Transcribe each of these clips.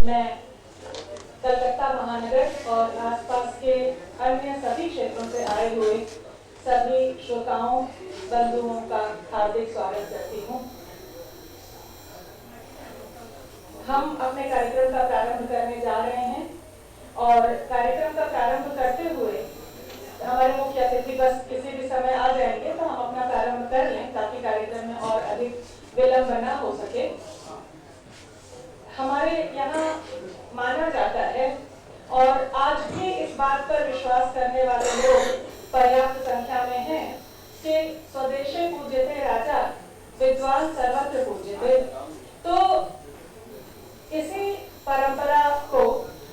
मैं कलकत्ता महानगर और आसपास के अन्य सभी क्षेत्रों से आए हुए सभी श्रोताओं बंधुओं का हार्दिक स्वागत करती हूँ। हम अपने कार्यक्रम का प्रारंभ करने जा रहे हैं और कार्यक्रम का प्रारंभ करते हुए हमारे मुख्य अतिथि बस किसी भी समय आ जाएंगे तो हम अपना प्रारंभ कर लें ताकि कार्यक्रम में और अधिक विलंब न हो सके। हमारे यहाँ माना जाता है और आज भी इस बात पर विश्वास करने वाले लोग पर्याप्त संख्या में हैं कि स्वदेशे पूज्यते राजा विद्वान सर्वत्र पूज्यते। तो इसी परंपरा को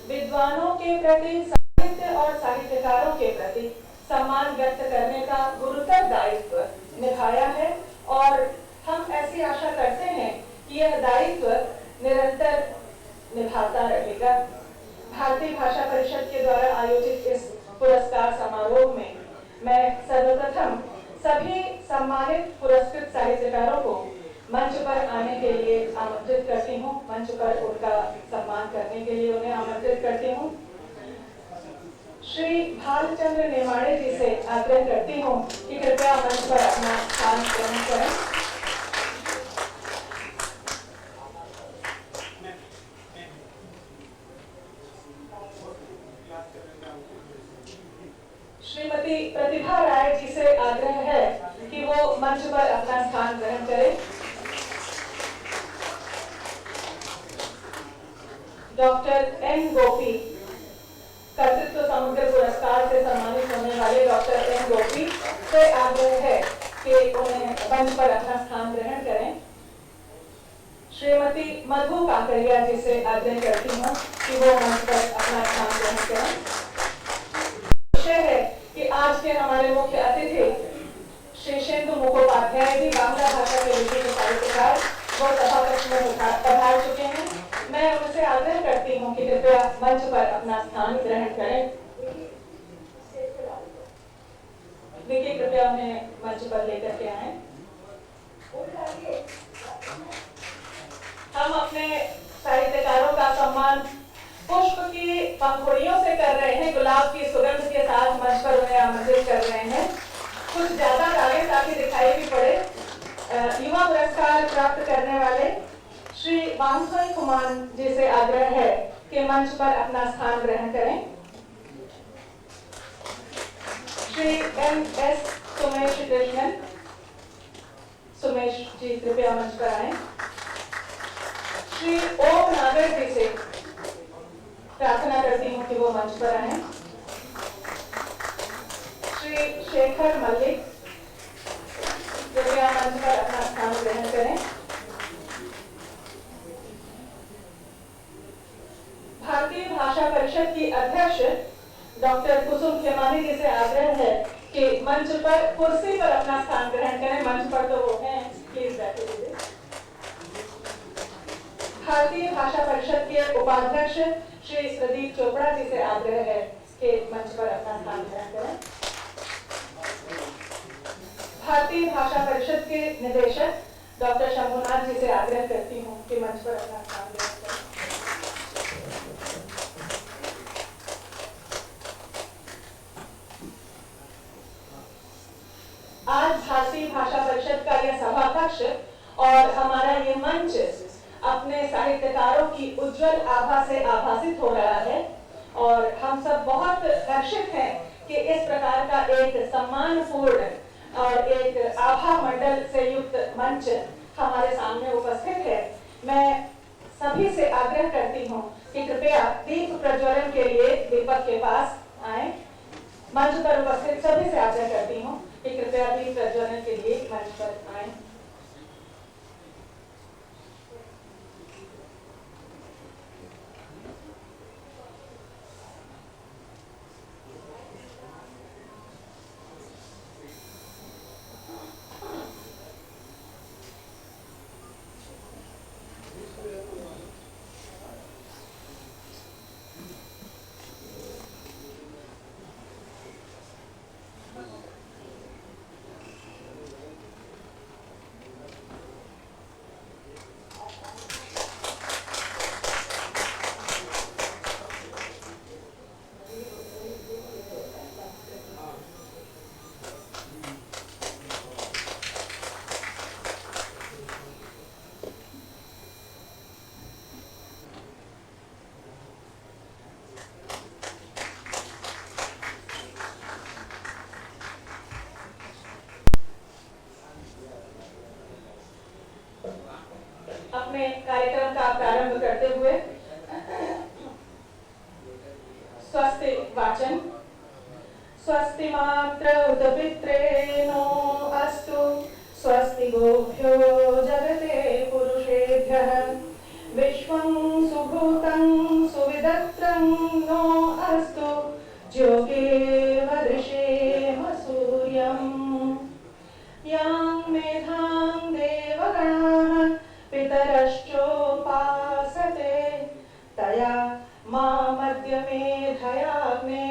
विद्वानों के प्रति, साहित्य और साहित्यकारों के प्रति सम्मान व्यक्त करने का गुरुतर दायित्व निभाया है और हम ऐसी आशा करते हैं कि यह दायित्व निरंतर निभाता रहेगा। भारतीय भाषा परिषद के द्वारा आयोजित इस पुरस्कार समारोह में मैं सर्वप्रथम सभी सम्मानित पुरस्कृत साहित्यकारों को मंच पर आने के लिए आमंत्रित करती हूँ। मंच पर उनका सम्मान करने के लिए उन्हें आमंत्रित करती हूँ। श्री भालचंद्र नेमाड़े जी से आग्रह करती हूँ कि कृपया मंच पर अपना स्थान ग्रहण करें। श्रीमती प्रतिभा राय जी से आग्रह है कि वो मंच पर अपना स्थान ग्रहण करें। डॉक्टर एन गोपी, कर्तृत्व समुद्र पुरस्कार से सम्मानित होने वाले डॉक्टर एन गोपी से आग्रह है कि उन्हें मंच पर अपना स्थान ग्रहण करें। श्रीमती मधु काकरिया जी से आग्रह करती हूँ कि वो मंच पर अपना स्थान ग्रहण करें। विषय है कि आज के हमारे मुख्य अतिथि श्री शेंदु मुखोपाध्याय जी बांग्ला भाषा के विशिष्ट साहित्यकार वो सभा कक्ष में पधार चुके हैं। मैं उनसे आग्रह करती हूँ कि कृपया मंच पर अपना स्थान ग्रहण करें। विकी कृपया उन्हें मंच पर लेकर के आए। हम अपने साहित्यकारों का सम्मान पुष्प की पंखुड़ियों से कर रहे हैं, गुलाब की सुगंध के साथ मंच पर उन्हें आमंत्रित कर रहे हैं। कुछ ज्यादा डालें ताकि दिखाई भी पड़े। युवा पुरस्कार प्राप्त करने वाले श्री वामथोई कुमार जी से आग्रह है कि मंच पर अपना स्थान ग्रहण करें। श्री एम एस सुमेश कृष्णन, सुमेश जी कृपया मंच पर आए। श्री ओम नागर जी से प्रार्थना करती हूँ कि वो मंच पर आए। श्री शेखर मल्लिक कृपया मंच पर अपना स्थान ग्रहण करें। भारतीय भाषा परिषद की अध्यक्ष डॉक्टर कुसुम खेमानी जी से आग्रह है कि मंच पर कुर्सी पर अपना स्थान ग्रहण करें। मंच पर तो वो हैं, प्लीज बैठे दीजिए। भारतीय भाषा परिषद के उपाध्यक्ष श्री प्रदीप चोपड़ा जी से आग्रह है कि मंच पर अपना स्थान ग्रहण करें। भारतीय भाषा परिषद के निदेशक डॉक्टर शंभुनाथ जी से आग्रह करती हूँ कि मंच पर अपना स्थान ग्रहण करें। आज भारतीय भाषा परिषद का यह सभा कक्ष और हमारा ये मंच अपने साहित्यकारों की उज्जवल आभा से आभासित हो रहा है और हम सब बहुत हर्षित हैं कि इस प्रकार का एक सम्मानपूर्ण और एक आभा मंडल से युक्त मंच हमारे सामने उपस्थित है। मैं सभी से आग्रह करती हूँ कि कृपया दीप प्रज्वलन के लिए दीपक के पास आए। मंच पर उपस्थित सभी से आग्रह करती हूँ कि कृपया दीप प्रज्वलन के लिए मंच पर आए। में कार्यक्रम का प्रारंभ करते हुए स्वस्ति वाचन। स्वस्ति मात्र उतपित्रेणो अस्तु स्वस्ति गोभ्यो जगते पुरुषेभ्यः विश्वं सुभूतं सुविदत्रं नो अस्तु ज्योतिर्वदृशेम सूर्यम् यां मेधां देवगणाः पितरश्चोपासते तया मामद्य मेधयाग्ने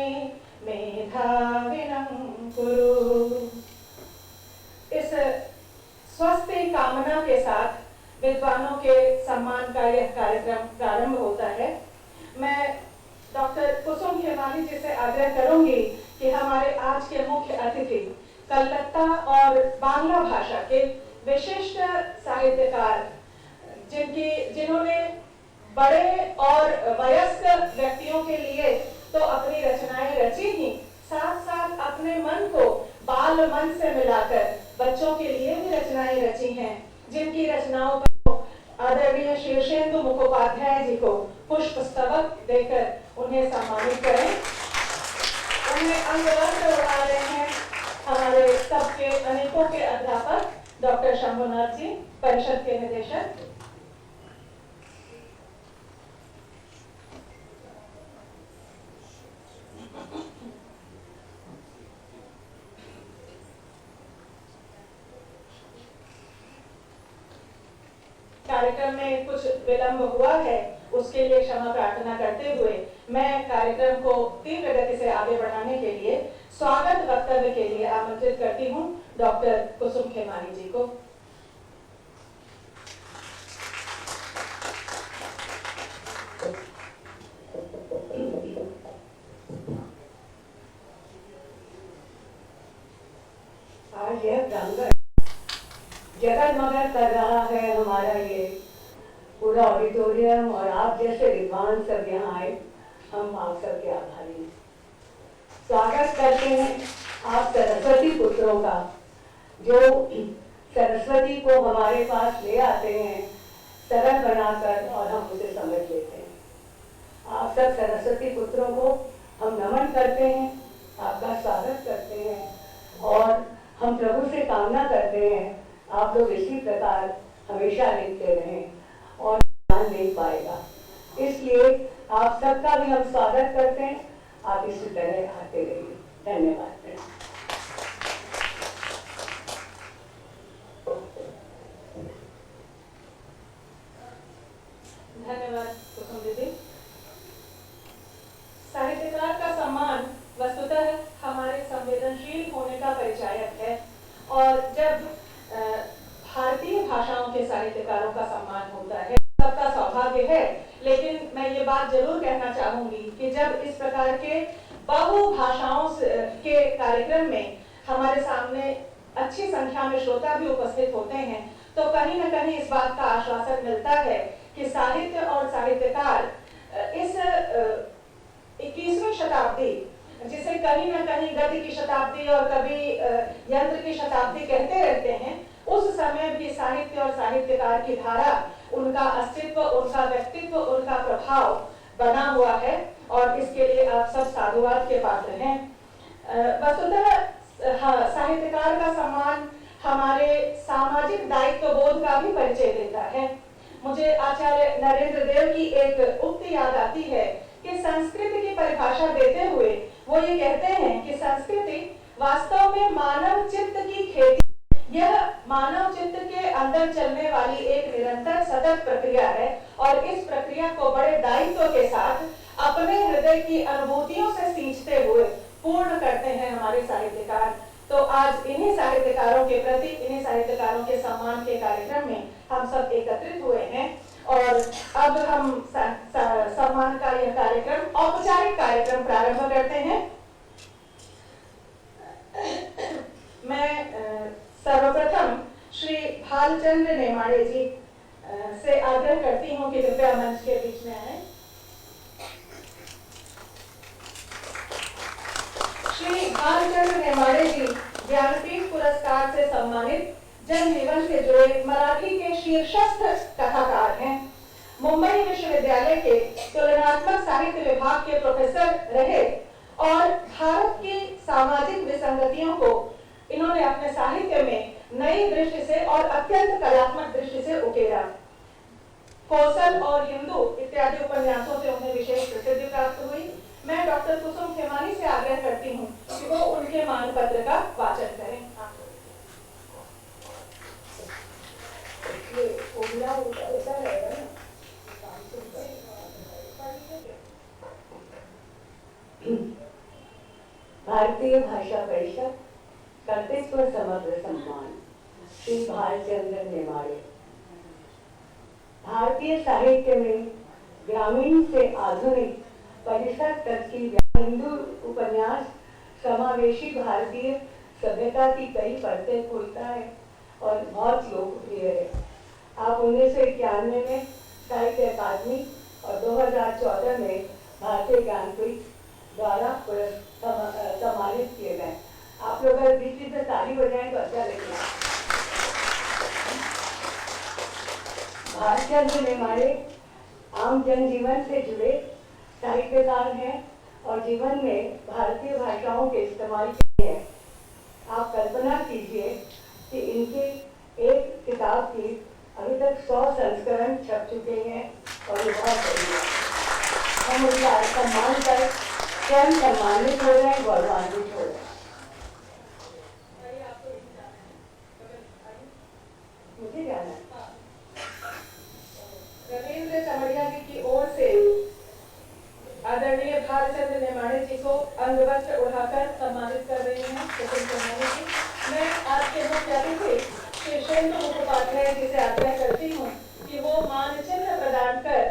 मेधाविनं कुरु। इस स्वस्ति कामना के साथ विद्वानों के सम्मान का यह कार्यक्रम प्रारंभ होता है। मैं डॉक्टर कुसुम खेमानी जी से आग्रह करूंगी कि हमारे आज के मुख्य अतिथि कलकत्ता और बांग्ला भाषा के विशिष्ट साहित्यकार जिन्होंने बड़े और वयस्क व्यक्तियों के लिए तो अपनी रचनाएं रची ही, साथ साथ अपने मन को बाल मन से मिलाकर बच्चों के लिए भी रचनाएं रची हैं, जिनकी रचनाओं पर आदरणीय शीर्षेंदु मुखोपाध्याय जी को पुष्प स्तबक देकर उन्हें सम्मानित करें। उन्हें अंगवस्त्र उड़ा रहे हैं हमारे सबके अनेकों के अध्यापक डॉक्टर शंभुनाथ जी, परिषद के निदेशक। कार्यक्रम में कुछ विलंब हुआ है, उसके लिए क्षमा प्रार्थना करते हुए मैं कार्यक्रम को तीव्र गति से आगे बढ़ाने के लिए स्वागत वक्तव्य के लिए आमंत्रित करती हूं डॉक्टर कुसुम खेमानी जी को। आज यह प्रांगण जगमगा कर रहा है, हमारा ये पूरा ऑडिटोरियम, और आप जैसे विद्वान सब यहाँ आए, हम आप सबके आभारी हैं। स्वागत करते हैं आप सरस्वती पुत्रों का, जो सरस्वती को हमारे पास ले आते हैं सरल बनाकर और हम उसे समझ लेते हैं। आप सब सरस्वती पुत्रों को हम नमन करते हैं, आपका स्वागत करते हैं और हम प्रभु से कामना करते हैं आप लोग इसी प्रकार हमेशा लिखते रहें और ध्यान दे पाएगा। इसलिए आप सबका भी हम स्वागत करते हैं, आप इसी तरह आते रहिए। धन्यवाद। धन्यवाद कुसुम दीदी। साहित्यकार का सम्मान वस्तुतः हमारे संवेदनशील होने का परिचायक है, और जब भारतीय भाषाओं के साहित्यकारों का सम्मान होता है, सबका सौभाग्य है। लेकिन मैं ये बात जरूर कहना चाहूंगी कि जब इस प्रकार के बहुभाषाओं के कार्यक्रम में हमारे सामने अच्छी संख्या में श्रोता भी उपस्थित होते हैं, तो कहीं न कहीं इस बात का आश्वासन मिलता है कि साहित्य और साहित्यकार इस 21वीं शताब्दी, जिसे कहीं न कहीं गति की शताब्दी और कभी यंत्र की शताब्दी कहते रहते हैं, उस समय भी साहित्य और साहित्यकार की धारा, उनका अस्तित्व, उनका व्यक्तित्व, उनका प्रभाव बना हुआ है, और इसके लिए आप सब साधुवाद के पात्र हैं। वस्तुतः साहित्यकार का सम्मान हमारे सामाजिक दायित्व बोध का भी परिचय देता है। मुझे आचार्य नरेंद्र देव की एक उक्ति याद आती है कि संस्कृति की परिभाषा देते हुए वो ये कहते हैं कि संस्कृति वास्तव में मानव चित्त की खेती, यह मानव चित्त के अंदर चलने वाली एक निरंतर सतत प्रक्रिया है, और इस प्रक्रिया को बड़े दायित्व के साथ अपने हृदय की अनुभूतियों से सींचते हुए पूर्ण करते हैं हमारे साहित्यकार। तो आज इन्हीं साहित्यकारों के प्रति, इन्हीं साहित्यकारों के सम्मान के कार्यक्रम में हम सब एकत्रित हुए हैं, और अब हम सम्मान का यह कार्यक्रम, औपचारिक कार्यक्रम प्रारंभ करते हैं। मैं सर्वप्रथम श्री भालचंद्र नेमाड़े जी से आग्रह करती हूँ कि कृपया मंच के बीच में आए। श्री भालचंद्र नेमाड़े जी ज्ञानपीठ पुरस्कार से सम्मानित जनजीवन से जुड़े मराठी के शीर्षस्थ कथाकार हैं। मुंबई विश्वविद्यालय के तुलनात्मक साहित्य विभाग के प्रोफेसर रहे और भारत की सामाजिक विसंगतियों को इन्होंने अपने साहित्य में नई दृष्टि से और अत्यंत कलात्मक दृष्टि से उकेरा। कौशल और हिंदू इत्यादि उपन्यासों से उन्हें विशेष प्रसिद्धि प्राप्त हुई। मैं डॉक्टर कुसुम खेमानी से आग्रह करती हूँ कि वो उनके मानपत्र का वाचन करें। भारतीय भाषा परिषद कर्तृत्व समग्र सम्मान श्री भालचंद्र नेमाड़े। भारतीय साहित्य में ग्रामीण से आधुनिक परिसर तक की हिंदू उपन्यास समावेशी भारतीय सभ्यता की कई परतें खोलता है और बहुत लोकप्रिय है। आप 1991 में साहित्य अकादमी और 2014 में भारतीय ज्ञानपीठ द्वारा सम्मानित किए गए। आप लोग अगर बीच से ताली बजाएं तो अच्छा लगेगा। भालचंद्र नेमाड़े आम जनजीवन से जुड़े साहित्यकार हैं और जीवन में भारतीय भाषाओं के इस्तेमाल किए हैं। आप कल्पना कीजिए कि इनके एक किताब की अभी तक 100 संस्करण छप चुके हैं और ये बहुत बढ़िया। हम उनका सम्मान कर स्वयं सम्मानित हो रहे हैं, गौरवान्वित हो रहे हैं। मुझे जाना है। रविंद्र चमड़िया जी की ओर से आदरणीय भालचंद्र नेमाड़े जी को अंगवस्त्र उड़ाकर सम्मानित कर रही हैं। मैं आपके मुख्य अतिथि श्री शेंदु मुखोपाध्याय जी से आग्रह करती हूँ कि वो मानचिन्ह प्रदान कर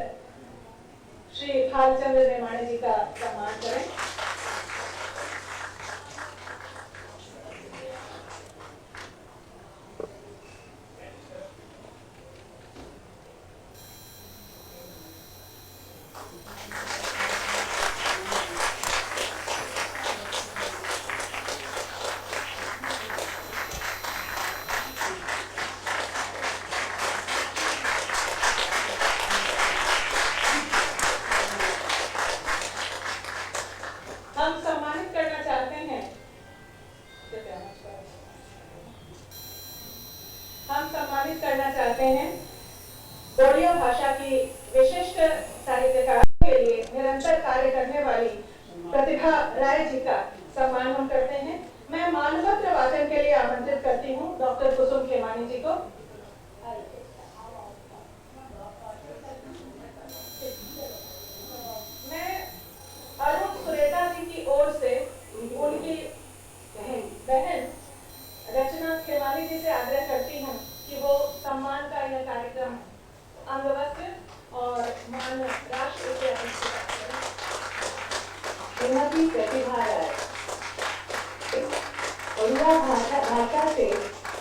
श्री भालचंद्र नेमाड़े जी का सम्मान करें। हम सम्मानित करना चाहते हैं ओडिया भाषा की विशिष्ट साहित्यकार के लिए निरंतर कार्य करने वाली प्रतिभा राय जी का सम्मान हम करते हैं। मैं मानपत्र वाचन के लिए आमंत्रित करती हूँ डॉक्टर कुसुम खेमानी जी को। मैं अरुण सुरेता जी की ओर से उनकी बहन रचना खेमानी जी से आग्रह करती हूँ कि वो सम्मान का यह कार्यक्रम अंगवस्त्र और मान राष्ट्र के श्रीमती प्रतिभा राय उड़िया भाषा से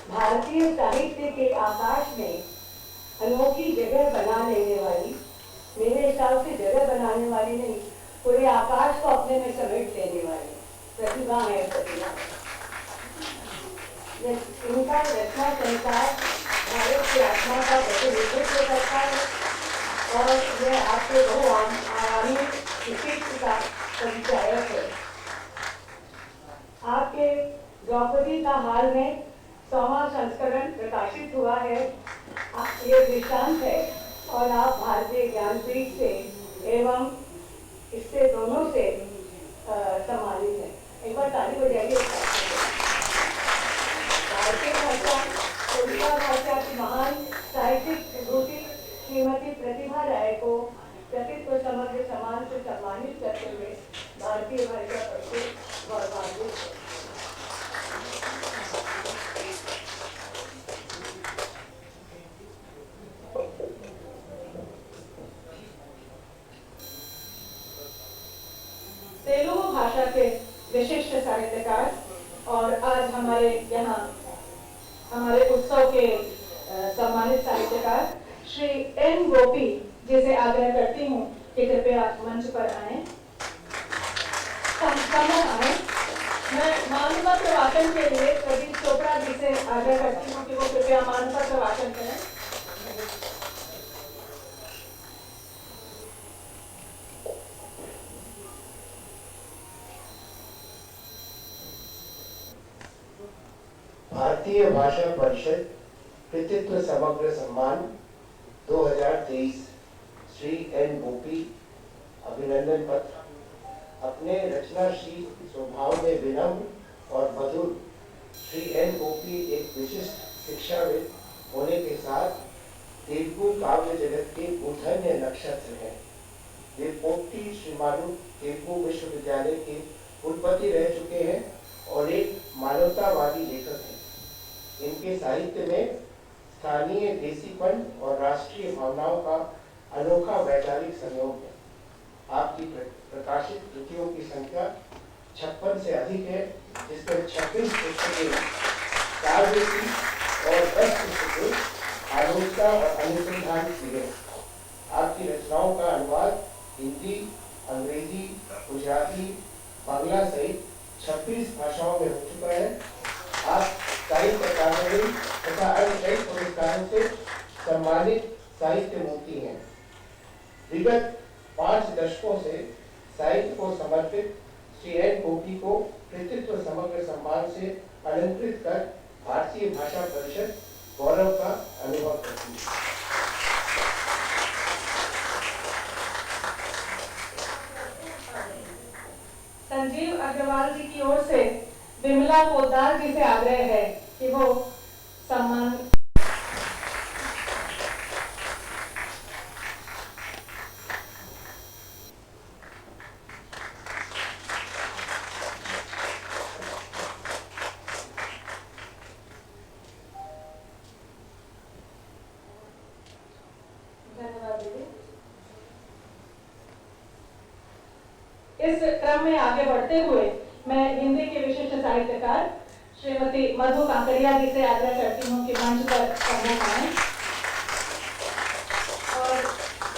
भारतीय साहित्य के आकाश में अनोखी जगह बना लेने वाली, मेरे हिसाब से जगह बनाने वाली नहीं, पूरे आकाश को अपने में समेट लेने वाली प्रतिभा है प्रतिभा। इनका रचना संसार भारत की आत्मा का प्रतिनिधित्व करता है और यह आपके बहुआयामी विशिष्ट का परिचायक है। आपके द्रौपदी का हाल में 100वां संस्करण प्रकाशित हुआ है। ये दृष्टांत है और आप भारतीय ज्ञानपीठ से एवं इससे दोनों से सम्मानित हैं। एक बार ताली बजाइए। भारतीय भाषा उड़िया भाषा की महान साहित्यिक विभूति श्रीमती प्रतिभा राय को कर्तृत्व समग्र सम्मान से सम्मानित करते हुए भारतीय भाषा परिषद गौरवान्वित है। तेलुगु भाषा के विशिष्ट साहित्यकार और आज हमारे यहाँ हमारे उत्सव के सम्मानित साहित्यकार श्री एन गोपी जी से आग्रह करती हूँ कि कृपया मंच पर आए। मैं मानपत्र वाचन के लिए प्रदीप चोपड़ा जी से आग्रह करती हूँ कि वो कृपया मानपत्र वाचन करें। भारतीय भाषा परिषद कृतित्व समग्र सम्मान 2023 श्री एन गोपी अभिनंदन पत्र। अपने रचनाशील स्वभाव में विनम्र और मधुर श्री एन गोपी एक विशिष्ट शिक्षाविद होने के साथ तेलुगु काव्य जगत के मूर्धन्य नक्षत्र हैं। वे पोट्टी श्रीमानु तेलुगु विश्वविद्यालय के कुलपति रह चुके हैं और एक मानवतावादी लेखक हैं। इनके साहित्य में स्थानीय देसीपन और राष्ट्रीय भावनाओं का अनोखा वैचारिक संयोग है। आपकी प्रकाशित कृतियों की संख्या 56 से अधिक है, जिसमें 26 पुस्तकें काव्य की और 10 पुस्तकें आलोचना और अनुसंधान की है। आपकी रचनाओं का अनुवाद हिंदी, अंग्रेजी, गुजराती, बांग्ला सहित 26 भाषाओं में हो चुका है। आप साहित्य अकादमी तथा अन्य कई पुरस्कारों से सम्मानित साहित्य मूर्ति हैं। विगत 5 दशकों से साहित्य को समर्पित श्री एन गोपी को कृतित्व समग्र सम्मान से अलंकृत कर भारतीय भाषा परिषद गौरव का अनुभव करती है। संजीव अग्रवाल जी की ओर से विमला पोद्दार जी से आग्रह है कि वो सम्मान इस क्रम में आगे बढ़ते हुए मैं हिंदी के विशिष्ट साहित्यकार श्रीमती मधु कांकरिया जी से आग्रह करती हूँ कि मंच पर सम्मुख आएं। और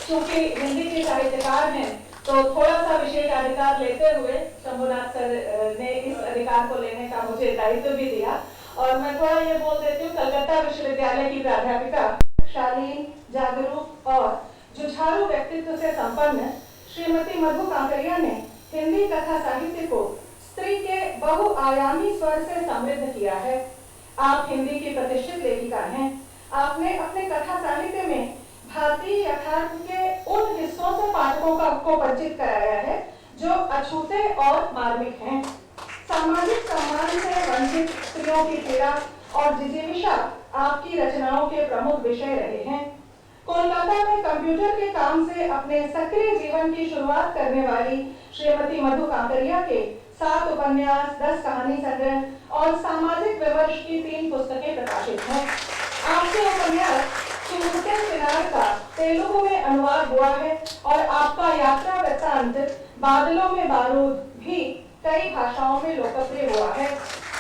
चूंकि हिंदी के साहित्यकार हैं तो थोड़ा सा विशेष अधिकार लेते हुए शंभुनाथ सर ने इस अधिकार को लेने का मुझे दायित्व भी दिया। और मैं थोड़ा ये बोल देती हूँ, कलकत्ता विश्वविद्यालय की प्राध्यापिका शालीन, जागरूक और जुझारू व्यक्तित्व से संपन्न श्रीमती मधु कांकरिया ने हिंदी कथा साहित्य को स्त्री के बहुआयामी स्वर से समृद्ध किया है। आप हिंदी की प्रतिष्ठित लेखिका हैं। आपने अपने कथा साहित्य में भारतीय यथार्थ के उन हिस्सों से पाठकों को परिचित कराया है जो अछूते और मार्मिक हैं। सामाजिक सम्मान से वंचित स्त्रियों की पीड़ा और जिजीविषा आपकी रचनाओं के प्रमुख विषय रहे हैं। कोलकाता में कंप्यूटर के काम से अपने सक्रिय जीवन की शुरुआत करने वाली श्रीमती मधु कांकरिया के 7 उपन्यास, 10 कहानी संग्रह और सामाजिक विमर्श की 3 पुस्तकें प्रकाशित हैं। आपके उपन्यास चुंबकन किनार का तेलुगु में अनुवाद हुआ है और आपका यात्रा वृत्तांत बादलों में बारूद भी कई भाषाओं में लोकप्रिय हुआ है।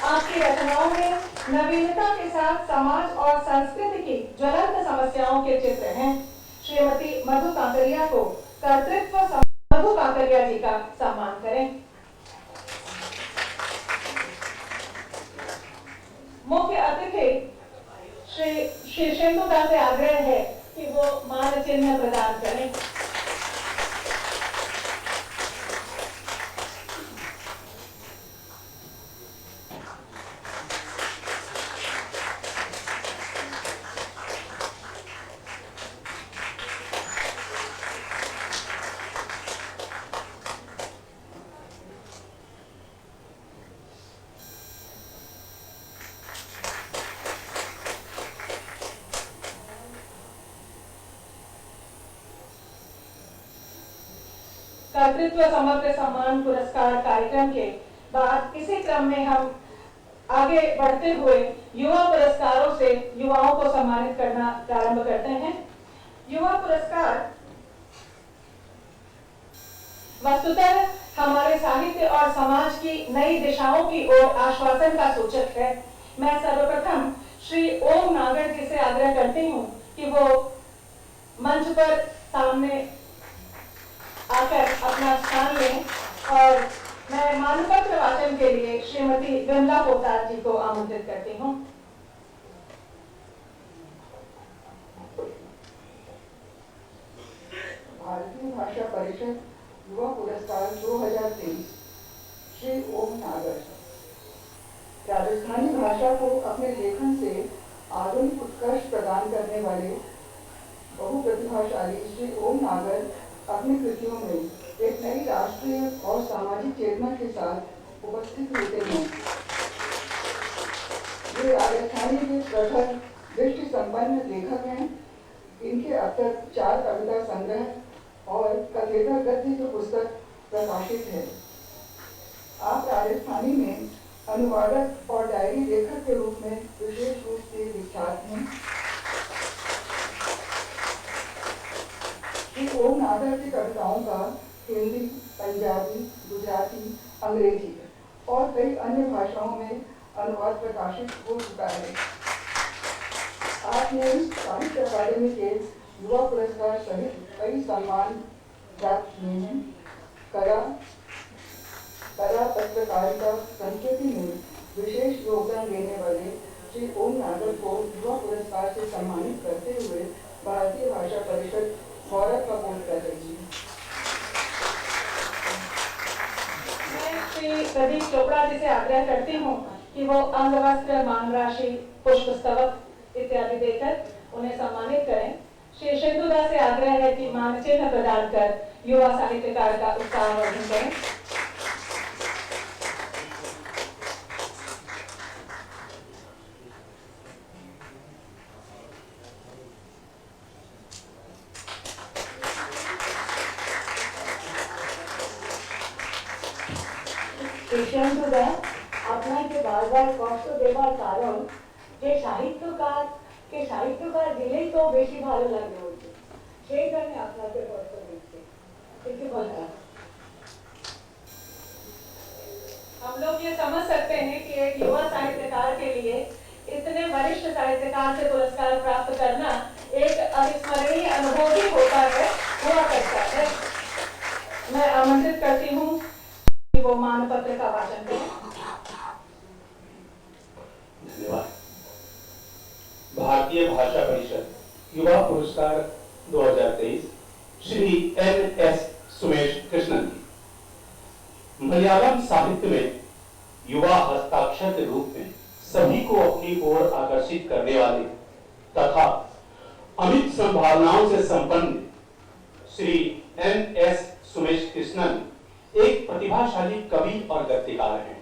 आपकी रचनाओं में नवीनता के साथ समाज और संस्कृति की ज्वलंत समस्याओं के चित्र हैं। श्रीमती मधु कांकरिया को कर्तृत्व मधु कांकरिया जी का सम्मान करें। मुख्य अतिथि श्री शेषेंदुदा से आग्रह है कि वो मान चिन्ह प्रदान करें। कर्तृत्व समग्र सम्मान पुरस्कार कार्यक्रम के बाद इसी क्रम में हम आगे बढ़ते हुए युवा पुरस्कारों से युवाओं को सम्मानित करना प्रारंभ करते हैं। युवा पुरस्कार वस्तुतः हमारे साहित्य और समाज की नई दिशाओं की ओर आश्वासन का सूचक है। मैं सर्वप्रथम श्री ओम नागर जी से आग्रह करती हूँ कि वो मंच पर सामने आकर अपना स्थान लें और मैं मानपत्र वाचन के लिए श्रीमती विमला पोतार जी को आमंत्रित करती हूँ। भारतीय भाषा परिषद युवा पुरस्कार 2023 श्री ओम नागर। राजस्थानी भाषा को अपने लेखन से आधुनिक उत्कर्ष प्रदान करने वाले बहुप्रतिभाशाली श्री ओम नागर अपनी कृतियों में एक नई राष्ट्रीय और सामाजिक चेतना के साथ उपस्थित होते हैं। वे राजस्थानी के प्रखर दृष्टि संपन्न लेखक हैं। इनके अब तक 4 कविता संग्रह और कथेता गद्य की पुस्तक प्रकाशित है। आप राजस्थानी में अनुवादक और डायरी लेखक के रूप में विशेष रूप से विख्यात हैं। श्री ओम नागर की कविताओं का हिंदी, पंजाबी, गुजराती, अंग्रेजी और कई अन्य भाषाओं में अनुवाद प्रकाशित हो चुका है। आपने साहित्य अकादमी के युवा पुरस्कार सहित कई सम्मान प्राप्त किए हैं। कला, पत्रकारिता, संस्कृति में विशेष योगदान देने वाले श्री ओम नागर को युवा पुरस्कार से सम्मानित करते हुए भारतीय भाषा परिषद गौरव का बोध कर रही है। मैं श्री प्रदीप चोपड़ा जी से आग्रह करती हूँ कि वो अंगवस्त्र, मानराशि, पुष्पस्तवक इत्यादि देकर उन्हें सम्मानित करें। श्री शेंदुदा से आग्रह है कि मानचिन्ह प्रदान कर युवा साहित्यकार का उत्साहवर्धन करें। शेंदुदा আপনার যে বারবার কষ্ট দেবার কারণ যে সাহিত্যকার দিলেই তো বেশি ভালো লাগে ওকে, সেই কারণে আপনাকে কষ্ট দিচ্ছে। একটু বলুন। हम लोग ये समझ सकते हैं कि एक युवा साहित्यकार के लिए इतने वरिष्ठ साहित्यकार से पुरस्कार प्राप्त करना एक अविस्मरणीय अनुभव भी होता है, हुआ करता है। मैं आमंत्रित करती हूँ कि वो मानपत्र का वाचन करें। धन्यवाद। भारतीय भाषा परिषद युवा पुरस्कार 2023 श्री NS सुमेश कृष्णन जी। मलयालम साहित्य में युवा हस्ताक्षर के रूप में सभी को अपनी ओर आकर्षित करने वाले तथा अमित संभावनाओं से संपन्न श्री NS सुमेश कृष्णन एक प्रतिभाशाली कवि और गद्यकार हैं।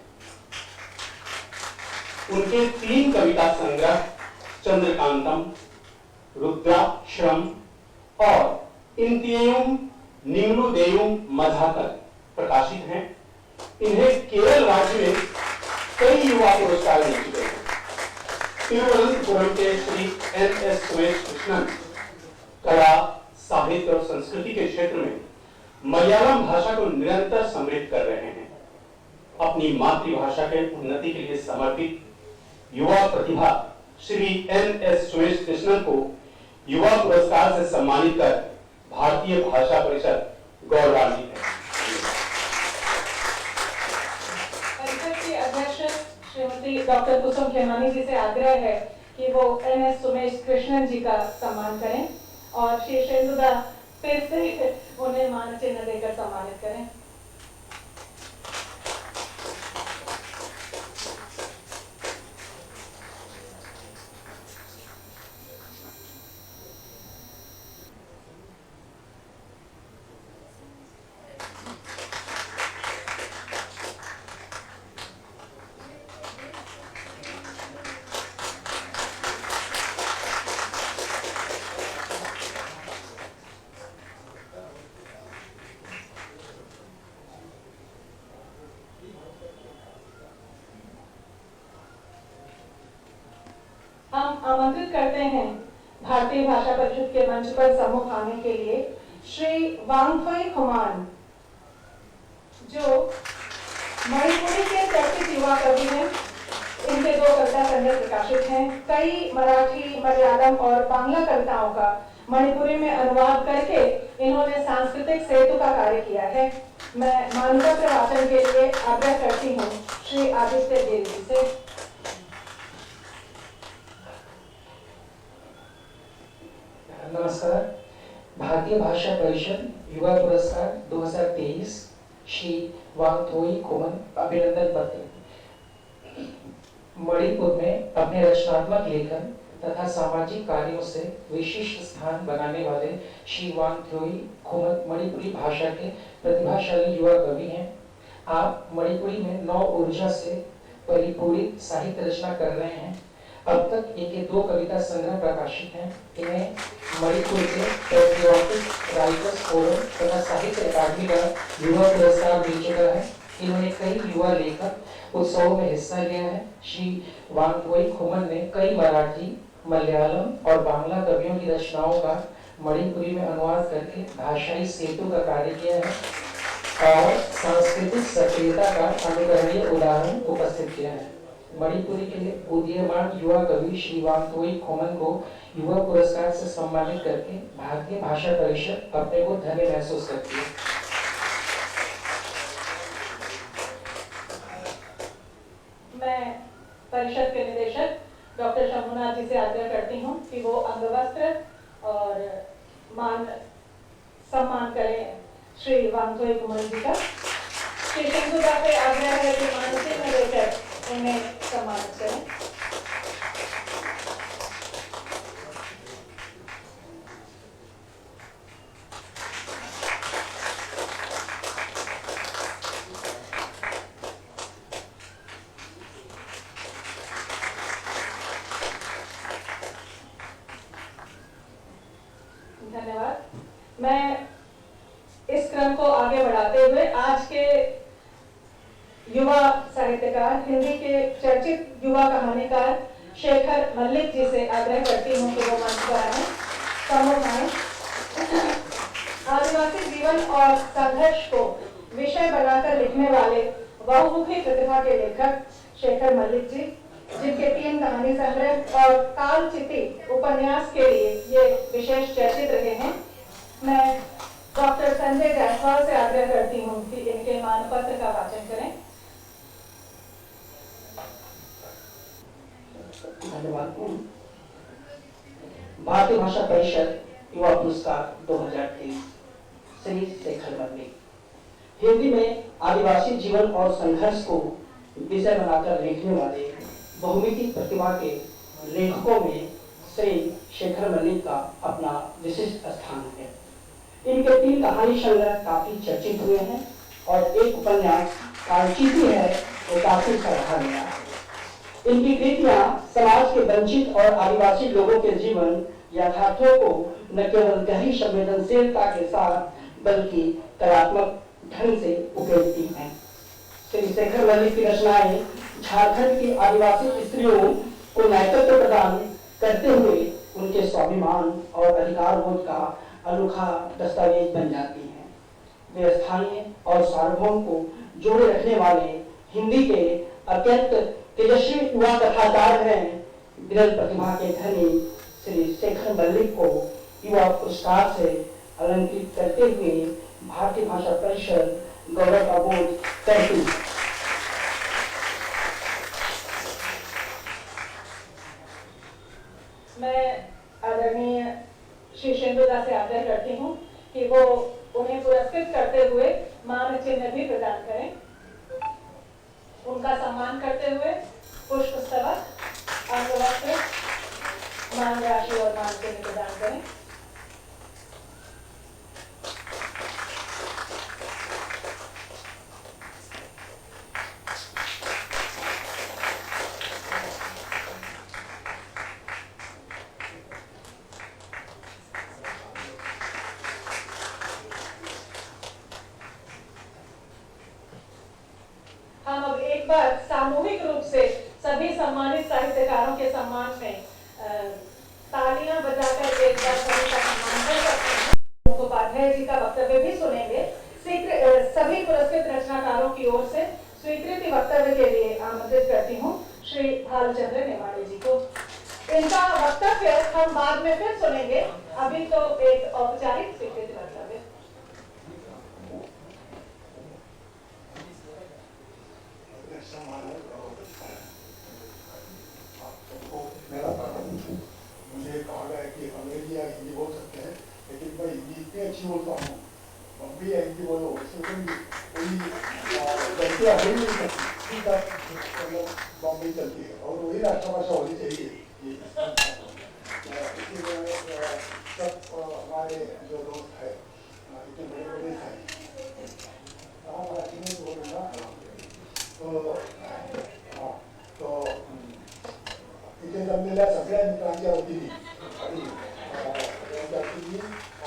उनके 3 कविता संग्रह चंद्रकांतम, रुद्राक्षरम और इंतियुम निम्नुदेयुम मधाकर प्रकाशित हैं। इन्हें केरल राज्य में कई युवा पुरस्कार मिल चुके हैं। तिरुवनंतपुरम के श्री NS सुमेश कृष्णन कला, साहित्य और संस्कृति के क्षेत्र में मलयालम भाषा को निरंतर समृद्ध कर रहे हैं। अपनी मातृभाषा के उन्नति के लिए समर्पित युवा प्रतिभा श्री NS सुमेश कृष्णन को युवा पुरस्कार से सम्मानित कर भारतीय भाषा परिषद गौरवान्वित है। परिषद की अध्यक्ष श्रीमती डॉक्टर कुसुम खेमानी जी से आग्रह है कि वो NS सुमेश कृष्णन जी का सम्मान करें और श्री शेंदुदा फिर से उन्हें मानचिन्ह देकर सम्मानित करें। हम आमंत्रित करते हैं भारतीय भाषा परिषद के मंच पर सम्मुख आने के लिए श्री वांगफई खुमान, जो मणिपुरी के चर्चित युवा कवि हैं। इनके 2 कविता संग्रह प्रकाशित हैं। कई मराठी, मलयालम और बांग्ला कविताओं का मणिपुरी में अनुवाद करके इन्होंने सांस्कृतिक सेतु का कार्य किया है। मैं मान्यता प्रवाचन के लिए आग्रह करती हूँ श्री आदित्य देव जी से। नमस्कार। भारतीय भाषा परिषद युवा पुरस्कार 2023 श्री वांगथोई खोमन अभिनंदन पत्र। मणिपुर में अपने रचनात्मक लेखन तथा सामाजिक कार्यों से विशिष्ट स्थान बनाने वाले श्री वांगथोई खोमन मणिपुरी भाषा के प्रतिभाशाली युवा कवि हैं। आप मणिपुरी में नौ ऊर्जा से परिपूरित साहित्य रचना कर रहे हैं। अब तक इनके 2 कविता संग्रह प्रकाशित हैं। इन्हें मणिपुर के पेट्रियोटिक राइटर्स फोरम तथा साहित्य अकादमी का युवा पुरस्कार मिल चुका है। इन्होंने कई युवा लेखक उत्सवों में हिस्सा लिया है। श्री वांगथोई खोमन ने कई मराठी, मलयालम और बांग्ला कवियों की रचनाओं का मणिपुरी में अनुवाद करके भाषाई सेतु का कार्य किया है और सांस्कृतिक सक्रियता का अनुकरणीय उदाहरण उपस्थित किया है। मणिपुरी के उदीयमान युवा कवि श्री वांगथोई खोमन को युवा पुरस्कार से सम्मानित करके भारतीय भाषा परिषद अपने को धन्य महसूस करती है। मैं परिषद के निदेशक डॉक्टर शंभुनाथ जी से आग्रह करती हूँ कि वो अंगवस्त्र और सम्मान करें श्री वांगथोई खोमन जी का। श्री शंभुदा से आग्रह है कि मानसिक में लेकर उन्हें सम्मानित करें। धन्यवाद। मैं इस क्रम को आगे बढ़ाते हुए आज के युवा साहित्यकार, हिंदी के चर्चित युवा कहानीकार शेखर मल्लिक जी से आग्रह करती हूँ कि वो मंच पर आए, सम्मुख आए। आदिवासी जीवन और संघर्ष को विषय बनाकर लिखने वाले बहुमुखी प्रतिभा के लेखक शेखर मल्लिक जी, जिनके 3 कहानी संग्रह और कालचिति उपन्यास के लिए ये विशेष चर्चित रहे हैं। मैं डॉक्टर संजय जायसवाल से आग्रह करती हूँ कि इनके मानपत्र का वाचन करें। धन्यवाद। भारतीय भाषा परिषद युवा पुरस्कार 2023 श्री शेखर मल्लिक। हिंदी में आदिवासी जीवन और संघर्ष को विषय बनाकर लिखने वाले बहुमुखी प्रतिभा के लेखकों में श्री शेखर मल्लिक का अपना विशिष्ट स्थान है। इनके 3 कहानी संग्रह काफी चर्चित हुए हैं और एक उपन्यास कालचिति है वो काफी सराहा गया है। इनकी कृतियां समाज के वंचित और आदिवासी लोगों के जीवन यथार्थों को न केवल गहरी संवेदनशीलता के साथ बल्कि कलात्मक ढंग से उकेरती हैं। श्री शेखर मल्लिक की रचनाएं झारखंड की आदिवासी स्त्रियों को नेतृत्व प्रदान करते हुए उनके स्वाभिमान और अधिकार बोध का अनोखा दस्तावेज बन जाती हैं। वे स्थानीय और सार्वभौम को जोड़े रखने वाले हिंदी के अत्यंत तेजस्वी युवा कथाकार हैं। विरल प्रतिभा के धनी श्री शेखर मल्लिक को युवा पुरस्कार से अलंकृत करते हुए भारतीय भाषा परिषद गौरव का बोध करती है। मैं आदरणीय श्री शेंदुदा से आग्रह करती हूँ कि वो उन्हें पुरस्कृत करते हुए मान चिन्ह भी प्रदान करें। उनका सम्मान करते हुए पुष्पस्तबक, अंगवस्त्र, मान राशि और मान चिन्ह प्रदान करें। हम अब एक बार सामूहिक रूप से सभी सम्मानित साहित्यकारों के सम्मान में तालियां बजाकर एक बार सभी का सम्मान कर सकते हैं। उपाध्याय जी का वक्तव्य भी सुनेंगे। सभी पुरस्कृत रचनाकारों की ओर से स्वीकृति वक्तव्य के लिए आमंत्रित करती हूँ श्री भालचंद्र नेमाड़े जी को। इनका वक्तव्य हम बाद में फिर सुनेंगे। अभी तो एक औपचारिक स्वीकृति वक्तव्य। कोई गलतियाँ हो ही नहीं सकती तक मतलब बॉम्बे चलती है और वही राष्ट्रभाषा होनी चाहिए। इसीलिए सब हमारे जो दोस्त है इतने बड़े बड़े हैं मराठी में बोलूँगा तो इथे जमलेल्या सगळ्या मित्रांच्या वतीने आणि त्यांच्यासाठी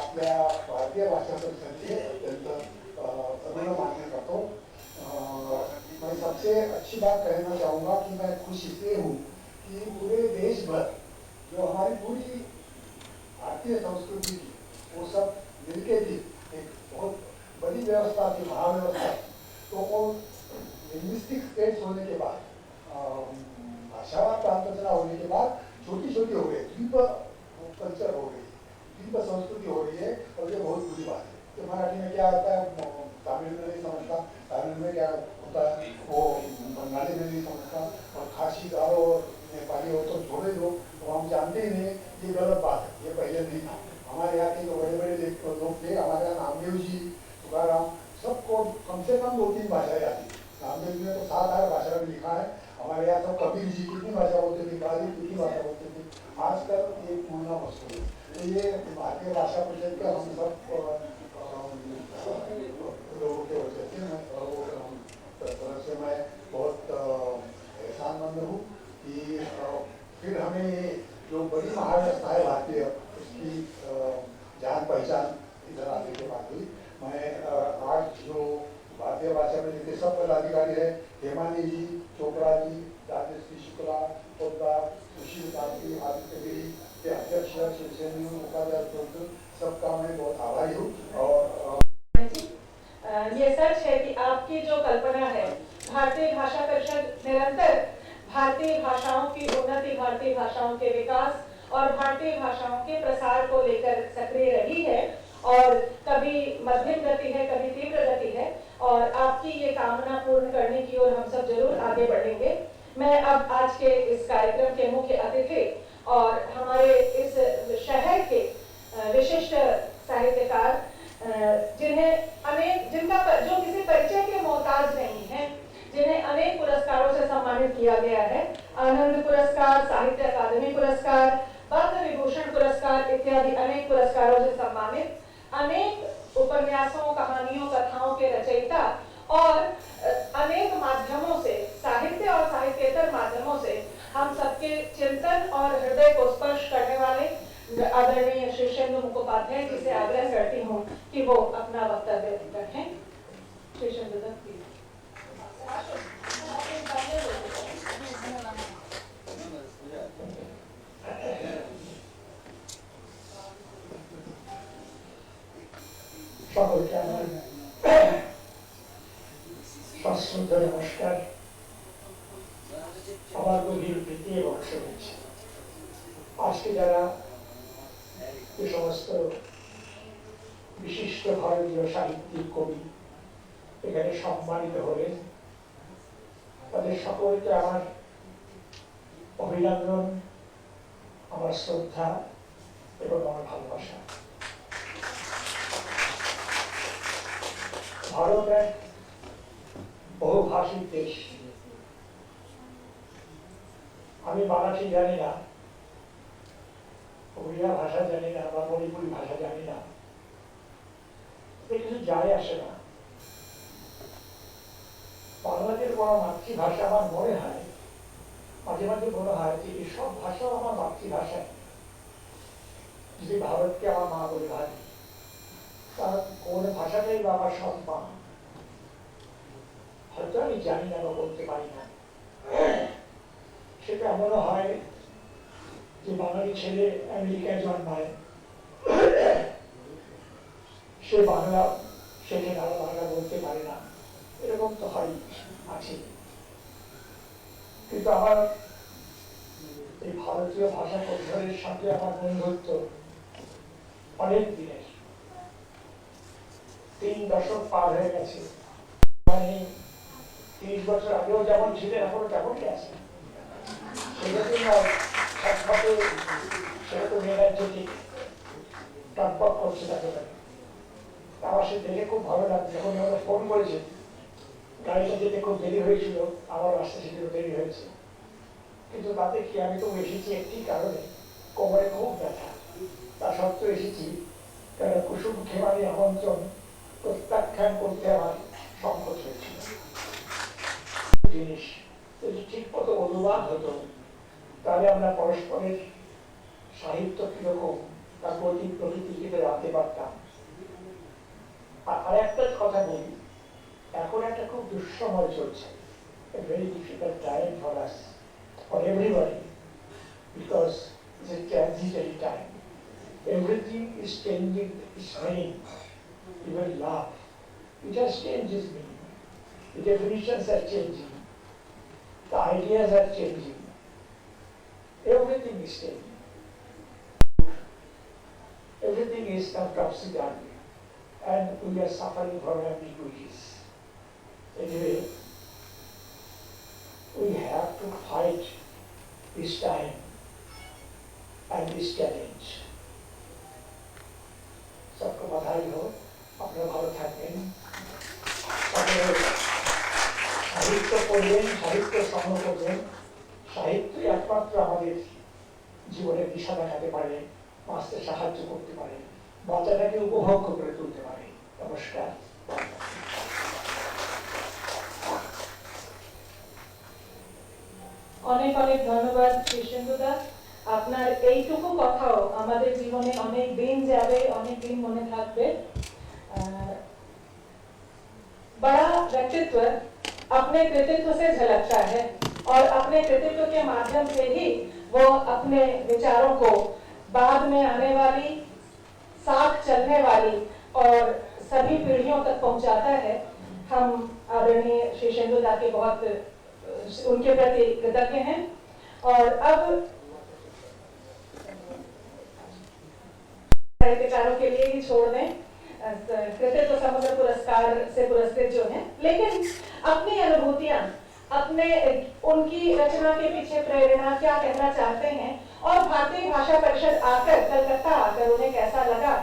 आपल्या भारतीय भाषा परिषदेचे अत्यंत ऋण मान्य करतो। मैं सबसे अच्छी बात कहना चाहूँगा कि मैं खुश इसलिए हूँ कि पूरे देश भर जो हमारी पूरी भारतीय संस्कृति थी वो सब मिलके थी एक बहुत बड़ी व्यवस्था थी महाव्यवस्था। तो वो लिंग्विस्टिक स्टेट्स होने के बाद भाषावार प्रांत रचना होने के बाद छोटी छोटी हो गई द्वीप कल्चर हो गई द्वीप संस्कृति हो रही है और ये बहुत बुरी बात है। तो मराठी में क्या होता है तमिल में नहीं समझता तमिल में क्या होता है वो बंगाली में नहीं समझता और खासी गारो और नेपाली हो तो छोड़े दो तो हम जानते ही नहीं ये गलत बात है। ये पहले नहीं था। हमारे यहाँ के जो बड़े बड़े लोग थे हमारे यहाँ नामदेव जी तुकाराम सबको कम से कम 2-3 भाषाएं आती। नामदेव जी ने तो 7-8 भाषा में लिखा है। हमारे यहाँ तो कबीर जी कितनी भाषा बोलते थे गाली कितनी भाषा बोलते थे आजकल एक पूर्णा वस्तु है। तो ये भारतीय भाषा परिषद का हम सब लोगों के वजह से तरह से मैं बहुत एहसानमंद हूँ कि फिर हमें जो बड़ी महाव्यवस्था है भारतीय उसकी जान पहचान इधर आने के बाद हुई। मैं आज जो भारतीय भाषा में जितने सब पदाधिकारी है हेमानी जी चोपड़ा जी राजेश शुक्ला पोद्दार सुशील कांति आदित्य गिरी के अध्यक्ष शिवसेनी उपाध्यक्ष सबका मैं बहुत आभारी हूँ। और ये सच है कि आपकी जो कल्पना है भारतीय भाषा परिषद निरंतर भारतीय भाषाओं की उन्नति भारतीय भाषाओं के विकास और भारतीय भाषाओं के प्रसार को लेकर सक्रिय रही है और कभी मध्यम गति है कभी तीव्र गति है और आपकी ये कामना पूर्ण करने की ओर हम सब जरूर आगे बढ़ेंगे। मैं अब आज के इस कार्यक्रम के मुख्य अतिथि और हमारे इस शहर के विशिष्ट साहित्यकार जिनका जो किसी परिचय के मोहताज नहीं है जिन्हें अनेक पुरस्कारों से सम्मानित किया गया है आनंद पुरस्कार साहित्य अकादमी पुरस्कार पद्म विभूषण पुरस्कार इत्यादि अनेक पुरस्कारों से सम्मानित अनेक उपन्यासों कहानियों कथाओं के रचयिता और अनेक माध्यमों से साहित्य और साहित्येतर माध्यमों से हम सबके चिंतन और हृदय को स्पर्श करने वाले आदरणीय शिवशेंदु मुखोपाध्याय जी से आग्रह करती हूँ कि वो अपना वक्तव्य रखें। शिवशेंदु নমস্কার আমার গভীর প্রীতি এবং শুভেচ্ছা। আজকে যারা যে সমস্ত বিশিষ্ট ভারতীয় সাহিত্যিক কবি এখানে সম্মানিত হলেন তাদের সকলকে আমার অভিনন্দন আমার শ্রদ্ধা এবং আমার ভালোবাসা। ভারত এক বহুভাষিক দেশ। আমি মারাঠি জানি না ওড়িয়া ভাষা জানি না বা মণিপুরি ভাষা জানি না কিছু যায় আসে না। বাংলাদেশের বড় মাতৃভাষা আমার মনে হয় মাঝে মাঝে মনে হয় যে এসব ভাষাও আমার মাতৃভাষা। যদি ভারতকে আমার মা বলে ভাবি তার কোন ভাষাটাই বা আমার সম্মান হয়তো আমি জানি না বা বলতে পারি না। সেটা এমনও হয় যে বাঙালি ছেলে আমেরিকায় জন্মায় সে বাংলা শেখে না বাংলা বলতে পারে না এরকম তো হয় আছে। কিন্তু আমার এই ভারতীয় ভাষা পরিবারের সাথে আমার বন্ধুত্ব অনেক দিনের 3 দশক পার হয়ে গেছে। মানে 30 বছর আগেও যেমন ছিলেন এখনো তেমনই আছে। সেটা তো মেয়েরাজ্য ঠিক টকবক করছে তাকে আমার সে দেখে খুব ভালো লাগছে। যখন আমাকে ফোন করেছে, গাড়িটা যেতে খুব দেরি হয়েছিল, আমার আসতে সেটিও দেরি হয়েছে, কিন্তু তাতে কি আমি তো এসেছি একটি কারণে, কোমরে খুব ব্যথা, তা সত্ত্বেও এসেছি, কারণ কুসুম খেমারি আমন্ত্রণ প্রত্যাখ্যান করতে আমার সংকোচ হয়েছিল। জিনিস যদি ঠিক মতো অনুবাদ হতো, তাহলে আমরা পরস্পরের সাহিত্য কিরকম তার গতি প্রকৃতিকে রাখতে পারতাম। আর একটা কথা বলি, এখন একটা খুব দুঃসময় চলছে, a very difficult time for us, for everybody, because it's a transitory time. Everything is changing its meaning, even love. It has changed its meaning. The definitions are changing. The ideas are changing. Everything is changing. Everything is now topsy-turvy, and we are suffering from ambiguities. Anyway, we have to fight this time and this challenge. सबको बधाई हो, अपना ভালো থাকবেন, সাহিত্য পড়বেন, সাহিত্য সংগ্রহ করবেন। সাহিত্য একমাত্র আমাদের জীবনের দিশা দেখাতে পারে, বাঁচতে সাহায্য করতে পারে, বাঁচাটাকে উপভোগ্য করে তুলতে পারে। নমস্কার। অনেক অনেক ধন্যবাদ কৃষ্ণেন্দুদা। আপনার এইটুকু কথাও আমাদের জীবনে অনেক দিন যাবে, অনেক দিন মনে থাকবে। बड़ा व्यक्तित्व अपने कृतित्व से झलकता है और अपने कृतित्व के माध्यम से ही वो अपने विचारों को बाद में आने वाली, साथ चलने वाली और सभी पीढ़ियों तक पहुंचाता है। हम आदरणीय श्री शेंदुदा के बहुत उनके प्रति कृतज्ञ हैं। और अब साहित्यकारों के लिए ही छोड़ दें, कृतित्व समग्र पुरस्कार से पुरस्कृत जो हैं, लेकिन अपनी अनुभूतियां, अपने उनकी रचना के पीछे प्रेरणा क्या कहना चाहते हैं और भारतीय भाषा परिषद आकर, कलकत्ता आकर उन्हें कैसा लगा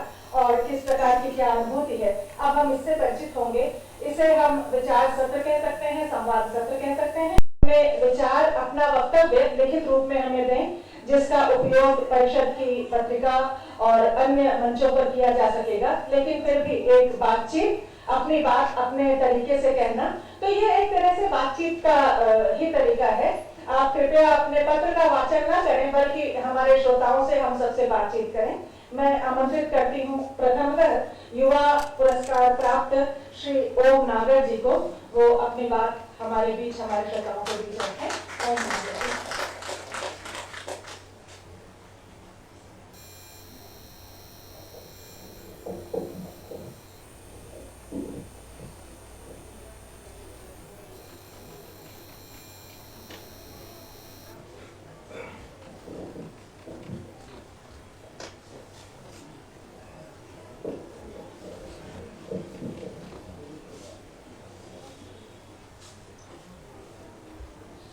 और किस प्रकार की क्या अनुभूति है, अब हम इससे परिचित होंगे। इसे हम विचार सत्र कह सकते हैं, संवाद सत्र कह सकते हैं। अपने विचार, अपना वक्तव्य लिखित रूप में हमें दें, जिसका उपयोग परिषद की पत्रिका और अन्य मंचों पर किया जा सकेगा, लेकिन फिर भी एक बातचीत, अपनी बात अपने तरीके से कहना, तो ये एक तरह से बातचीत का ही तरीका है। आप कृपया अपने पत्र का वाचन न करें, बल्कि हमारे श्रोताओं से हम सबसे बातचीत करें। मैं आमंत्रित करती हूँ प्रथमतः युवा पुरस्कार प्राप्त श्री ओम नागर जी को, वो अपनी बात हमारे बीच, हमारे श्रोताओं के बीच रखें। ओम नागर जी।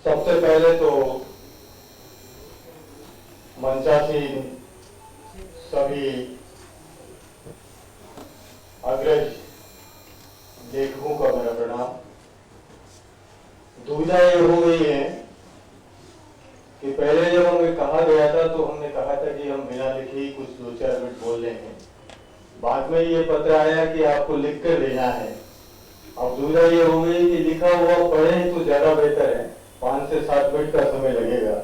सबसे पहले तो मंचासीन सभी अग्रज लेखकों का मेरा प्रणाम। दुविधा ये हो गई है कि पहले जब हमें कहा गया था तो हमने कहा था कि हम बिना लिखे ही कुछ 2-4 मिनट बोल लेंगे। बाद में ये पत्र आया कि आपको लिख कर लेना है। अब दुविधा ये हो गई कि लिखा हुआ पढ़े तो ज्यादा बेहतर है, 5 से 7 मिनट का समय लगेगा,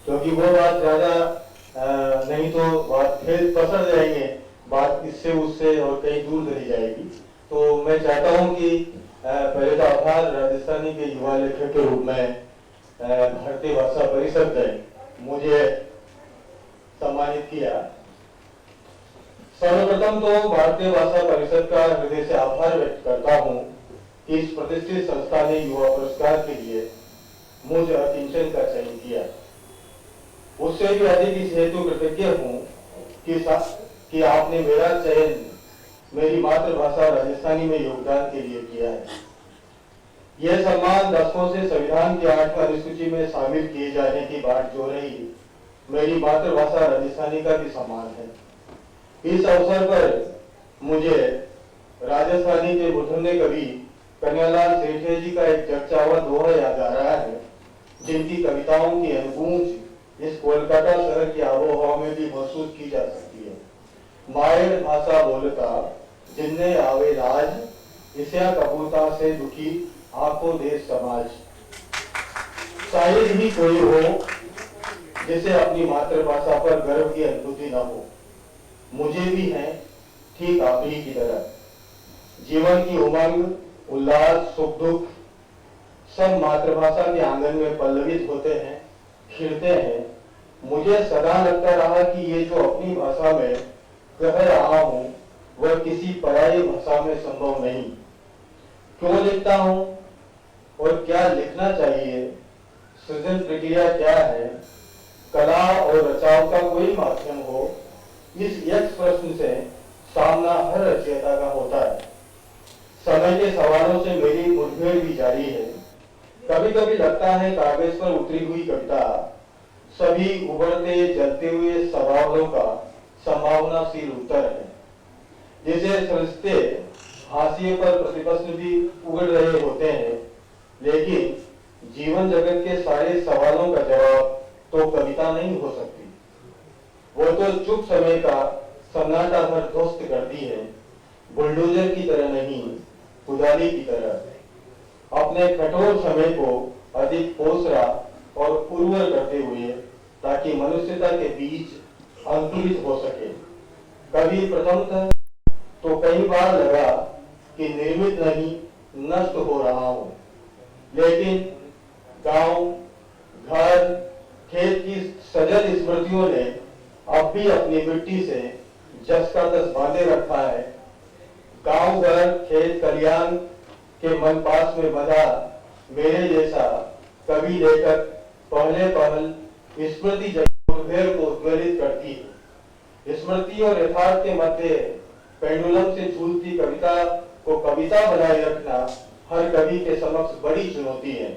क्योंकि वो बात ज्यादा नहीं तो बात फिर पसर जाएंगे, बात इससे उससे और कहीं दूर चली जाएगी। तो मैं चाहता हूं कि पहले तो आभार राजस्थानी के युवा लेखक के रूप में भारतीय भाषा परिषद ने मुझे सम्मानित किया। सर्वप्रथम तो भारतीय भाषा परिषद का हृदय से आभार व्यक्त करता हूं कि इस प्रतिष्ठित संस्था ने युवा पुरस्कार के लिए मुझे अकिंचन का चयन किया। उससे भी अधिक इस हेतु कृतज्ञ हूँ कि आपने मेरा चयन मेरी मातृभाषा राजस्थानी में योगदान के लिए किया है। यह सम्मान दशकों से संविधान की 8वीं अनुसूची में शामिल किए जाने की बात जो रही, मेरी मातृभाषा राजस्थानी का भी सम्मान है। इस अवसर पर मुझे राजस्थानी के मुठन्ने कवि कन्हैयालाल सेठिया जी का एक जगचावा दोहा याद आ रहा है, जिनकी कविताओं की अनगूंज इस कोलकाता शहर की आबोहवा में भी महसूस की जा सकती है। मायर भाषा बोलता जिन्ने आवे लाज, इस्या कपूरता से दुखी आंखों देश समाज। शायद ही कोई हो जिसे अपनी मातृभाषा पर गर्व की अनुभूति न हो। मुझे भी है ठीक आप ही की तरह। जीवन की उमंग, उल्लास, सुख दुख सब मातृभाषा के आंगन में पल्लवित होते हैं, खिलते हैं। मुझे सदा लगता रहा कि ये जो अपनी भाषा में कह रहा हूं वह किसी पराई भाषा में संभव नहीं। क्यों लिखता हूं और क्या लिखना चाहिए, सृजन प्रक्रिया क्या है, कला और रचाव का कोई माध्यम हो, इस एक प्रश्न से सामना हर रचयिता का होता है। समय के सवालों से मेरी मुठभेड़ भी जारी है। कभी कभी लगता है कागज पर उतरी हुई कविता सभी उभरते जलते हुए सवालों का संभावनाशील उत्तर है, जिसे सृजते हाशिए पर प्रतिप्रश्न भी उगड़ रहे होते हैं। लेकिन जीवन जगत के सारे सवालों का जवाब तो कविता नहीं हो सकती। वो तो चुप समय का सन्नाटा भर ध्वस्त करती है, बुलडोजर की तरह नहीं, कुदाली की तरह। अपने कठोर समय को अधिक पोसरा और उर्वर करते हुए, ताकि मनुष्यता के बीज अंकुरित हो सके। कभी प्रथमतः तो कई बार लगा कि निर्मित नहीं, नष्ट हो रहा हूं। लेकिन गांव, घर, खेत की सजल स्मृतियों ने अब भी अपनी मिट्टी से जस का तस बांधे रखा है। गांव, घर, खेत, खलियान के मन पास में बंधा मेरे जैसा कवि लेखक पहले पहल स्मृति मुठभेड़ को उद्वेलित करती है। स्मृति और यथार्थ के मध्य पेंडुलम से झूलती कविता को कविता बनाए रखना हर कवि के समक्ष बड़ी चुनौती है।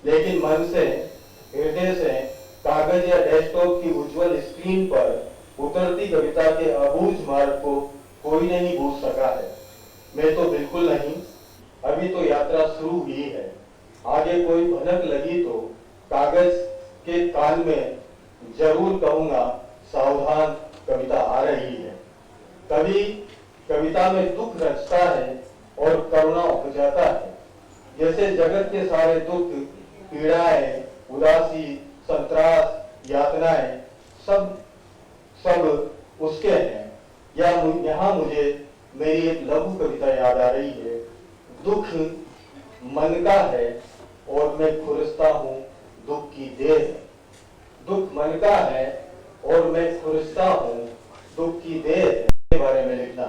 लेकिन मन से, हृदय से, कागज या डेस्कटॉप की उज्जवल स्क्रीन पर उतरती कविता के अबूझ मार्ग को कोई नहीं बूझ सका है। मैं तो बिल्कुल नहीं। अभी तो यात्रा शुरू हुई है। आगे कोई भनक लगी तो कागज के कान में जरूर कहूंगा, सावधान, कविता आ रही है। कभी कविता में दुख रचता है और करुणा उपजाता है। जैसे जगत के सारे दुख, पीड़ाएं, उदासी, संतरास, यातनाएं सब उसके हैं। यहाँ मुझे मेरी एक लघु कविता याद आ रही है। दुख मन का है और मैं खुरसता हूँ दुख की देह है। दुख मन का है और मैं खुरसता हूँ दुख की देह है के बारे में लिखना।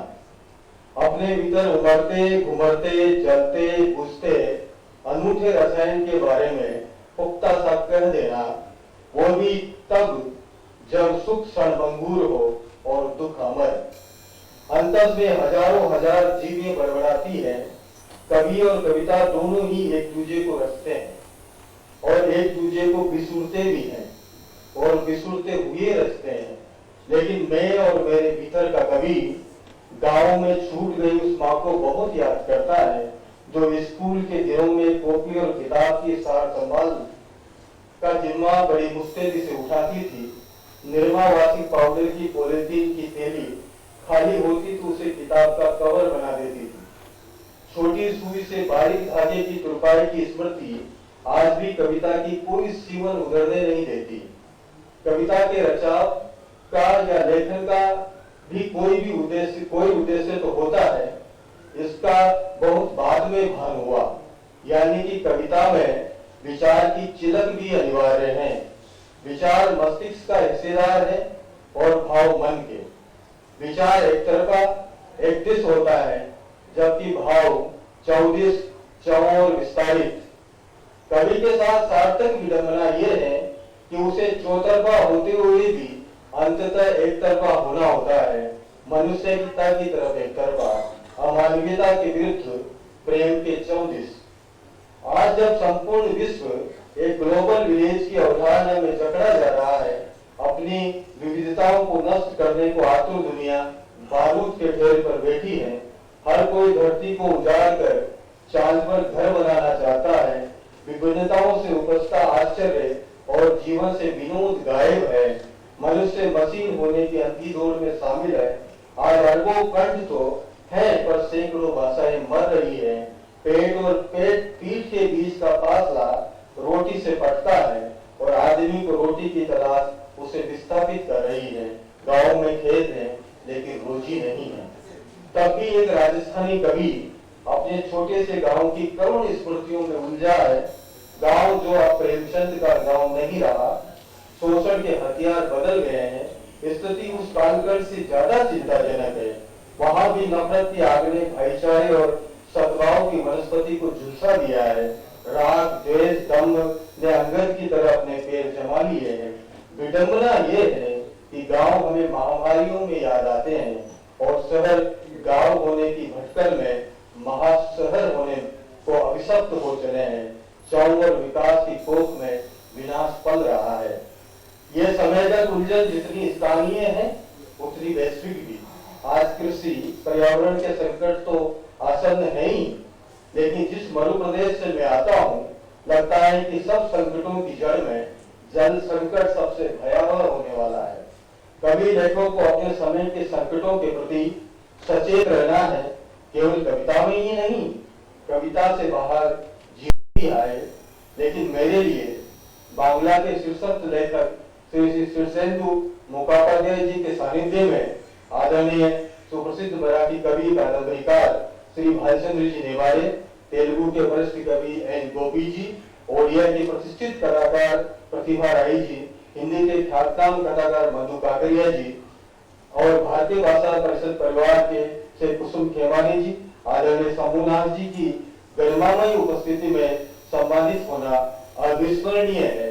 अपने भीतर उमड़ते, घुमड़ते, जलते, बुझते अनूठे रसायन के बारे में पुख्ता सा कह देना, वो भी तब जब सुख क्षणभंगुर हो और दुख अमर। अंतस में हजारों हजार जीवें बड़बड़ाती हैं। कवि और कविता दोनों ही एक दूसरे को रचते हैं और एक दूसरे को बिसुरते भी हैं और बिसुरते हुए रचते हैं। लेकिन मैं और मेरे भीतर का कवि गांव में छूट गई उस माँ को बहुत याद करता है, जो स्कूल के दिनों में कॉपी और किताब की सार संभाल का जिम्मा बड़ी मुस्तैदी से उठाती थी। निरमा वासी पाउडर की पॉलिथीन की थैली खाली होती तो उसे किताब का कवर बना देती थी। छोटी सुई से बारीक धागे की तुरपाई की स्मृति आज भी कविता की कोई सीवन उधरने नहीं देती। कविता के रचाव का या लेखन का भी कोई उद्देश्य तो होता है। इसका बहुत बाद में भान हुआ, यानी कि कविता में विचार की चिलक भी अनिवार्य है। विचार मस्तिष्क का हिस्सेदार है और भाव मन के। विचार एक तरफा, एक दिश होता है, जबकि भाव चौदिश, चौर, विस्तारित। कवि के साथ सार्थक विडंबना यह है कि उसे चौतरफा होते हुए भी अंततः एक तरफा होना होता है। मनुष्यता की तरफ एक तरफा, अमानवीयता के विरुद्ध प्रेम के चौदिश। आज जब संपूर्ण विश्व एक ग्लोबल विलेज की अवधारणा में जकड़ा जा रहा है, अपनी विविधताओं को नष्ट करने को आतुर दुनिया बारूद के ढेर पर बैठी है, हर कोई धरती को उजाड़ कर चांद पर घर बनाना चाहता है। विभिन्नताओं से उपजता आश्चर्य और जीवन से विनोद गायब है। मनुष्य मशीन होने की अंधी दौड़ में शामिल है। आज अरबों कंठ तो है, पर सैकड़ों भाषाएं मर रही है। पेट और पीठ के बीच का फासला रोटी से पटता है और आदमी को रोटी की तलाश उसे विस्थापित कर रही है। गांव में खेत है लेकिन रोजी नहीं है। तब भी एक राजस्थानी कवि अपने छोटे से गांव की करुण स्मृतियों में उलझा है। गांव जो अब प्रेमचंद का गांव नहीं रहा, शोषण के हथियार बदल गए हैं। स्थिति उस कालखंड से ज्यादा चिंताजनक है। वहां भी नफरत की आग ने भाईचारे और सद्भाव की वनस्पति को झुलसा दिया है। राग, द्वेष, दम्भ ने अंगद की तरह अपने पैर जमा लिए हैं। विडंबना ये है कि गांव हमें महामारियों में याद आते हैं और शहर गांव होने की भटकल में महाशहर होने को अभिशप्त हो चले हैं। चाउ और विकास की कोख में विनाश पल रहा है। यह समयगत उलझन जितनी स्थानीय है उतनी वैश्विक भी। आज कृषि पर्यावरण के संकट तो आसन्न है ही, लेकिन जिस मरु प्रदेश से मैं आता हूँ, लगता है कि सब संकटों की जड़ में जल संकट सबसे भयावह होने वाला है। कवि लेखकों को अपने समय के संकटों के प्रति सचेत रहना है, केवल कविता में ही नहीं, कविता से बाहर जीवन भी आए। लेकिन मेरे लिए बांग्ला के शीर्षस्थ लेखक श्री शीर्षेंदु मुखोपाध्याय जी के सानिध्य में आदरणीय सुप्रसिद्ध मराठी कवि कादंबरीकार श्री भालचंद्र जी नेवारे, तेलुगु के वरिष्ठ कवि एन गोपी जी, ओडिया के प्रतिष्ठित कलाकार प्रतिभा राय जी, हिंदी के ख्यातनाम कलाकार मधु काकरिया जी और भारतीय भाषा परिषद परिवार के श्री कुसुम खेमानी जी, आदरणीय शंभुनाथ जी की गरिमामयी उपस्थिति में सम्मानित होना अविस्मरणीय है।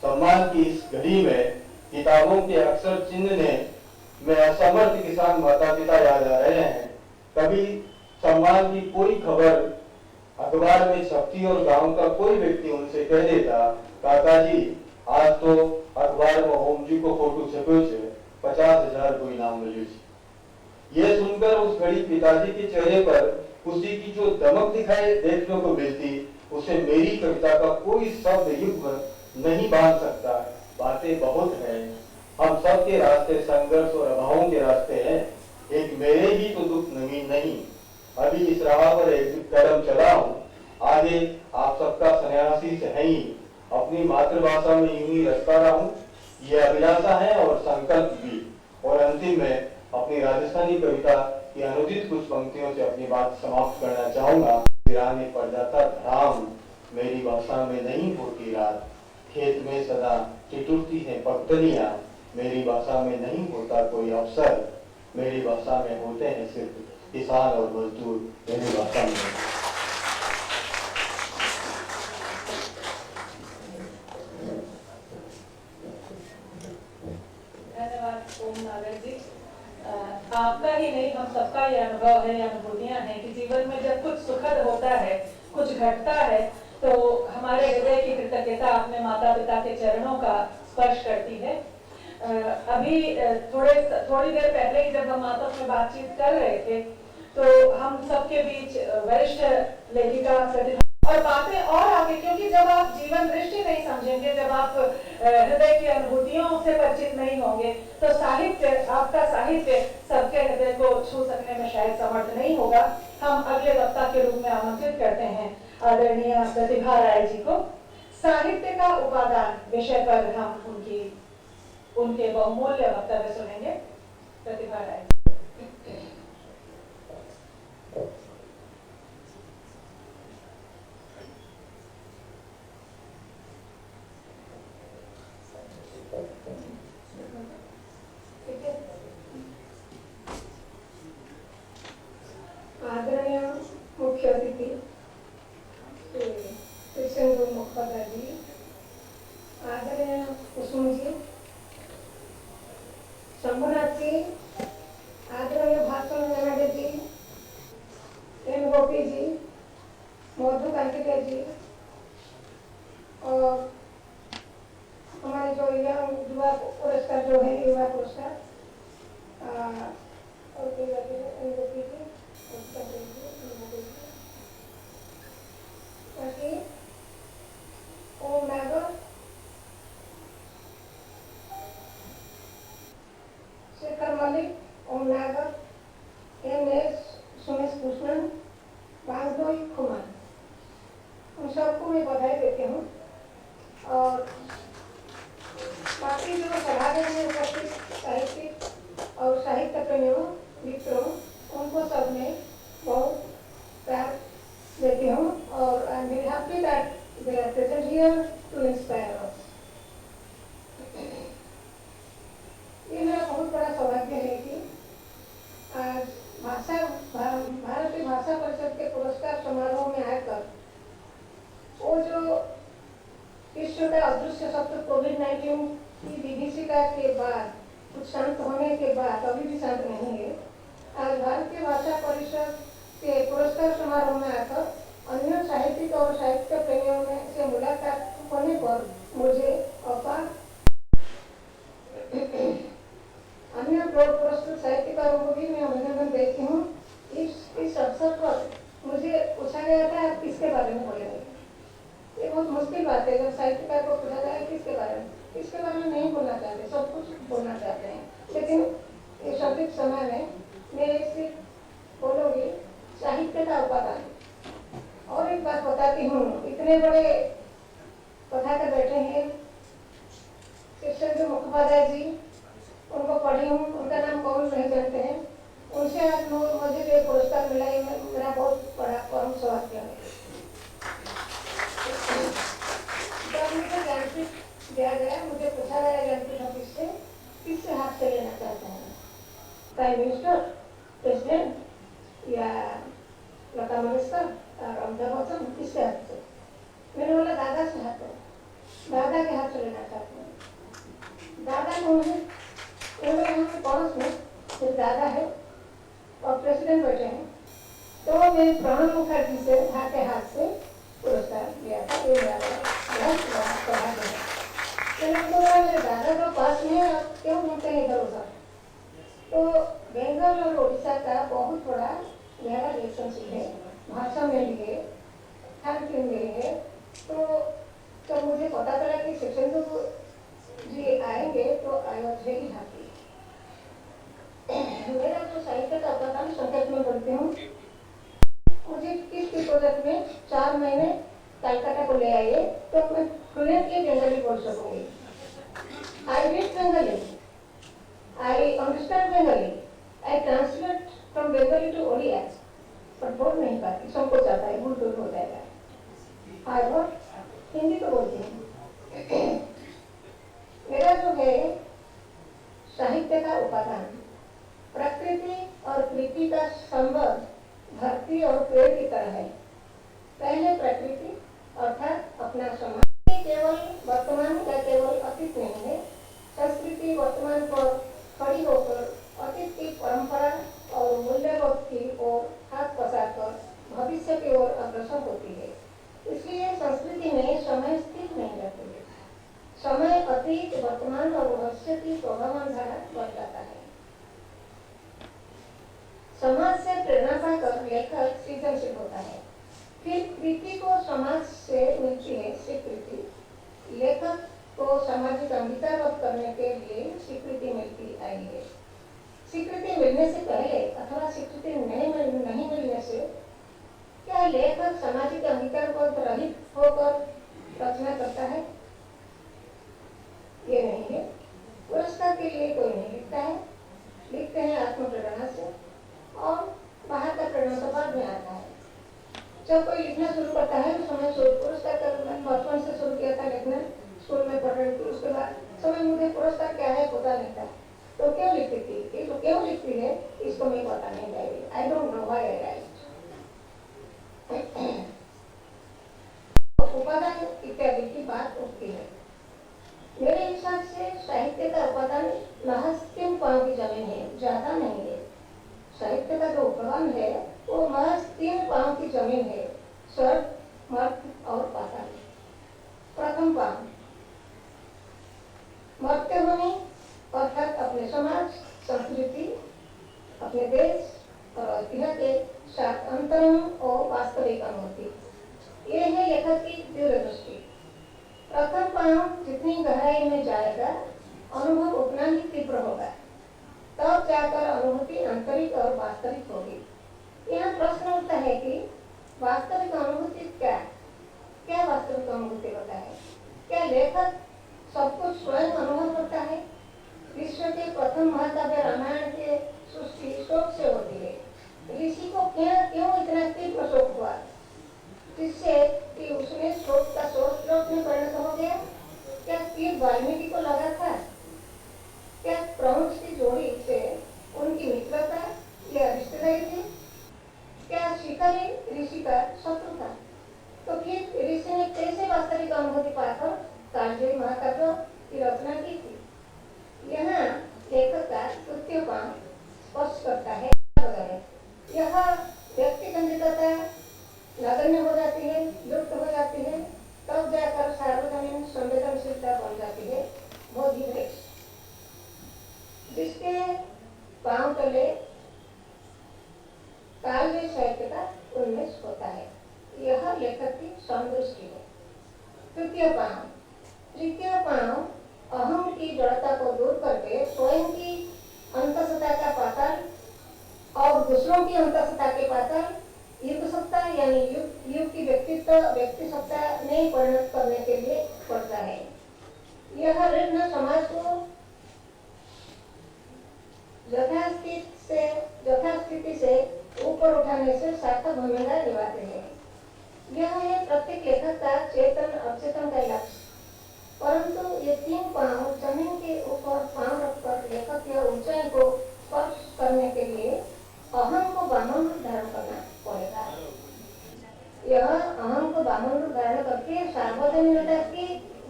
सम्मान की इस घड़ी में किताबों के अक्षर चिन्ह ने में असमर्थ किसान माता पिता याद आ रहे हैं। कभी सम्मान की कोई खबर अखबार में छपती और गांव का कोई व्यक्ति उनसे कह देता, काका जी आज तो अखबार में होम जी को फोटो छपे 50,000 को इनाम मिले। यह सुनकर उस घड़ी पिताजी के चेहरे पर खुशी की जो दमक दिखाई देखने को मिलती, उसे मेरी कविता का कोई शब्द युग्म नहीं बांध सकता। बातें बहुत हैं, हम सब के रास्ते संघर्ष और अभावों के रास्ते हैं। एक मेरे ही तो दुख नवीन नहीं। अभी इस राह पर एक कदम चला हूँ, आगे आप सबका सन्यासी से है ही। अपनी मातृभाषा में यूं ही रखता रहूं, ये अभिलाषा है और संकल्प भी। और अंतिम में अपनी राजस्थानी कविता की अनुदित कुछ पंक्तियों से अपनी बात समाप्त करना चाहूंगा। सिराने पड़ जाता धाम, मेरी भाषा में नहीं होती रात। खेत में सदा टिटुरती है पगडंडियां, मेरी भाषा में नहीं होता कोई अवसर। मेरी भाषा में होते हैं सिर्फ किसान और मजदूर, मेरी भाषा में। धन्यवाद ओम नागर जी। आपका ही नहीं, हम सबका ये अनुभव है, अनुभूतियां हैं कि जीवन में जब कुछ सुखद होता है, कुछ घटता है, तो हमारे हृदय की कृतज्ञता अपने माता पिता के चरणों का स्पर्श करती है। अभी थोड़ी देर पहले ही जब हम आपस में बातचीत कर रहे थे, तो हम सबके बीच वरिष्ठ लेखिका प्रतिभा और बातें और आगे, क्योंकि जब आप जीवन दृष्टि नहीं समझेंगे, जब आप हृदय की अनुभूतियों से परिचित नहीं होंगे, तो साहित्य, आपका साहित्य सबके हृदय को छू सकने में शायद समर्थ नहीं होगा। हम अगले वक्ता के रूप में आमंत्रित करते हैं आदरणीय प्रतिभा राय जी को। साहित्य का उपादान विषय पर हम उनके बहुमूल्य वक्तव्य सुनेंगे। प्रतिभा राय। आदरणीय मुख्य अतिथि शीर्षेंदु मुखोपाध्याय जी, आदरणीय कुसुम जी, शंभुनाथ जी, आदरणीय भालचंद्र जी, एन गोपी जी, मधु काकरिया जी, और हमारे जो युवा पुरस्कार जो है, युवा पुरस्कार और एन गोपी जी, ओम नागर शेखर मलिक, ओम नागर, एम.एस. सुमेश कृष्णन, बागदोई कुमार, उन सबको मैं बधाई देती हूँ। और बाकी जो सभा में उपस्थित साहित्यिक और साहित्य प्रेमियों मित्रों, उनको सब में बहुत प्यार देती हूँ और I am very happy that they are present here to inspire us. ये मेरा बहुत बड़ा सौभाग्य है कि आज भारतीय भाषा परिषद के पुरस्कार समारोह में आकर वो जो विश्व का अदृश्य शब्द कोविड-19 की विभीषिका के बाद कुछ शांत होने के बाद अभी भी शांत नहीं है, आज भारतीय भाषा परिषद के पुरस्कार समारोह में आकर अन्य साहित्यिक और साहित्य प्रेमियों में से मुलाकात होने पर मुझे अपार अन्य पुरस्कृत साहित्यकारों को भी मैं अभिनंदन देती हूँ। इस अवसर पर मुझे पूछा गया था आप किसके बारे में बोलेंगे। ये बहुत मुश्किल बात है जब साहित्यकार को पूछा जाए किसके बारे में नहीं बोलना चाहते, सब कुछ बोलना चाहते हैं, लेकिन इस सटीक समय में मैं सिर्फ बोलूँगी साहित्य का उपादान। और एक बात बताती हूँ, इतने बड़े कथा कर बैठे हैं कृष्णेंद्र मुखोपाध्याय जी, उनको पढ़ी हूँ, उनका नाम कौन नहीं जानते हैं, उनसे आज मुझे जो पुरस्कार मिला है मेरा बहुत बड़ा परम सौभाग्य है। जब मुझे ज्ञानपीठ दिया गया, मुझे पूछा गया ज्ञानपीठ ऑफिस से किससे हाथ से लेना चाहते हैं, प्राइम मिनिस्टर, प्रेसिडेंट या लता मंगेशकर, अमिताभ बच्चन, किसके हाथ से? मैंने बोला दादा से हाथ से, दादा के हाथ से लेना चाहते हैं। दादा कौन है? हमारे पड़ोस में सिर्फ दादा है और प्रेसिडेंट बैठे हैं, तो मैं प्रणब मुखर्जी से हाथ से पुरस्कार लिया था। ये मेरा बहुत बड़ा सौभाग्य है। मैंने बोला मेरे दादा तो पास में है, आप क्यों घूमते हैं इधर उधर? तो बंगाल और उड़ीसा का बहुत बड़ा गहरा रिलेशनशिप है, भाषा में भी है, खान पीन में है। तो मुझे पता चला कि शिक्षेंद्र जी आएंगे तो आई वॉज वेरी हैप्पी। मेरा जो साहित्य का अवदान संकेत में बोलती हूँ, मुझे किस प्रोजेक्ट में 4 महीने कलकत्ता को ले आइए तो मैं फ्लुएंटली बंगाली बोल सकूंगी। I read Bengali, I understand Bengali, I translate from Bengali to Odia, पर बोल नहीं पाती, संकोच आता है, भूल हो जाएगा। और हिंदी तो बोलती हूँ। मेरा जो है साहित्य का उपादान प्रकृति और प्रीति का संबंध धरती और पेड़ की तरह है। पहले प्रकृति अर्थात अपना समाज केवल वर्तमान का केवल अतीत नहीं है, संस्कृति वर्तमान पर खड़ी होकर अतीत की परंपरा और मूल्यबोध की ओर हाथ पसारकर भविष्य की ओर अग्रसर होती है। इसलिए संस्कृति में समय स्थिर नहीं रहती है। समय अतीत, वर्तमान और भविष्य की प्रभावान धारा बन जाता है। समाज से प्रेरणा पाकर लेखक सृजनशील होता है। फिर कृति को समाज से मिलती है स्वीकृति, लेखक को सामाजिक अंगीकारबद्ध करने के लिए स्वीकृति मिलती आई है। स्वीकृति मिलने से पहले अथवा स्वीकृति नहीं मिलने से क्या लेखक सामाजिक अंगीकारबद्ध रहित होकर रचना करता है? ये नहीं है। पुरस्कार के लिए कोई नहीं लिखता है, लिखते हैं आत्म प्रेरणा से और बाहर का प्रेरणा तो बाद में आता है। जब कोई लिखना शुरू करता है तो समय पुरस्कार का बचपन से शुरू किया था लिखना, स्कूल में पढ़ रही थी, उसके बाद समय मुझे पुरस्कार क्या है पता नहीं था, तो क्यों लिखती थी, तो क्यों लिखती है इसको मैं पता नहीं चाहिए। आई don't know why I right. उपादान इत्यादि की बात उठती है। मेरे हिसाब से साहित्य का उपादान महज 3 पाँव की जमीन है, ज्यादा नहीं है। साहित्य का जो उपादान है वो महज 3 पाँव की जमीन है, स्वर्ग, मर्त्य और पाताल। प्रथम पाँव मर्त्य भूमि अर्थात अपने समाज, संस्कृति, अपने देश और ऐतिह्य के अंतरम और वास्तविक अनुभूति। ये है लेखक की दूरदृष्टि। प्रथम पाँव जितनी गहराई में जाएगा अनुभव उतना ही तीव्र होगा, तब जाकर अनुभूति आंतरिक और वास्तविक होगी। यहाँ प्रश्न उठता है कि वास्तविक अनुभूति क्या वास्तविक अनुभूति होता है? क्या लेखक सब कुछ स्वयं अनुभव करता है? विश्व के प्रथम महाकाव्य रामायण के सृष्टि शोक से होती है। ऋषि को क्यों इतना तीव्र शोक हुआ, जिससे कि उसने शोक का शोक में परिणत हो गया? क्या तीर वाल्मीकि को लगा था? क्या प्रमुख की जोड़ी से उनकी मित्रता या रिश्तेदारी थी? क्या शिकारी ऋषि का शत्रु था? तो फिर ऋषि ने कैसे वास्तविक अनुभूति पाकर कालजयी महाकाव्य की रचना की थी? यहाँ लेखक का तृतीय पाँव स्पष्ट करता है यह व्यक्ति केंद्रितता नगण्य हो जाती है, लुप्त हो जाती है, तब जाकर सार्वजनिक संवेदनशीलता बन जाती है बोधि वृक्ष, जिसके पांव तले कालजयी साहित्य का उन्मेष होता है। यह लेखक की समदृष्टि है। तृतीय पांव। तृतीय पांव अहम की जड़ता को दूर करके स्वयं की अंतःसत्ता का पाताल और दूसरों की अंतःसत्ता के पाताल युग सत्ता यानी युग की व्यक्ति सत्ता में परिणत करने के लिए पड़ता है। यह ऋण समाज को यथास्थिति से ऊपर उठाने से सार्थक भूमिका निभाते हैं। यह है प्रत्येक लेखक का चेतन अवचेतन का लक्ष्य। परंतु ये तीन पांव जमीन के ऊपर पांव रखकर लेखक की ऊंचाई को स्पर्श करने के लिए अहम को वामन रूप धारण करना पड़ेगा। यह अहम को वामन रूप धारण करके सार्वजनिकता की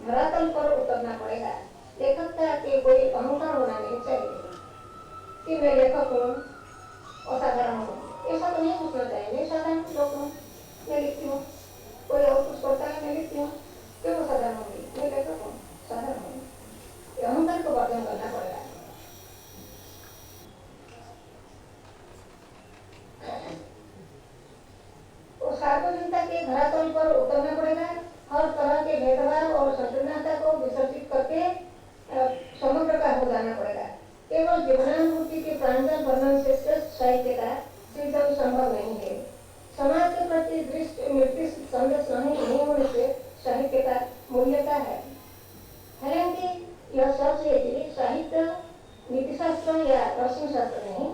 धरातल पर उतरना पड़ेगा। लेखक का कोई अहंकार होना नहीं चाहिए कि मैं लेखक हूँ, असाधारण हूँ, ऐसा तो नहीं सोचना चाहिए। मैं साधारण लोग हूँ, मैं लिखती हूँ, कोई और कुछ करता है, मैं लिखती हूँ, क्यों असाधारण होगी? मैं लेखक हूँ, साधारण हूँ। अहंकार को वर्जन करना पड़ेगा। तो सार्वजनिकता के धरातल पर उतरना पड़ेगा। हर तरह के भेदभाव और संकीर्णता को विसर्जित करके समग्र का हो जाना पड़ेगा। केवल जीवनानुभूति के प्रांजल वर्णन से श्रेष्ठ साहित्य का सृजन संभव नहीं है। समाज के प्रति दृष्टि मृत्यु संदेश नहीं होने से साहित्य का मूल्यता है। हालांकि यह सच है कि साहित्य नीतिशास्त्र या दर्शन शास्त्र नहीं,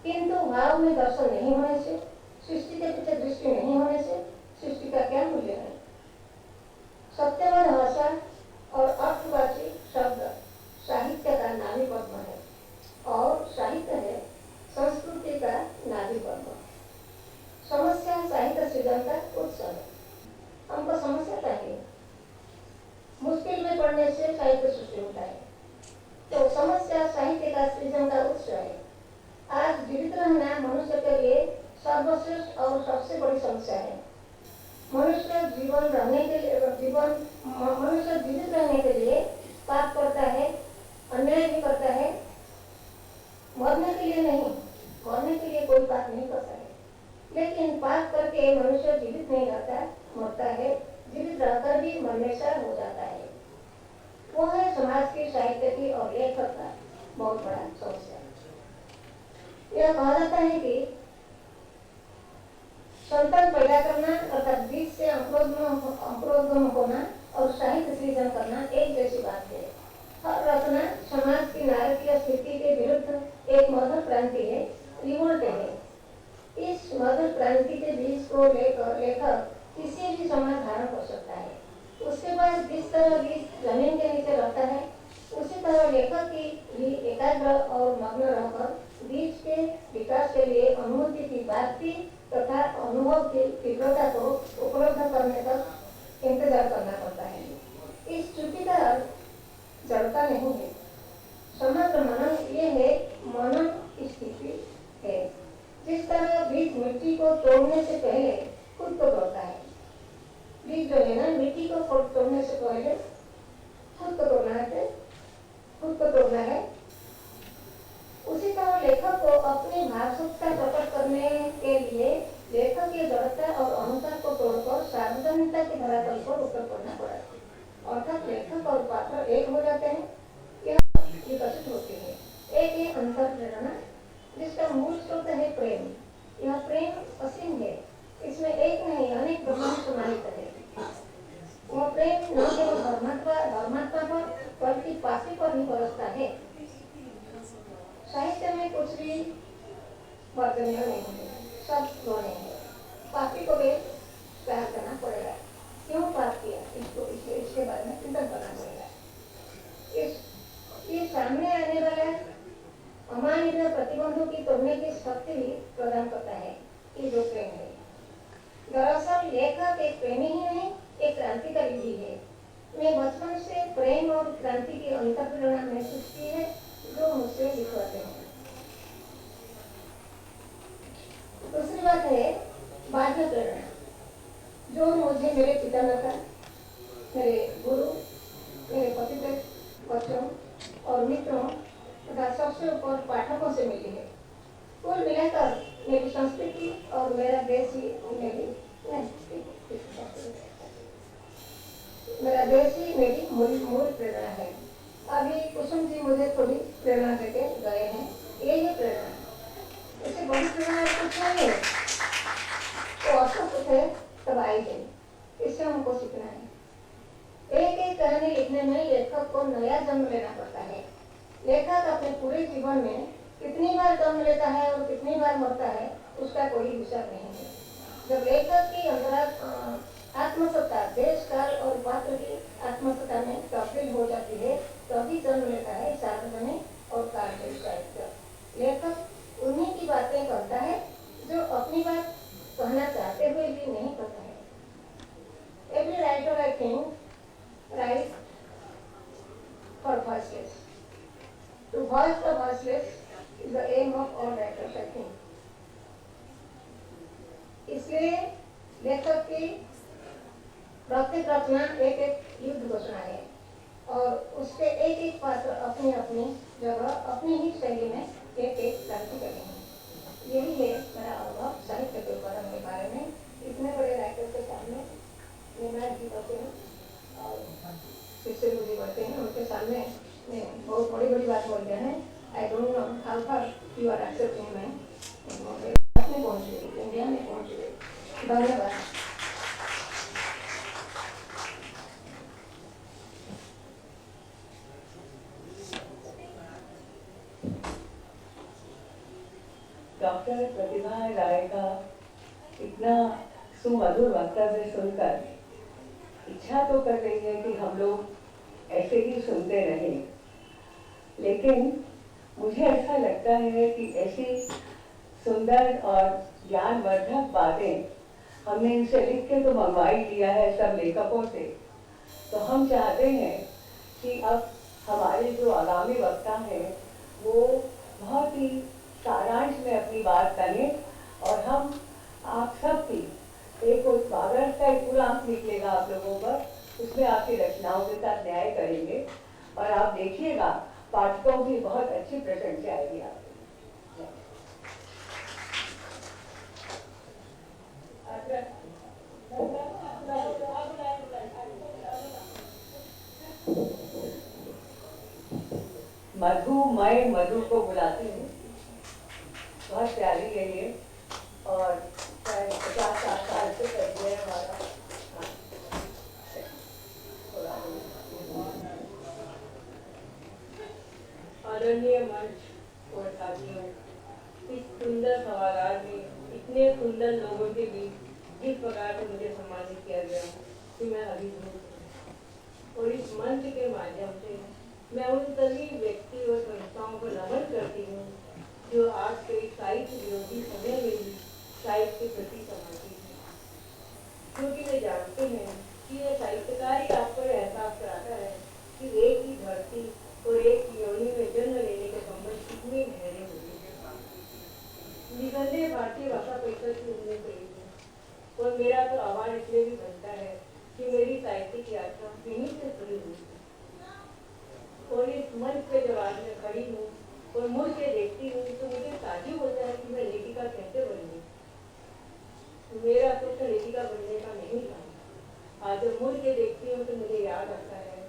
किंतु भाव में दर्शन नहीं होने से, सृष्टि के पीछे दृष्टि नहीं होने से सृष्टि का क्या मूल्य है? सत्यवाद भाषा और अर्थवाची शब्द साहित्य का नाभि पद्म है और साहित्य है संस्कृति का नाभि पद्म। समस्या साहित्य सृजन का उत्सव है। हमको समस्या चाहिए। मुश्किल में पड़ने से साहित्य सृष्टि होता है, तो समस्या साहित्य का सृजन का उत्सव है। आज जीवित रहना मनुष्य के लिए सर्वश्रेष्ठ और सबसे बड़ी समस्या है। मनुष्य जीवित रहने के लिए पाप करता है, अन्याय भी करता है। मरने के लिए नहीं, मरने के लिए कोई पाप नहीं करता है, लेकिन पाप करके मनुष्य जीवित नहीं रहता, मरता है। जीवित रहकर भी मरने से हो जाता है। वो है समाज की, साहित्य की और लेखक का बहुत बड़ा समस्या। यह कहा जाता है कि संतान पैदा करना अर्थात बीज से अंकुरोद्गम होना और साहित्य सृजन करना एक जैसी बात है। हर रचना समाज की नारकीय स्थिति के विरुद्ध एक मधुर क्रांति है, रिवोल्ट है। इस मधुर क्रांति के बीज को लेकर लेखक किसी भी समाज धारण कर सकता है। उसके बाद जिस तरह बीज जमीन के नीचे रहता है, उसी तरह लेखक की भी एकाग्र और मग्न रहकर बीज के विकास के लिए अनुभूति की व्याप्ति तथा अनुभव की तीव्रता को उपलब्ध करने तक इंतजार करना पड़ता है। इस चुप्पी का अर्थ जड़ता नहीं है। समग्र मनन ये है, मनन की स्थिति है। जिस तरह बीज मिट्टी को तोड़ने से पहले खुद को तोड़ता है, बीज जो है ना, मिट्टी को तोड़ने से पहले खुद को तोड़ना है, उसी तरह लेखक को अपनी भावुकता प्रकट करने के लिए तोड़कर सार्वजनिकता के धरातल पर उत्तर पड़ना पड़ा, अर्थात लेखक और पात्र एक हो जाते हैं, यह विकसित होती है एक अंतर प्रेरणा जिसका मूल स्रोत है प्रेम। यह प्रेम असीम है, इसमें एक नहीं अनेक ब्रह्मांड समाहित है। वह प्रेम न केवल धर्मात्मा पर बल्कि पापी पर भी बरसता है। साहित्य में कुछ भी वर्जनीय नहीं है, सब लोने हैं। पापी को भी प्यार करना पड़ेगा, क्यों पाप किया इसके बारे में चिंतन करना पड़ेगा। ये सामने आने वाला अमानवीय प्रतिबंधों की तोड़ने की शक्ति भी प्रदान करता है, ये जो प्रेम है। दरअसल लेखक एक प्रेमी ही नहीं, एक क्रांतिकारी भी है। मैं बचपन से प्रेम और क्रांति की अंतःप्रेरणा महसूस की है जो मुझसे लिखवाते हैं। दूसरी बात है बाह्य प्रेरणा, जो मुझे मेरे पितामाता, मेरे गुरु, मेरे पतिदेव, बच्चों और मित्रों तथा सबसे ऊपर पाठकों से मिली है। कुल मिलाकर मेरी संस्कृति और मेरा देश ही मेरी मूल प्रेरणा है। अभी कुसुम जी मुझे थोड़ी प्रेरणा देके गए हैं, यही प्रेरणा। इससे बड़ी प्रेरणा कुछ नहीं है, वो असुख है तब आई गई, इससे हमको सीखना है। एक एक कहानी लिखने में लेखक को नया जन्म लेना पड़ता है। लेखक अपने पूरे जीवन में कितनी बार जन्म लेता है और कितनी बार मरता है उसका कोई हिसाब नहीं है। जब लेखक की आत्मसत्ता देश काल और पात्र की आत्मसत्ता में तब्दील हो जाती है तभी जन्म लेता है सार्वजनिक और काल्पनिक साहित्य। लेखक उन्हीं की बातें करता है जो अपनी बात कहना चाहते हुए भी नहीं करता है। Every writer I think writes for voiceless. To voice the voiceless is the aim of all writers I think. इसलिए लेखक की प्रत्येक रचना एक एक युद्ध घोषणा है और उसके एक एक पात्र अपनी अपनी जगह अपनी ही शैली में एक एक क्रांति करते हैं। यही है मेरा अनुभव साहित्य के उत्पादन के बारे में। इतने बड़े राइटर के सामने निर्णायक जी बढ़ते हैं और शिष्य जी बढ़ते हैं, उनके सामने बहुत बड़ी बड़ी बात बोलते हैं। I don't know how far you are accepting मैं में पहुंच गई, इंडिया में पहुंच गई। धन्यवाद। डॉक्टर प्रतिभा राय का इतना सुमधुर वक्तव्य सुनकर इच्छा तो कर रही है कि हम लोग ऐसे ही सुनते रहें, लेकिन मुझे ऐसा लगता है कि ऐसी सुंदर और ज्ञानवर्धक बातें हमने इनसे लिख के तो मंगवा ही लिया है सब लेखकों से, तो हम चाहते हैं कि अब हमारे जो आगामी वक्ता हैं वो बहुत ही सारांश में अपनी बात करें और हम आप सब की एक कागज का एक पूरा अंक निकलेगा आप लोगों पर, उसमें आपकी रचनाओं के साथ न्याय करेंगे और आप देखिएगा पाठकों की बहुत अच्छी प्रशंसा आएगी आपको। मधु मैं मधु को बुलाती हूँ, बहुत प्यारी है ये और 50-60 साल से करते हैं हमारा। आदरणीय मंच और साथियों, इस सुंदर सभागार में इतने सुंदर लोगों के बीच जिस प्रकार से मुझे सम्मानित किया गया कि मैं अभिभूत हूँ और इस मंच के माध्यम से मैं उन सभी व्यक्ति और संस्थाओं को नमन करती हूँ जो आज के साहित्य विरोधी समय में भी साहित्य के प्रति समर्पित है, क्योंकि वे जानते हैं कि यह साहित्यकार ही आपको एहसास कराता है कि एक ही धरती और एक ही योनि में जन्म लेने के संबंध कितने गहरे होते हैं। निसंदेह भारतीय भाषा परिषद की उम्मीद रही है और मेरा तो आह्वान इसलिए भी बनता है कि मेरी साहित्यिक यात्रा यहीं से शुरू हुई और इस मंच पे जब आज मैं खड़ी हूँ और मुड़ के देखती हूँ तो मुझे ताज्जुब होता है कि मैं लेखिका कैसे बनी। मेरा सुख लेखिका बनने का आज जब मुड़ के देखती हूँ तो मुझे याद आता है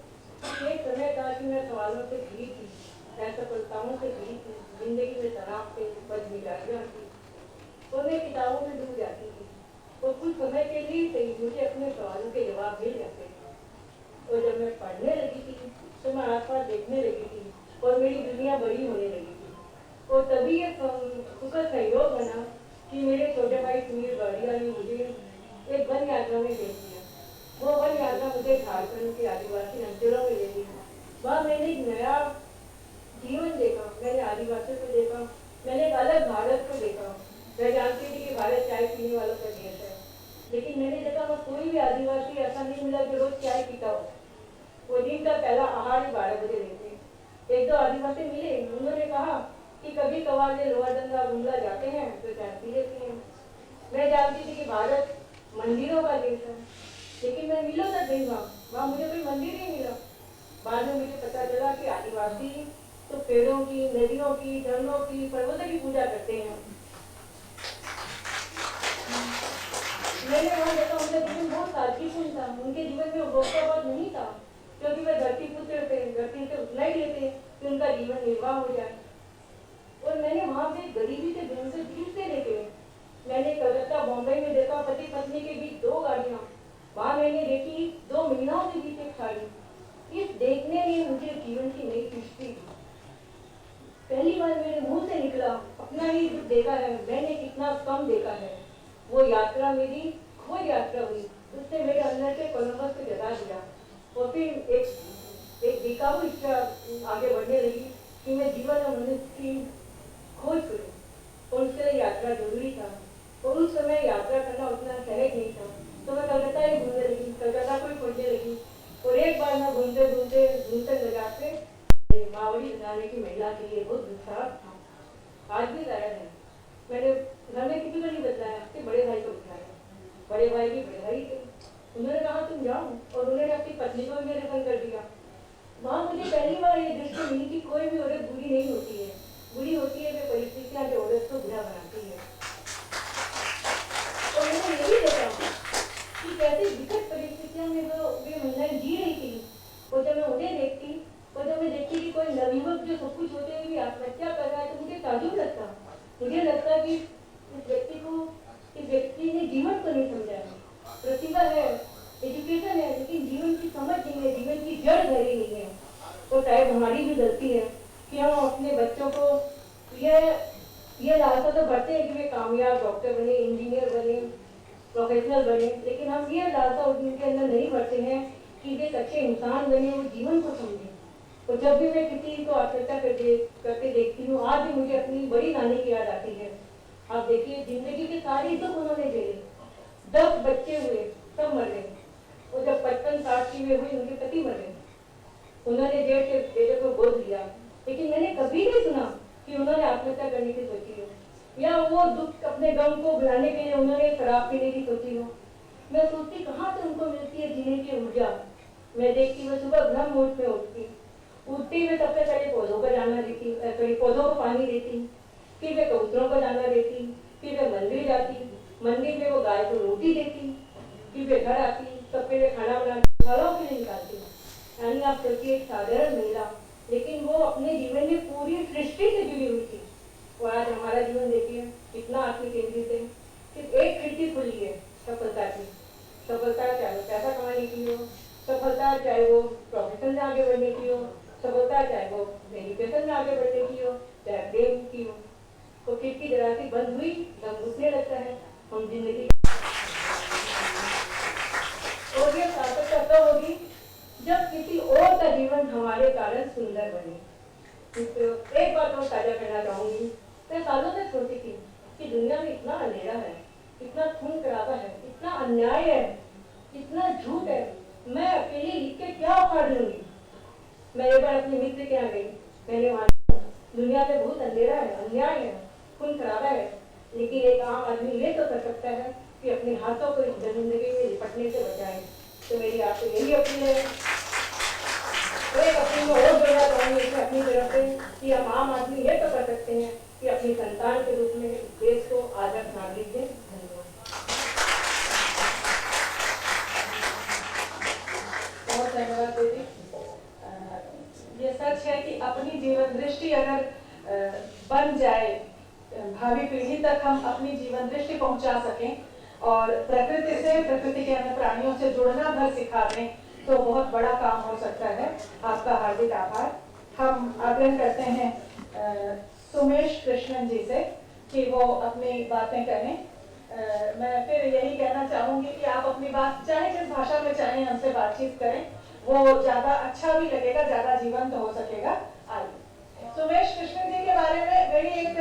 एक समय था कि मैं सवालों से घिरी थी, असफलताओं से घिरी थी, जिंदगी में तनाव थे, बदमिजाजियाँ थी, तो मैं किताबों में डूब जाती थी और कुछ समय के लिए सही मुझे अपने सवालों के जवाब मिल जाते थे। और जब मैं पढ़ने लगी थी तो मैं आसपास देखने लगी थी और मेरी दुनिया बड़ी होने लगी थी। और तभी एक सुखद सहयोग बना कि मेरे छोटे भाई सुनील बाड़िया ने मुझे एक वन यात्रा में भेज दिया। वो वन यात्रा मुझे झारखंड के आदिवासी अंचलों में ले गई। वहाँ मैंने एक नया जीवन देखा, मैंने आदिवासियों को देखा, मैंने एक अलग भारत को देखा। मैं जानती थी कि भारत चाय पीने वालों का देश है, लेकिन मैंने देखा वहाँ कोई भी आदिवासी ऐसा नहीं मिला जो रोज चाय पीता हो। वो दिन का पहला आहार 12 बजे लेते। एक दो आदिवासी मिले, उन्होंने कहा कि कभी कभार ये लोहारदंगा गुमला जाते हैं तो चाय पी लेते हैं। मैं जानती थी कि भारत मंदिरों का देश है, लेकिन मैं मिलो तक नहीं वहाँ मुझे कोई मंदिर नहीं मिला। बाद में मुझे पता चला कि आदिवासी तो पेड़ों की, नदियों की, झरनों की, पर्वतों की पूजा करते हैं। मैंने वहाँ देखा उनका जीवन बहुत सादगीपूर्ण था। उनके जीवन में उपभोक्तावाद नहीं था, क्योंकि वे धरती पुत्र थे, धरती से उतना ही लेते कि उनका जीवन निर्वाह हो जाए। और मैंने वहाँ पे गरीबी से दिन से जूझते देखे। मैंने कलकत्ता बॉम्बे में देखा पति पत्नी के बीच 2 गाड़ियाँ, वहाँ मैंने देखी 2 महिलाओं के बीच एक साड़ी। इस देखने में मुझे जीवन की नई दृष्टि दी। पहली बार मेरे मुंह से निकला, अपना ही दुख देखा है, मैंने कितना कम देखा है। वो यात्रा मेरी खोज यात्रा हुई, उसने मेरे अंदर से कोलंबस को जगा दिया। और फिर एक बेकाबू इच्छा आगे बढ़ने लगी कि मैं जीवन और मनुष्य की खोज करूँ, और उसके लिए यात्रा जरूरी था। और उस समय यात्रा करना उतना सहज नहीं था, तो मैं कलकत्ता ही घूमने लगी, कलकत्ता को ही खोजने लगी। और एक बार मैं घूमते घूमते लगा के मावड़ी बनाने की महिला के लिए बहुत विश्वास था, आज भी गायब है। मैंने घर में किसी को नहीं बताया, कि बड़े भाई को बताया। बड़े भाई भी बड़े भाई थे, उन्होंने कहा तुम जाओ, और उन्होंने अपनी पत्नी को भी मेरे संग कर दिया। वहाँ मुझे पहली बार ये दृष्टि मिली कि कोई भी औरत बुरी नहीं होती है, बुरी होती है वे परिस्थितियाँ जो औरत को बुरा बनाती है। और मैंने यही देखा कि कैसे विकट परिस्थितियों में वे महिलाएं जी रही थी। और जब मैं उन्हें देखती और जब मैं देखती कि कोई नवयुवक जो सब कुछ होते हुए भी आत्महत्या कर रहा है, तो मुझे ताजुब लगता। मुझे लगता कि इस व्यक्ति ने जीवन को नहीं समझा है। प्रतिभा है, एजुकेशन है, लेकिन जीवन की समझ नहीं है, जीवन की जड़ गहरी नहीं है। और शायद हमारी भी गलती है कि हम अपने बच्चों को ये लालसा तो बढ़ते हैं कि वे कामयाब डॉक्टर बने, इंजीनियर बने, प्रोफेशनल बने, लेकिन हम ये लालसा उनके अंदर नहीं बढ़ते हैं कि वे अच्छे इंसान बने, वो जीवन को समझें। और जब भी मैं किसी को आत्महत्या करके देखती हूँ, आज भी मुझे अपनी बड़ी नानी की याद आती है। आप देखिए, जिंदगी के सारे दुख उन्होंने झेले, 10 बच्चे हुए, सब मर गए। और जब 55-60 की में हुई, उनके पति मर गए। उन्होंने जेठ से बेटे को गोद लिया, लेकिन मैंने कभी नहीं सुना कि उन्होंने आत्महत्या करने की सोची हो, या वो दुख अपने गम को भुलाने के लिए उन्होंने शराब पीने की सोची हो। मैं सोचती कहाँ से उनको मिलती है जीने की ऊर्जा। मैं देखती वो सुबह ब्रह्म मुहूर्त में उठती हुए सबसे पहले पौधों को जाना देती, पौधों को पानी देती, फिर वे कबूतरों को जाना देती, फिर वे मंदिर जाती, मंदिर में वो गाय को रोटी देती, फिर वे घर आती, सब पहले खाना बनाती, घरों के लिए निकालती। यानी आप सोचिए, एक साधारण महिला, लेकिन वो अपने जीवन में पूरी सृष्टि से जुड़ी हुई थी। और आज हमारा जीवन देखिए कितना आत्म केंद्रित है। सिर्फ एक खिड़की खुली है सफलता की। सफलता चाहे वो पैसा कमाने की हो, सफलता चाहे वो प्रोफेशन में आगे बढ़ने की हो, सफलता चाहे वो एजुकेशन में आगे बढ़ने की हो, चाहे प्रेम की हो। तो खिड़की जरा सी बंद हुई, दम घुसने लगता है, हम जिंदगी। और ये सार्थकता तब होगी जब किसी और का जीवन हमारे कारण सुंदर बने। एक बात मैं साझा करना चाहूंगी। मैं सालों से सोचती थी कि दुनिया में इतना अंधेरा है, इतना खून खराबा है, इतना अन्याय है, इतना झूठ है, मैं अकेले लिख के क्या उखाड़ लूंगी। मैं एक बार अपने मित्र के यहाँ गई, मैंने वहाँ दुनिया में बहुत अंधेरा है, अन्याय है, खून खराबा है, लेकिन एक आम आदमी ये तो कर सकता है कि अपने हाथों को इस जिंदगी में निपटने से बचाए। तो मेरी आपसे यही अपील है, एक अपील में और जोड़ना चाहूँगी अपनी तरफ से कि हम आम आदमी ये तो कर सकते हैं कि अपनी संतान के रूप में देश को आदर्श नागरिक दें। धन्यवाद। धन्यवाद दीदी। ये सच है कि अपनी जीवन दृष्टि अगर बन जाए, भावी पीढ़ी तक हम अपनी जीवन दृष्टि पहुंचा सकें और प्रकृति से, प्रकृति के अन्य प्राणियों से जुड़ना भर सिखा दें तो बहुत बड़ा काम हो सकता है। आपका हार्दिक आभार। हम आग्रह करते हैं सुमेश कृष्णन जी से कि वो अपनी बातें करें। मैं फिर यही कहना चाहूंगी कि आप अपनी बात चाहे जिस भाषा में चाहे हमसे बातचीत करें, वो ज्यादा अच्छा भी लगेगा, ज्यादा जीवंत हो सकेगा। आइए। सुमेश कृष्णन जी के बारे में मेरी एक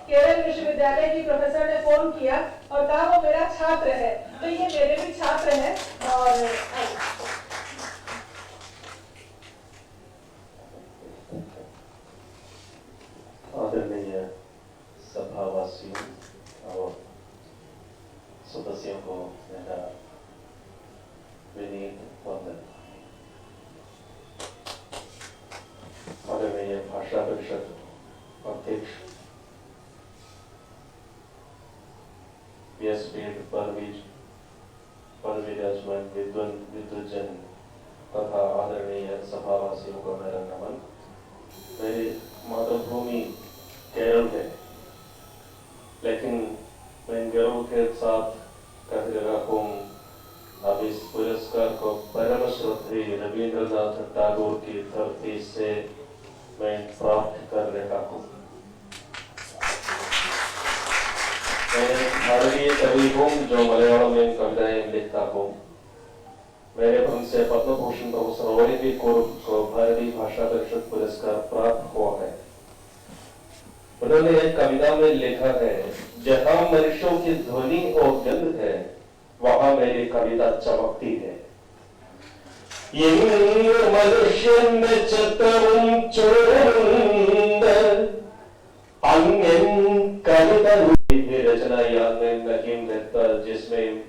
केरल विश्वविद्यालय की प्रोफेसर ने फोन किया और कहा वो मेरा छात्र है, तो ये मेरे भी छात्र हैं। और आदरणीय सभावासियों और सदस्यों को मेरा विनीत वंदन। आदरणीय भाषा परिषद अध्यक्ष व्यासपीठ पर विराजमान विद्वजन तथा आदरणीय सभावासियों को मेरा नमन। मेरी मातृभूमि केरल है, लेकिन मैं गर्व के साथ कह रहा हूँ अब इस पुरस्कार को परम श्रद्धेय रविंद्रनाथ टैगोर की धरती से मैं प्राप्त कर रहा हूँ। मैं भारतीय कवि हूँ जो मलयालम में कविताएं लिखता हूँ। मेरे हमसे पद्म भूषण प्रोफेसर ओलिवी को भारतीय भाषा परिषद पुरस्कार प्राप्त हुआ है। उन्होंने एक कविता में लिखा है, जहां मनुष्यों की ध्वनि और गंध है वहां मेरी कविता चमकती है। रचना याद में नकीम रहता, जिसमें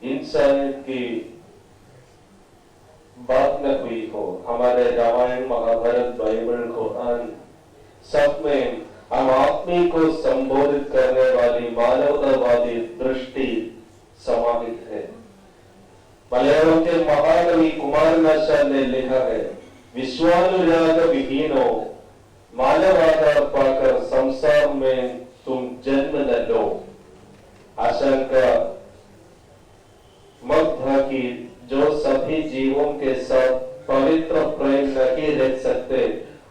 इंसान की बात न हुई हो। हमारे रामायण, महाभारत, बाइबल, कुरान सब में हम आत्मी को संबोधित करने वाली मानवतावादी दृष्टि समाहित है। मलयालम के महाकवि कुमारनाशान ने लिखा है, विश्वानुराग विहीनो मानवाधार पाकर संसार में तुम जन्म न लो। आशंका मत था कि जो सभी जीवों के साथ पवित्र प्रेम नहीं रख सकते,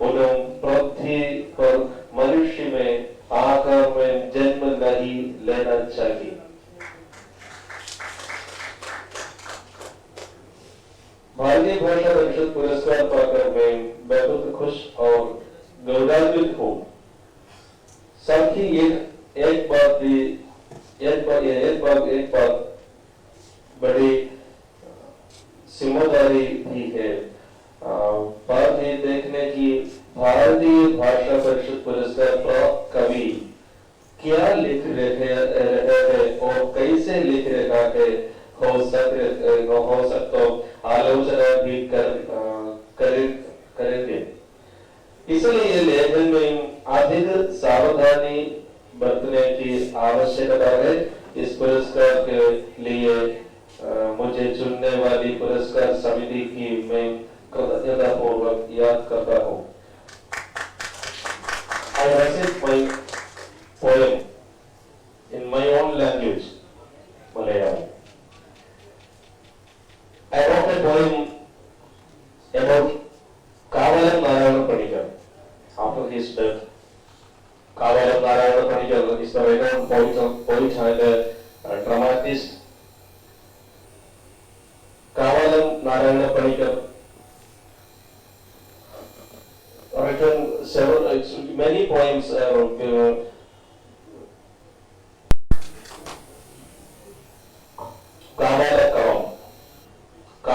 उन्हें पृथ्वी पर मनुष्य में आकार में जन्म नहीं लेना चाहिए। भारतीय भाषा परिषद पुरस्कार पाकर मैं बहुत खुश और गौरवान्वित हूँ। साथ ही एक बात बड़ी जिम्मेदारी भी है। बात ये देखने की भारतीय भाषा परिषद पुरस्कार प्राप्त कवि क्या लिख रहे हैं और कैसे लिख रहा है, हो सकता आलोचना भी करेंगे। इसलिए लेखन में अधिक सावधानी बरतने की आवश्यकता है। इस पुरस्कार के लिए मुझे चुनने वाली पुरस्कार समिति की मैं कृतज्ञता पूर्वक याद करता हूँ। I recite my poem in my own language, Malayalam. I wrote a poem about Kavalam Narayana Panikar. After his death, Kavalam Narayana Panikar is the renowned poet and a dramatist. Kavalam Narayana Panikar written many poems.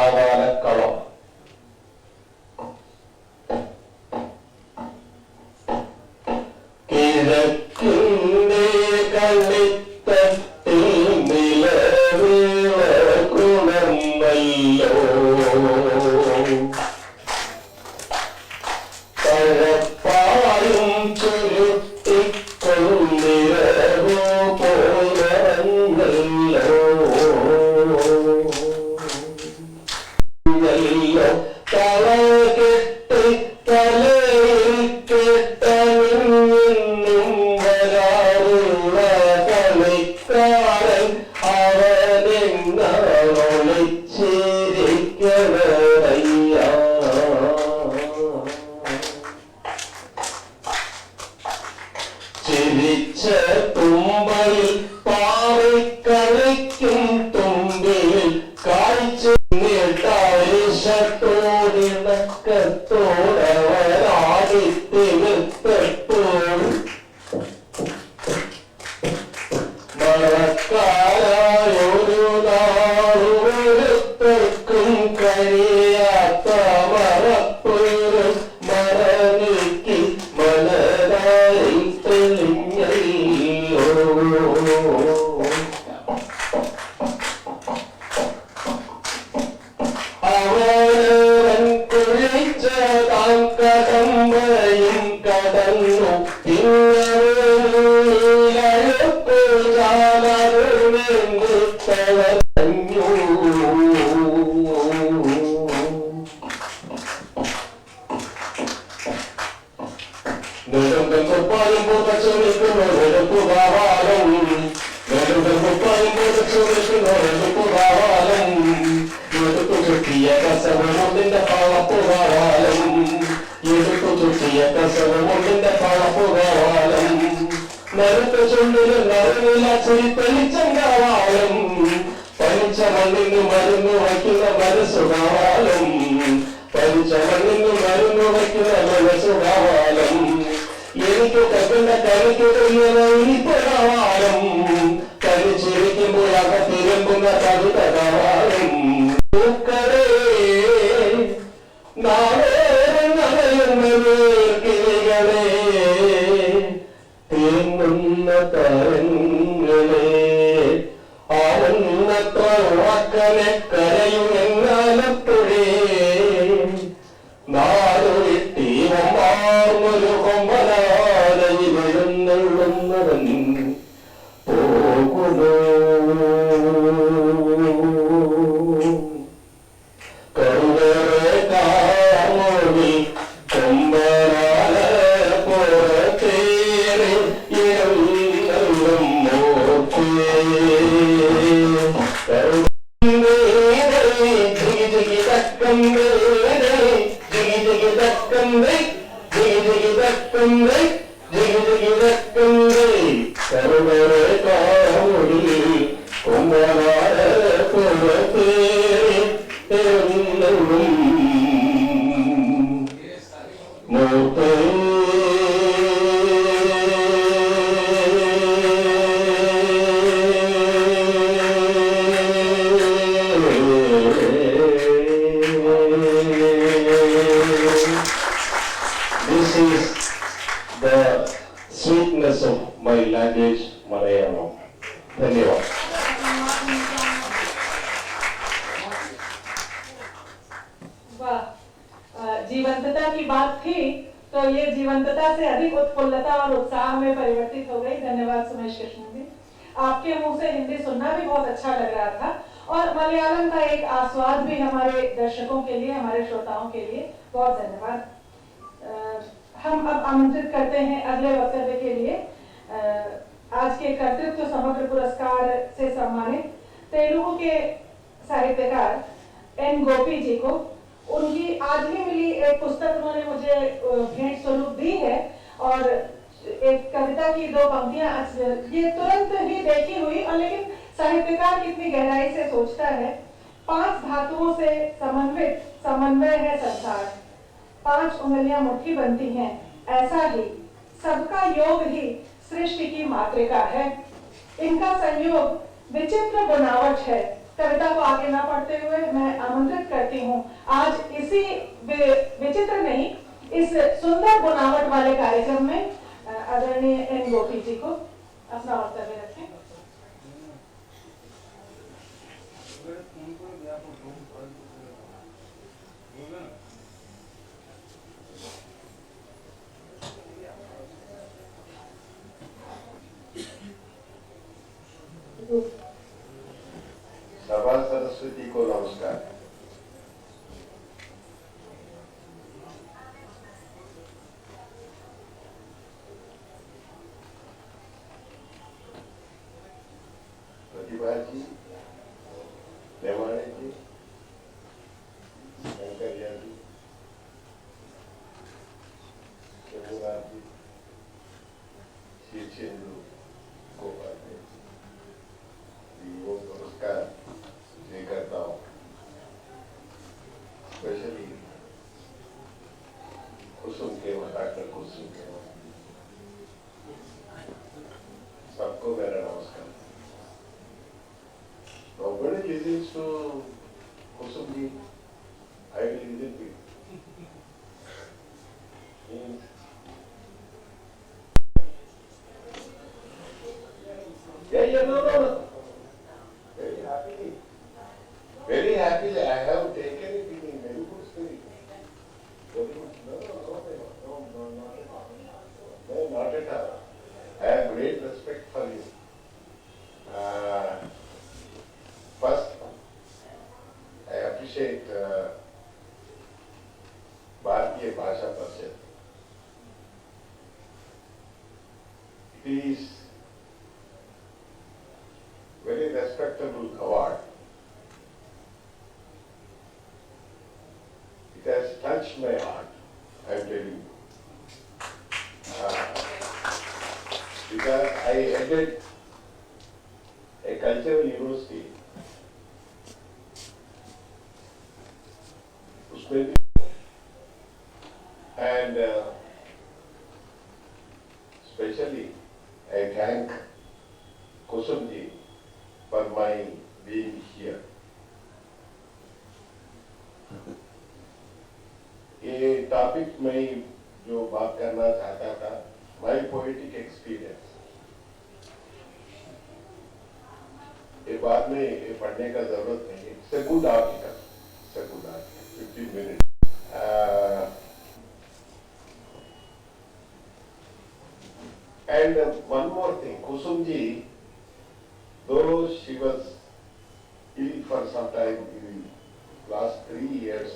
Kavala ചിരിച്ച തുമ്പയിൽ പാറിക്കളിക്കും തുമ്പിൽ കാഴ്ച ോടവരാടിത്തിരുത്തപ്പോൾ മഴക്കാലായൊരു നാളും കഴിയാത്ത മറപ്പൊരു മറനീക്കി മലരായി തെളിഞ്ഞോ. അവനവൻ കുഴിച്ചതാം കടമ്പയും കടന്നു തളഞ്ഞു. നെടുങ്കുപ്പാലും പുകച്ചുനിൽക്കുന്ന വെളുപ്പുകാവാലം, നെടുങ്കുപ്പാലും പുകച്ചുനിൽക്കുന്ന വെളുപ്പുകാവാലം, എടുത്തു ചുറ്റിയ കസവമുണ്ടിന്റെ പാളപ്പുകാവാലം, എടുത്തു ചുറ്റിയ കസവമുണ്ടിന്റെ പാളപ്പുകാവാലം, നറുത്ത ചുണ്ടിൽ നറുനില ചിരിത്തെളിച്ചങ്കാവാലം, പനിച്ച മണ്ണിന് മരുന്ന് വയ്ക്കുന്ന മനസ്സുകാവാലം, പനിച്ച മണ്ണിന് മരുന്ന് വയ്ക്കുന്ന മനസ്സുകാവാലം, എനിക്ക് തക്കുന്ന കനിക്ക് ഇരിപ്പകാവാലം, തനിച്ചിരിക്കുമ്പോൾ അകത്തിരുമ്പുന്ന കവിത കാവാലം. പൂക്കളേ കിളികളെ തേങ്ങുന്ന തരങ്ങളെ ആവുന്നത്ര ഉറക്കനെ കരയുമെന്നാലപ്പോഴേ നാടുവിട്ടീവന്മാർന്നൊരു കൊമ്പനാലയിൽ എഴുന്നള്ളുന്നവൻ പോകുന്നു. കറുകറെ കാമോടി കൊമ്പനാല പുറത്തേറി എഴുന്നള്ളും മോർത്തേ. This is the sweetness of my language, Malayalam. धन्यवाद. वाह, जीवंतता की बात थी तो ये जीवंतता से अधिक उत्फुल्लता और उत्साह में परिवर्तित हो गई। धन्यवाद सुमेश कृष्ण जी, आपके मुंह से हिंदी सुनना भी बहुत अच्छा लग रहा था और मलयालम का एक आस्वाद भी हमारे दर्शकों के लिए, हमारे श्रोताओं के लिए। बहुत धन्यवाद। हम अब आमंत्रित करते हैं अगले वक्तव्य के लिए आज के कर्तृत्व समग्र पुरस्कार से सम्मानित तेलुगु के साहित्यकार एन गोपी जी को। उनकी आज ही मिली एक पुस्तक उन्होंने मुझे भेंट स्वरूप दी है और एक कविता की 2 पंक्तियां ये तुरंत ही देखी हुई, और लेकिन साहित्यकार कितनी गहराई से सोचता है। 5 धातुओं से समन्वित समन्वय है संसार, 5 उंगलियां मुट्ठी बनती हैं, ऐसा ही सबका योग ही सृष्टि की मातृका है। इनका संयोग विचित्र बनावट है। कविता को आगे न पढ़ते हुए मैं आमंत्रित करती हूँ आज इसी विचित्र नहीं, इस सुंदर बनावट वाले कार्यक्रम में आदरणीय एन गोपी जी को अपना वक्तव्य रखें। सभा सरस्वती को नमस्कार। स्पेशली कुसुम के डॉक्टर कुसुम के सबको मेरा नमस्कार। Nobody listens to Kusum ji. I will listen to you. Yeah, no. Very happily, I have taken it in very good spirit. Very good. No, not at all. I have great respect for you. First, I appreciate Bharatiya Bhasha Parishad. It is very respectable award. It has touched my heart, I am telling you. Because I attended a cultural university. And especially I thank Kusum ji for my being here. ये topic में जो बात करना चाहता था, माई poetic experience, ये बाद में ये पढ़ने का जरूरत नहीं है। It's a good article, 15 minutes. And one more thing, Kusum ji, though she was ill for some time in the last 3 years,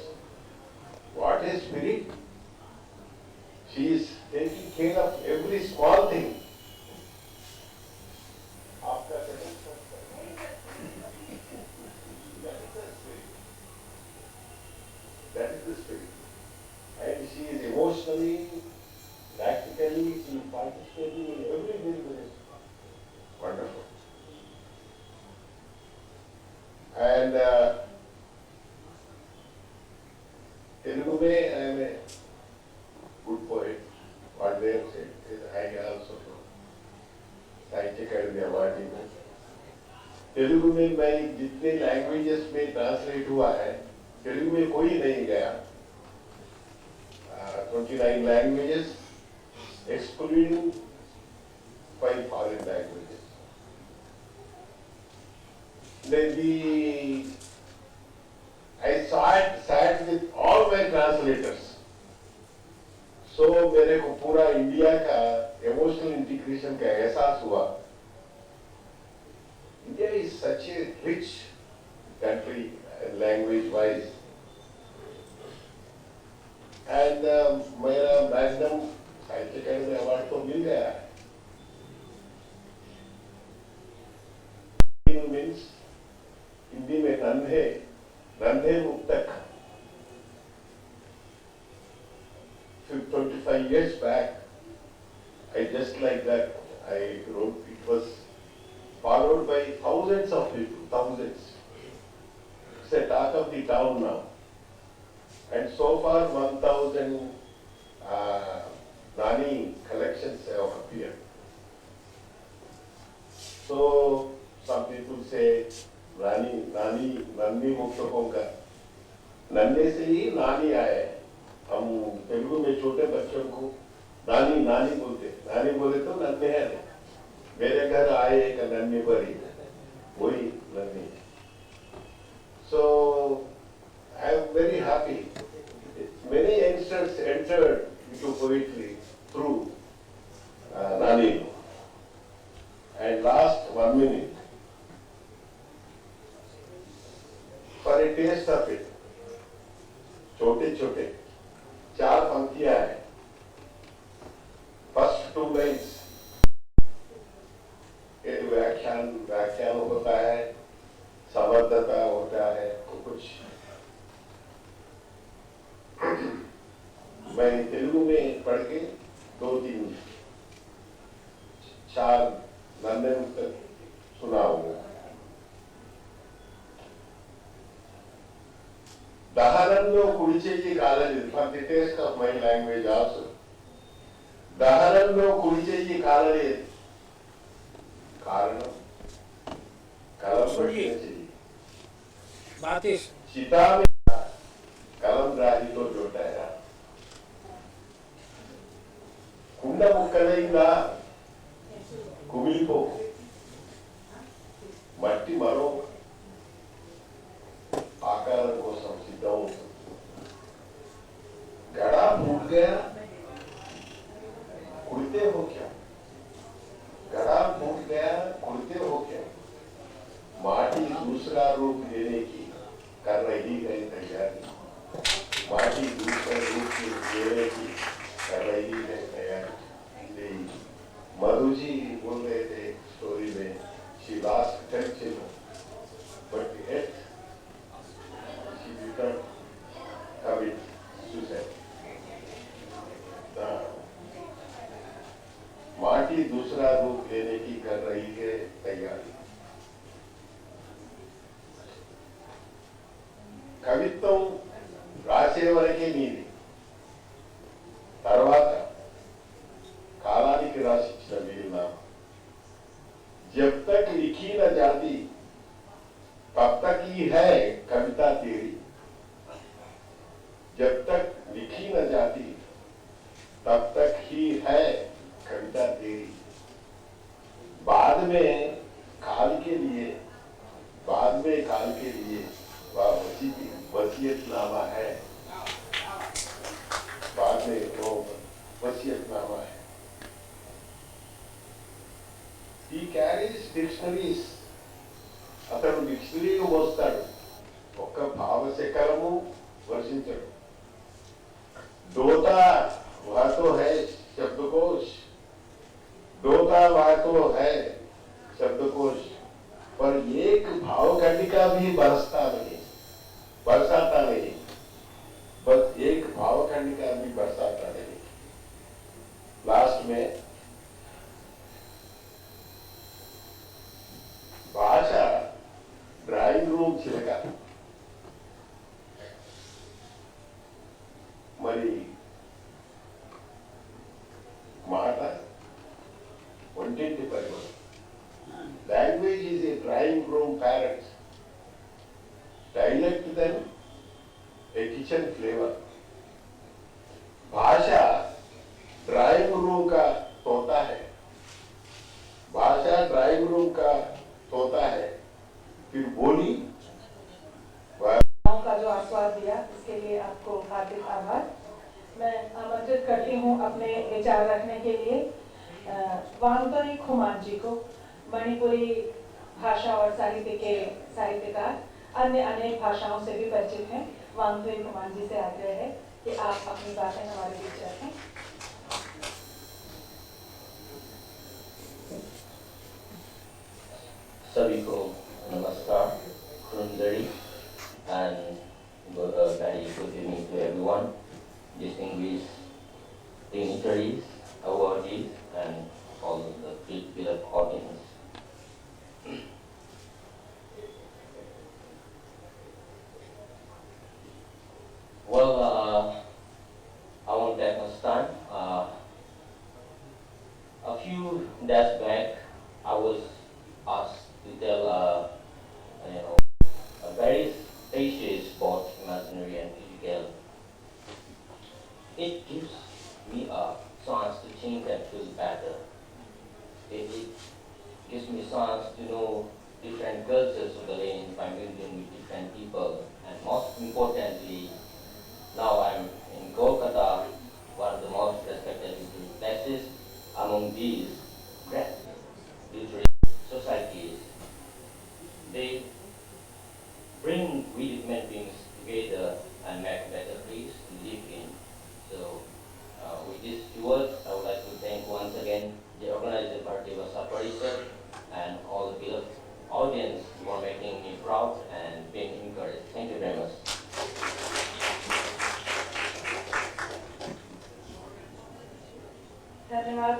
what a spirit! She is taking care of every small thing. That is the spirit. And she is emotionally, practically, she is participating in every business. Wonderful. And Telugu mein I am a good poet. What they have said is I also know. साहित्य अकादमी award में तेलुगु में मैं जितने languages में translate हुआ है, तेलुगु में कोई नहीं गया। 29 languages, excluding 5 foreign languages. Then I sat with all my translators. So मेरे को पूरा इंडिया का इमोशनल इंटीग्रेशन का एहसास हुआ। India is such a rich country, language wise. And मेरा मैग्नम साहित्य अकादमी अवार्ड तो मिल गया है। मीन्स हिंदी में नन्हे मुक्तक 25 years back, I just like that, I wrote, it was followed by thousands of people, thousands. It's a talk of the town now. And so far 1,000 Nani collections have appeared. So some people say, नन्ही मुक्तकों का, नन्हे से ही नानी आए। हम तेलुगु में छोटे बच्चों को नानी बोले तो नन्हे है। मेरे घर आए एक नन्ही परी, वही नन्ही। So I am very happy. Many youngsters entered into poetry through Nani. And last 1 minute, for a taste of it, छोटे 4 पंक्तियां हैं। फर्स्ट 2 लाइन्स एक व्याख्यान होता है, समर्थता होता है, कुछ मैं तेलुगु में पढ़ के 4 नन्हे मुक्तक सुनाऊंगा। దహనంలో కుడి చెయ్యి కాలలేదు. For the taste of my language also. దహనంలో కుడి చెయ్యి కాలలేదు. కారణం కలం పట్టిన చెయ్యి. చితా మీద కలం రాయితో చూడారా. కుండ ముక్కలైందా కుమిలిపో. మట్టి మరో आकार को समझता हूँ. घड़ा फूट गया, कुड़ते हो क्या? घड़ा फूट गया, कुड़ते हो क्या? माटी दूसरा रूप लेने की कर रही है तैयारी. माटी दूसरा रूप लेने की कर रही है तैयारी. मधु जी बोल रहे थे स्टोरी में, she lost attention, but yet commit suicide. माटी दूसरा रूप लेने की कर रही है तैयारी. కవిత్వం రాసేవరకే నీది, తర్వాత కాలానికి రాసిచ్చిన వీరునామా. जब तक लिखी न जाती तब तक ही है कविता तेरी. जब तक लिखी न जाती तब तक ही है कविता तेरी. बाद में काल के लिए वह वसीयतनामा है. बाद में वो वसीयतनामा है. He carries dictionaries. అతను డిక్షనరీ మోస్తాడు, ఒక్క భావశకలము వర్షించడు. डोता वह तो है शब्दकोश, डोता वह तो है शब्दकोश, पर एक भावखंडिका भी बरसाता नहीं. बस एक भावखंडिका भी बरसाता नहीं. लास्ट में भाषा ड्राइंग रूम చిలక. మరి మాట ఒంటింటి పరిమళం. Language is a drawing room parrot, dialect then a kitchen flavour. भाषा ड्राइंग रूम का तोता है. भाषा ड्राइंग रूम का तोता है. फिर बोली का जो आस्वाद दिया इसके लिए आपको हार्दिक आभार. मैं आमंत्रित करती हूँ अपने विचार रखने के लिए वांगतोई खुमान जी को, मणिपुरी भाषा और साहित्य के साहित्यकार, अन्य अनेक भाषाओं से भी परिचित हैं. वांगतोई खुमान जी से आग्रह है कि आप अपनी बातें हमारे बीच रखें. सभी को नमस्कार, खुरुंदरी, and very good evening to everyone, distinguished dignitaries, awardees, and all the beloved audience. Well, I want to take a stand. A few days back, I was asked to tell various essays, both imaginary and physical. It gives me a chance to think and feel better. It gives me a chance to know different cultures of the land by meeting with different people. And most importantly, now I'm in Kolkata, one of the most respected literary places. Among these great literary societies, they bring we human beings together and make a better place to live in. So with these words, I would like to thank once again the organizer Bharati Bhasha Parishad and all the beloved audience for making me proud and being encouraged. Thank you very much. धन्यवाद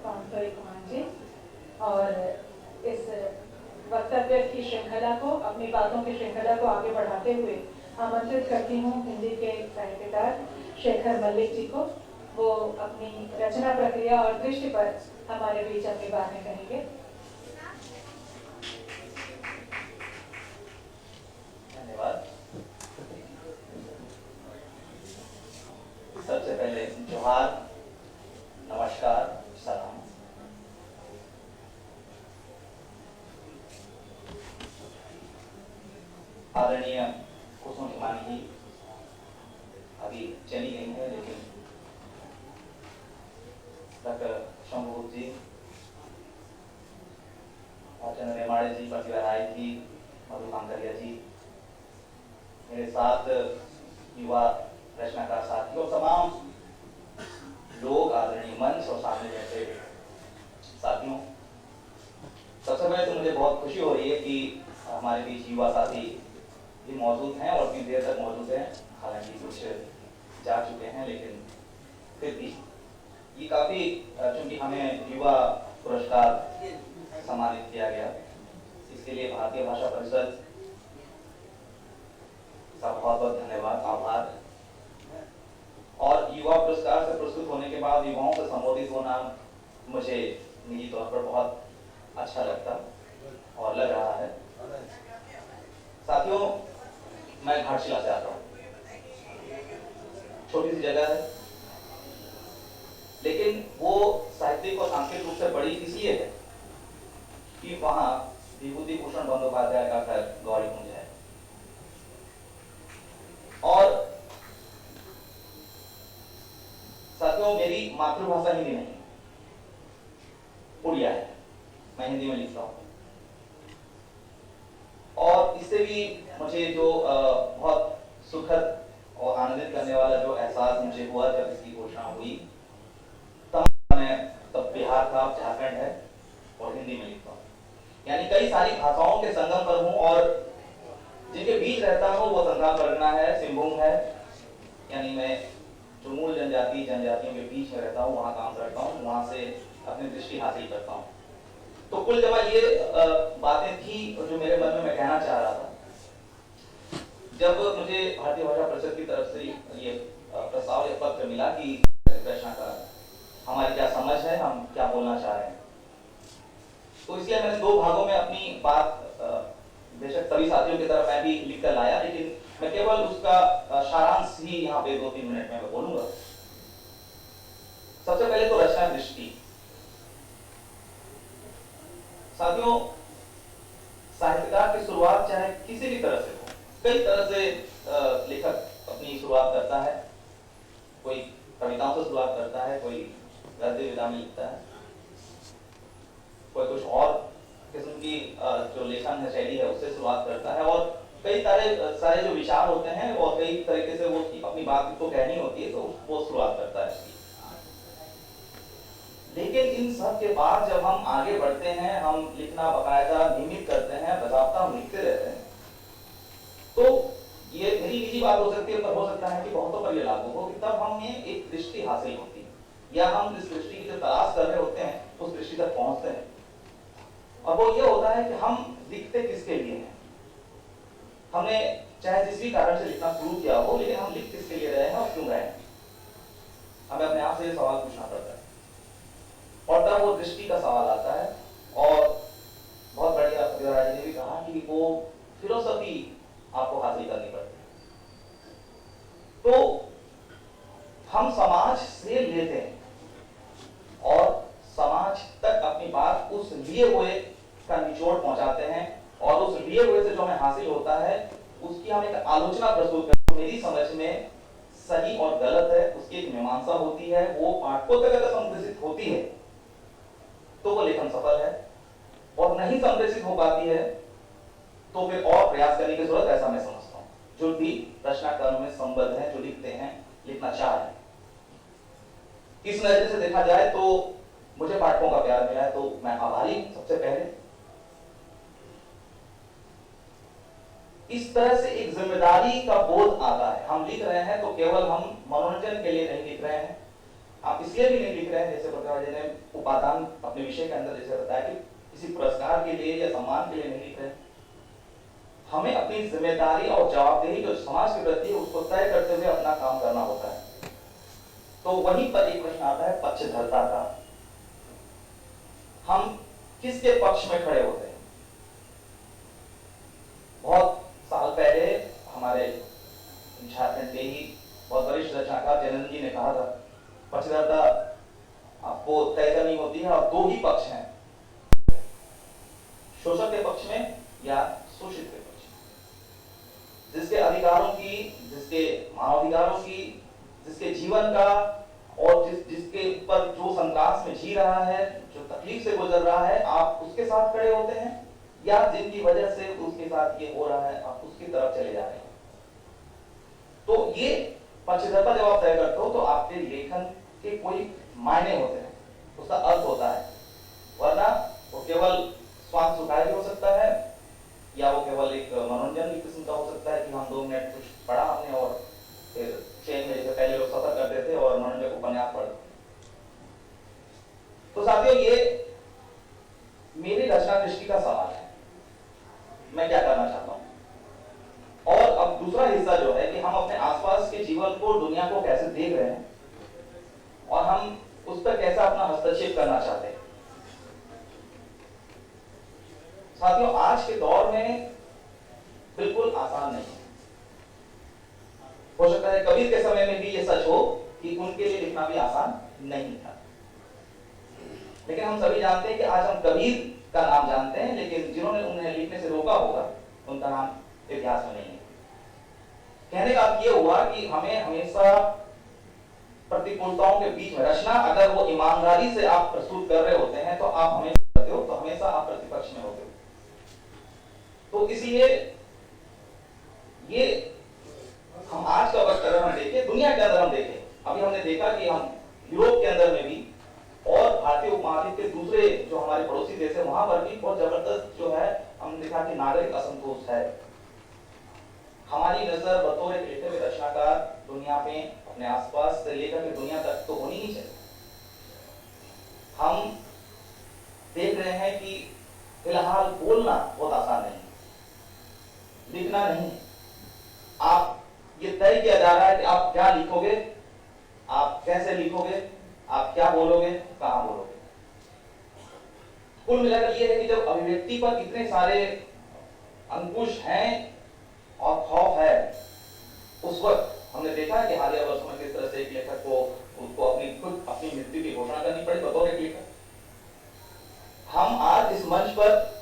वांगतोई खुमान जी. और इस वक्तव्य की श्रृंखला को, अपनी बातों की श्रृंखला को आगे बढ़ाते हुए आमंत्रित करती हूँ हिंदी के साहित्यकार शेखर मल्लिक जी को। वो अपनी रचना प्रक्रिया और दृष्टि पर हमारे बीच अपनी बातें कहेंगे। धन्यवाद। सबसे पहले जोहार, नमस्कार, सलाम। आदरणीय कुसुम हिमानी जी अभी चली गई है, लेकिन डॉक्टर शंभुगुप्त जी, चंद्र रेमाड़े जी, प्रतिभा राय जी, मधु कांकरिया जी, मेरे साथ युवा रचनाकार साथियों, तमाम लोग, आदरणीय मंच और सामने बैठे साथियों, सबसे पहले तो मुझे बहुत खुशी हो रही है कि हमारे बीच युवा साथी भी मौजूद हैं और इतनी देर तक मौजूद हैं। हालांकि कुछ जा चुके हैं, लेकिन फिर भी ये काफी, चूंकि हमें युवा पुरस्कार सम्मानित किया गया, इसके लिए भारतीय भाषा परिषद का बहुत बहुत धन्यवाद, आभार। और युवा पुरस्कार से पुरस्कृत होने के बाद युवाओं से संबोधित होना मुझे निजी तौर पर बहुत अच्छा लगता और लग रहा है। साथियों, मैं घाटशिला से आता हूँ। छोटी सी जगह है, लेकिन वो साहित्यिक और सांस्कृतिक रूप से बड़ी इसलिए है कि वहां विभूति भूषण बंदोपाध्याय का घर गौरीकुंज है। और साथियों, मेरी मातृभाषा हिंदी नहीं, उड़िया है। मैं हिंदी में लिखता हूँ और इससे भी मुझे जो बहुत सुखद और आनंदित करने वाला जो एहसास मुझे हुआ जब इसकी घोषणा हुई, तब मैं तब बिहार था, झारखंड है और हिंदी में लिखता हूँ। यानी कई सारी भाषाओं के संगम पर हूँ और जिनके बीच रहता हूँ वो संथाल परगना है, सिंहभूम है। यानी मैं जो मूल जनजातियों के बीच में रहता हूँ, वहाँ काम करता हूँ, वहाँ से अपनी दृष्टि हासिल करता हूँ। तो कुल जमा ये बातें थी जो मेरे मन में मैं कहना चाह रहा था। जब मुझे भारतीय भाषा परिषद की तरफ से ये प्रस्ताव या पत्र मिला कि रचना का हमारी क्या समझ है, हम क्या बोलना चाह रहे हैं, तो इसलिए मैंने दो भागों में अपनी बात, बेशक सभी साथियों की तरफ मैं भी लिख कर लाया, लेकिन मैं केवल उसका सारांश ही यहाँ पे 2-3 मिनट में बोलूंगा। सबसे पहले तो रचना दृष्टि। साथियों, साहित्यकार की शुरुआत चाहे किसी भी तरह से हो, कई तरह से लेखक अपनी शुरुआत करता है। कोई कविताओं से शुरुआत करता है, कोई गद्य विधा में लिखता है, कोई कुछ और किस्म की जो लेखन है, शैली है, उससे शुरुआत करता है। और कई सारे जो विचार होते हैं और कई तरीके से वो अपनी बात को कहनी होती है, तो वो शुरुआत करता है। लेकिन इन सब के बाद जब हम आगे बढ़ते हैं, हम लिखना बाकायदा नियमित करते हैं, बजाबता हम लिखते रहते हैं, तो ये मेरी निजी बात हो सकती है, पर हो सकता है कि बहुतों पर ये लागू हो, कि तब हमें एक दृष्टि हासिल होती है, या हम जिस दृष्टि की जो तलाश कर रहे होते हैं उस दृष्टि तक पहुंचते हैं। और वो ये होता है कि हम लिखते किसके लिए हैं। हमने चाहे जिस भी कारण से लिखना शुरू किया हो, लेकिन हम लिख किसके लिए रहे हैं और क्यों रहे हैं, हमें अपने आप से ये सवाल पूछना पड़ता है। और तब वो दृष्टि का सवाल आता है। और बहुत बढ़िया प्रतिभा जी ने भी कहा कि वो फिलोसफी आपको हासिल करनी पड़ती है। तो हम समाज से लेते हैं और समाज तक अपनी बात उस लिए हुए का निचोड़ पहुंचाते हैं, और उस लिए हुए से जो हमें हासिल होता है उसकी हम एक आलोचना प्रस्तुत करते हैं। मेरी समझ में सही और गलत है, उसकी एक मीमांसा होती है। वो पाठकों तक अगर संप्रेषित होती है तो वो लेखन सफल है, और नहीं संप्रेषित हो पाती है तो फिर और प्रयास करने की जरूरत, ऐसा मैं समझता हूँ। जो भी रचनाकार में संबद्ध है, जो लिखते हैं, लिखना चाह रहे हैं, इस नजरिए से देखा जाए तो मुझे पाठकों का प्यार मिला है, तो मैं आभारी हूं। सबसे पहले इस तरह से एक जिम्मेदारी का बोध आता है। हम लिख रहे हैं तो केवल हम मनोरंजन के लिए नहीं लिख रहे हैं, आप इसलिए भी नहीं लिख रहे हैं, जैसे प्रतिभा जी ने उपादान अपने विषय के अंदर जैसे बताया, कि किसी पुरस्कार के लिए या सम्मान के लिए नहीं लिख रहे। हमें अपनी जिम्मेदारी और जवाबदेही जो समाज के प्रति है उसको तय करते हुए अपना काम करना होता है। तो वहीं पर एक प्रश्न आता है पक्षधरता का। हम किसके पक्ष में खड़े होते हैं? बहुत साल पहले हमारे झारखंड के ही बहुत वरिष्ठ रचनाकार जयनंद जी ने कहा था, पक्षधरता आपको तय करनी होती है और दो ही पक्ष हैं, शोषक के पक्ष में या शोषित के पक्ष में। जिसके अधिकारों की, जिसके मानवाधिकारों की, जिसके जीवन का और जिसके ऊपर जो संघर्ष में जी रहा है, जो तकलीफ से गुजर रहा है, आप उसके साथ खड़े होते हैं या जिनकी वजह से उसके साथ ये हो रहा है आप उसकी तरफ चले जा रहे हैं। तो ये पक्षधरता जब आप तय करते हो तो आपके लेखन के कोई मायने होते हैं, उसका अर्थ होता है, वरना वो केवल स्वांग सुखाय भी हो सकता है या वो केवल एक मनोरंजन की किस्म का हो सकता है कि हम 2 मिनट कुछ पढ़ा हमने और फिर ट्रेन में जैसे पहले लोग सफर करते थे और मनोरंजन उपन्यास पढ़। तो साथियों ये मेरी रचना दृष्टि का सवाल है, मैं क्या करना चाहता हूं। और अब दूसरा हिस्सा जो है कि हम अपने आसपास के जीवन को, दुनिया को कैसे देख रहे हैं और हम उस पर कैसा अपना हस्तक्षेप करना चाहते हैं। साथियों आज के दौर में बिल्कुल आसान नहीं है। हो सकता है कबीर के समय में भी ये सच हो कि उनके लिए लिखना भी आसान नहीं था, लेकिन हम सभी जानते हैं कि आज हम कबीर का नाम जानते हैं, लेकिन जिन्होंने उन्हें लिखने से रोका होगा उनका नाम इतिहास में नहीं है। कहने का अर्थ ये हुआ कि हमें हमेशा प्रतिकूलताओं के बीच में रचना, अगर वो ईमानदारी से आप प्रस्तुत कर रहे होते हैं तो आप हमेशा करते हो, तो हमेशा आप प्रतिपक्ष में होते हो। तो इसलिए ये हम आज का वक्त अगर हम देखें, दुनिया के अंदर हम देखें, अभी हमने देखा कि हम यूरोप के अंदर में भी और भारतीय उपमहाद्वीप के दूसरे जो हमारे पड़ोसी देश है वहां पर भी बहुत जबरदस्त जो है हमने देखा कि नागरिक असंतोष है। हमारी नजर बतौर एक लिखे हुए रचनाकार दुनिया में अपने आसपास से लेकर के दुनिया तक तो होनी ही चाहिए। हम देख रहे हैं कि फिलहाल बोलना बहुत आसान नहीं, लिखना नहीं। आप ये तय किया जा रहा है कि आप क्या लिखोगे, आप कैसे लिखोगे, आप क्या बोलोगे, कहां बोलोगे। कुल मिलाकर ये है कि जब अभिव्यक्ति पर इतने सारे अंकुश हैं और खौफ है, उस वक्त हमने देखा कि हालिया वर्षों में किस तरह से एक लेखक को उसको अपनी मृत्यु की घोषणा करनी पड़ी बतौर एक लेखक। हम आज इस मंच पर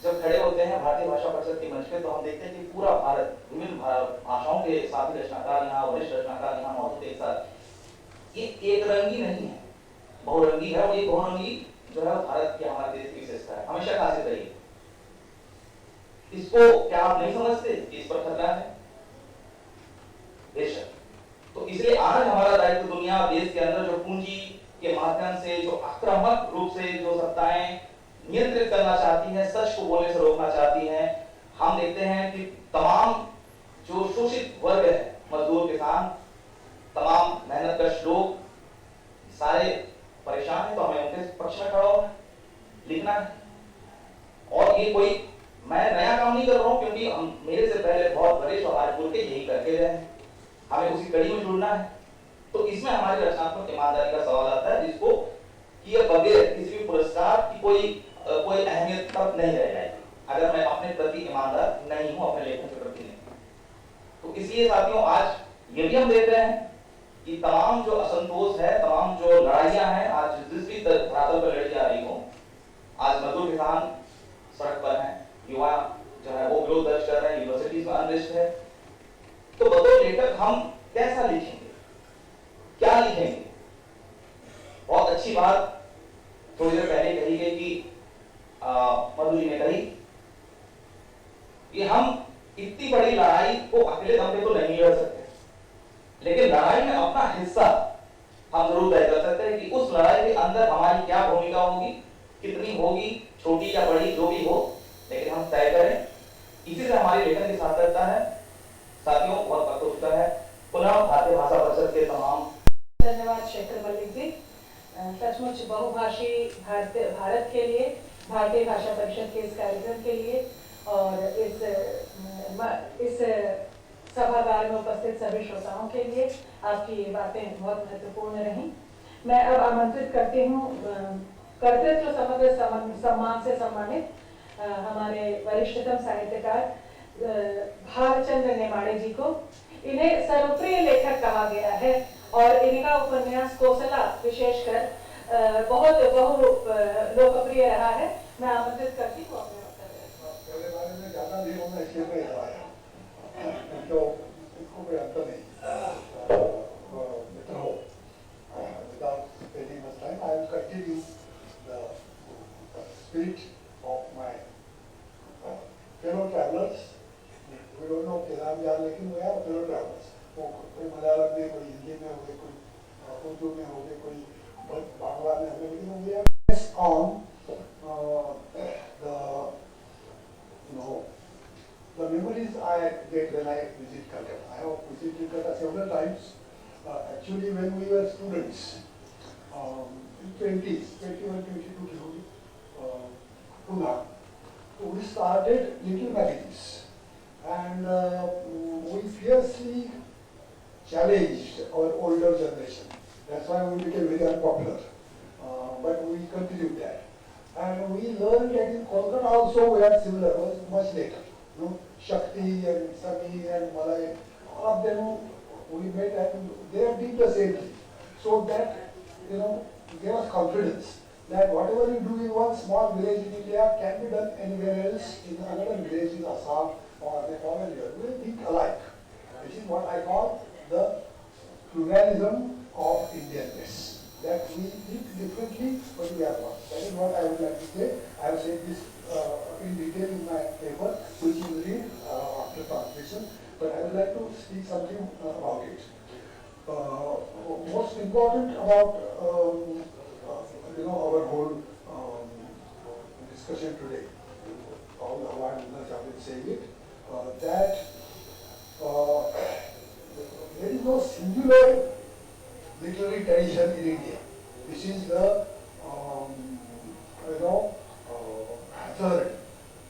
जब खड़े होते हैं भारतीय भाषा परिषद के मंच पे, तो हम देखते हैं कि पूरा भारत, विभिन्न भाषाओं के साथी रचनाकार यहाँ, वरिष्ठ रचनाकार यहाँ मौजूद एक साथ। ये एक रंगी नहीं है, बहुरंगी है, और ये बहुरंगी जो है भारत के, हमारे देश की विशेषता है, हमेशा खासियत रही है। इसको क्या आप नहीं समझते? इस पर खतरा है बेशक। तो इसलिए आज हमारा दायित्व दुनिया, देश के अंदर जो पूंजी के माध्यम से, जो आक्रामक रूप से जो सत्ताएं नियंत्रित करना चाहती हैं, सच को बोलने से रोकना चाहती हैं, हम देखते हैं कि तमाम जो शोषित वर्ग है, मजदूर, किसान, तमाम मेहनतकश लोग सारे परेशान हैं। तो हमें उनके पक्ष में खड़ा होना, लिखना है। और ये कोई मैं नया काम नहीं कर रहा हूं, क्योंकि हम मेरे से पहले बहुत वरिष्ठ हमारे पूर्व के यही करके रहे हैं, हमें उसी कड़ी में जुड़ना है। तो इसमें हमारी रचनात्मक ईमानदारी का सवाल आता है, जिसको किए बगैर किसी भी पुरस्कार की कोई अहमियत तब नहीं रह जाएगी अगर मैं अपने प्रति ईमानदार नहीं हूं, अपने लेखन के प्रति नहीं। तो इसलिए साथियों आज ये भी हम देख रहे हैं कि तमाम जो असंतोष है, तमाम जो लड़ाइयां हैं, आज जिस भी धरातल पर लड़ी जा रही हो, आज मजदूर किसान सड़क पर हैं, युवा जो है वो विरोध दर्ज कर रहे हैं, यूनिवर्सिटीज में अनरेस्ट है। तो बतौर लेखक हम कैसा लिखेंगे, क्या लिखेंगे? बहुत अच्छी बात थोड़ी देर पहले कही गई कि मधु जी ने कही कि हम इतनी बड़ी लड़ाई को अकेले दम पे तो नहीं लड़ सकते, लेकिन लड़ाई में अपना हिस्सा हम जरूर तय कर सकते हैं कि उस लड़ाई के अंदर हमारी क्या भूमिका होगी, कितनी होगी, छोटी या बड़ी जो भी हो, लेकिन हम तय करें। इसी से हमारी लेखन की सार्थकता है। साथियों बहुत वक्त हो चुका है, पुनः भारतीय भाषा परिषद के तमाम धन्यवाद शेखर मलिक जी। सचमुच बहुभाषी भारत के लिए, भारतीय भाषा परिषद के इस कार्यक्रम के लिए और इस इस सभागार में उपस्थित सभी श्रोताओं के लिए आपकी ये बातें बहुत महत्वपूर्ण रहीं। मैं अब आमंत्रित करती हूँ कर्तृत्व समग्र सम्मान से सम्मानित हमारे वरिष्ठतम साहित्यकार भारचंद्र नेमाड़े जी को। इन्हें सर्वप्रिय लेखक कहा गया है और इनका उपन्यास कोसला विशेषकर बहुत बहु लोकप्रिय रहा है। मैं आमंत्रित करती हूँ अपने मेरे बारे में ज़्यादा नहीं होना इसलिए मैं इधर आया, तो इसको कोई अंतर नहीं मित्रों। Without spending much time, I will continue the spirit of my fellow travelers. We don't know Kelam Jan, लेकिन we are fellow travelers. कोई मलयालम में, कोई हिंदी में हो गए, कोई उर्दू में हो गए, कोई बांग्ला में हो गए, लेकिन we are based on the memories I get when I visit Calcutta. I have visited Calcutta several times. Actually, when we were students, in 20s, 21, 22, Pune, we started little magazines, and we fiercely challenged our older generation. That's why we became very unpopular, but we continued that. And we learned that in Kolkata also we had similar, was much later. You know, Shakti and Sami and Malay, all of them we met and they did the same thing. So that, you know, gave us confidence that whatever you do in one small village in India can be done anywhere else, in another village in Assam or Nepal, anywhere. We think alike, which is what I call the pluralism of Indianness. That we think differently, but we are one. That is what I would like to say. I have said this in detail in my paper, which you will read after translation, but I would like to speak something about it. Most important about our whole discussion today, all the award winners have been saying it, that there is no singular literary tradition in India. This is the hazard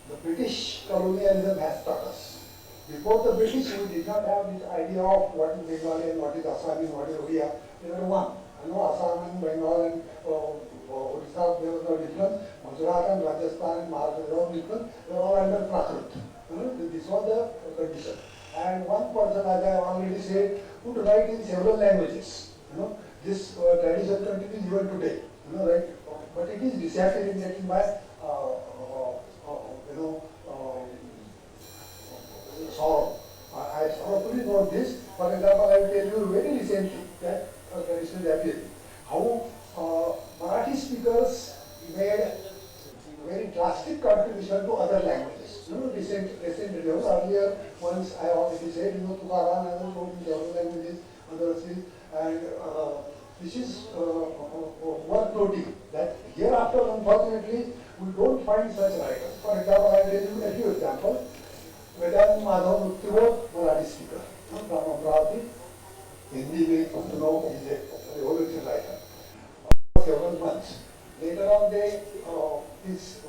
the British colonialism has taught us. Before the British, we did not have this idea of what is Bengali and what is Assami and what is Odia. They were one. You know, Assam and Bengal and Odisha, there was no difference. Gujarat and Rajasthan and Maharashtra, they were all different. They were all under Prakrit. This was the condition. And one person, as I already said, would write in several languages. This tradition continues even today. Right? But it is disappearing by sorrow. I sorrowfully note this. For example, I will tell you very recently that tradition is appearing. How Marathi speakers made a very drastic contribution to other languages. Recent videos. Earlier, once I already said, Tukaram has wrote in several languages, others is, and this is worth noting that hereafter, unfortunately, we don't find such writers. For example, I will tell you a few examples. Vedant Madhav Muktivo, Marathi speaker, from Amravati, Hindi में is a revolutionary writer. Several months. Later on, these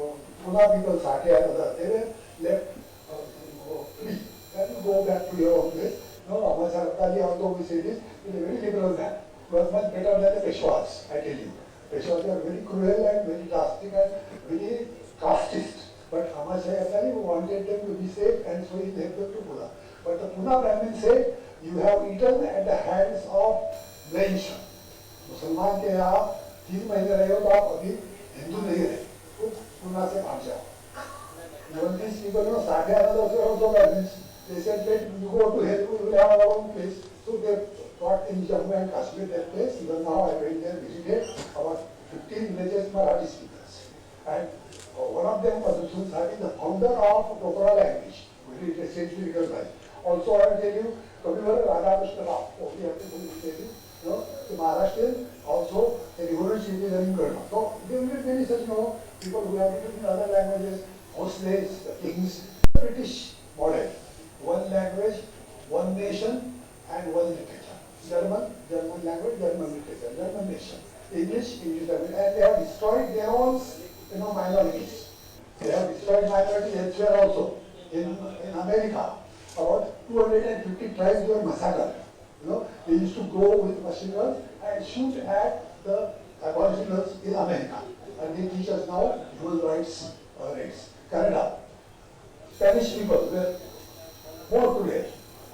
Pune people, Sake and others, they were left free. Then you go back to your own place. Amar Saratali, although we say this, is a very liberal man. He was much better than the Peshwas, I tell you. Peshwas are very cruel and very drastic and very casteist. But Amar Saratali wanted them to be safe and so he left them to Pune. But the Pune Brahmin said, you have eaten at the hands of nation. मुसलमान के यहाँ 3 महीने रहे हो तो आप अभी हिंदू नहीं रहे, तो पुणे से भाग जाओ. Even these people, Sake and others were also Brahmins. They said that you go to hell, you will have our own place. So they taught in Jammu and Kashmir that place. Even now I went there, visited about 15 villages Marathi speakers. And one of them was Sati, the founder of Dokra language, very recently recognized. Also I will tell you, Kavivar Radhakrishna Rao, we have to tell you, the Maharashtrian also a revolutionary learning Burma. So there will be many such people who have written in other languages, Hosles, the kings, the British model. One language, one nation, and one literature. German language, German literature, German nation. English language. And they have destroyed their own minorities. They have destroyed minorities elsewhere also. In America, about 250 tribes were massacred. You know, they used to go with machine guns and shoot at the aboriginals in America. And they teach us now human rights. Canada. Spanish people were more cruel,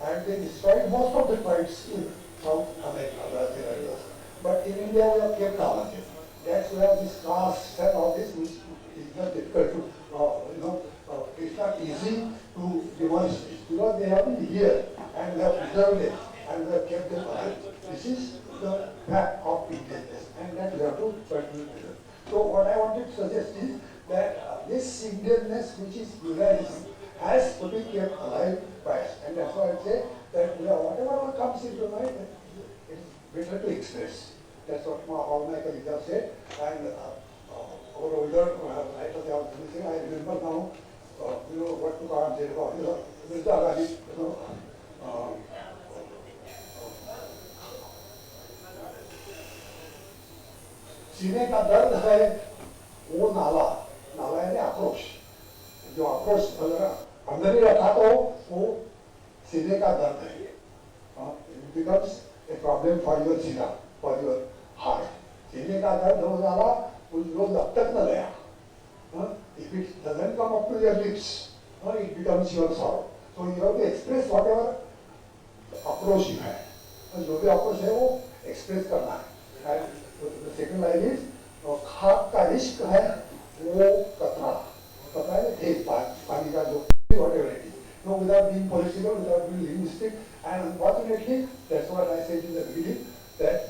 and they destroyed most of the tribes in South America, Brazil. But in India, we have kept our thing. That's where this caste and all this, which is not difficult to, it's not easy to demolish this, because they have been here and we have preserved it and we have kept them alive. This is the fact of Indianness, and that we have to continue. So what I wanted to suggest is that this Indianness, which is pluralism, has to be kept alive by us. And that's why I say that whatever comes into mind, it's better to express. That's what all my colleagues have said. And our older writers have saying, I remember now, what to call say about, Mirza Ghali, सीने का दर्द है वो नाला यानी आक्रोश जो आक्रोश अंदर ही रखा तो वो सीने का दर्द है it becomes a problem for your सीना for your heart सीने का दर्द हो जाला कुछ रोज अब तक न गया if it doesn't come up to your lips it becomes your sorrow so you have to express whatever आक्रोश you have जो भी आक्रोश है वो express करना है and the second line is खाक का इश्क है वो कतरा है एक पानी का जो whatever it is. No, without being political, without being linguistic, and unfortunately, that's what I said in the beginning, that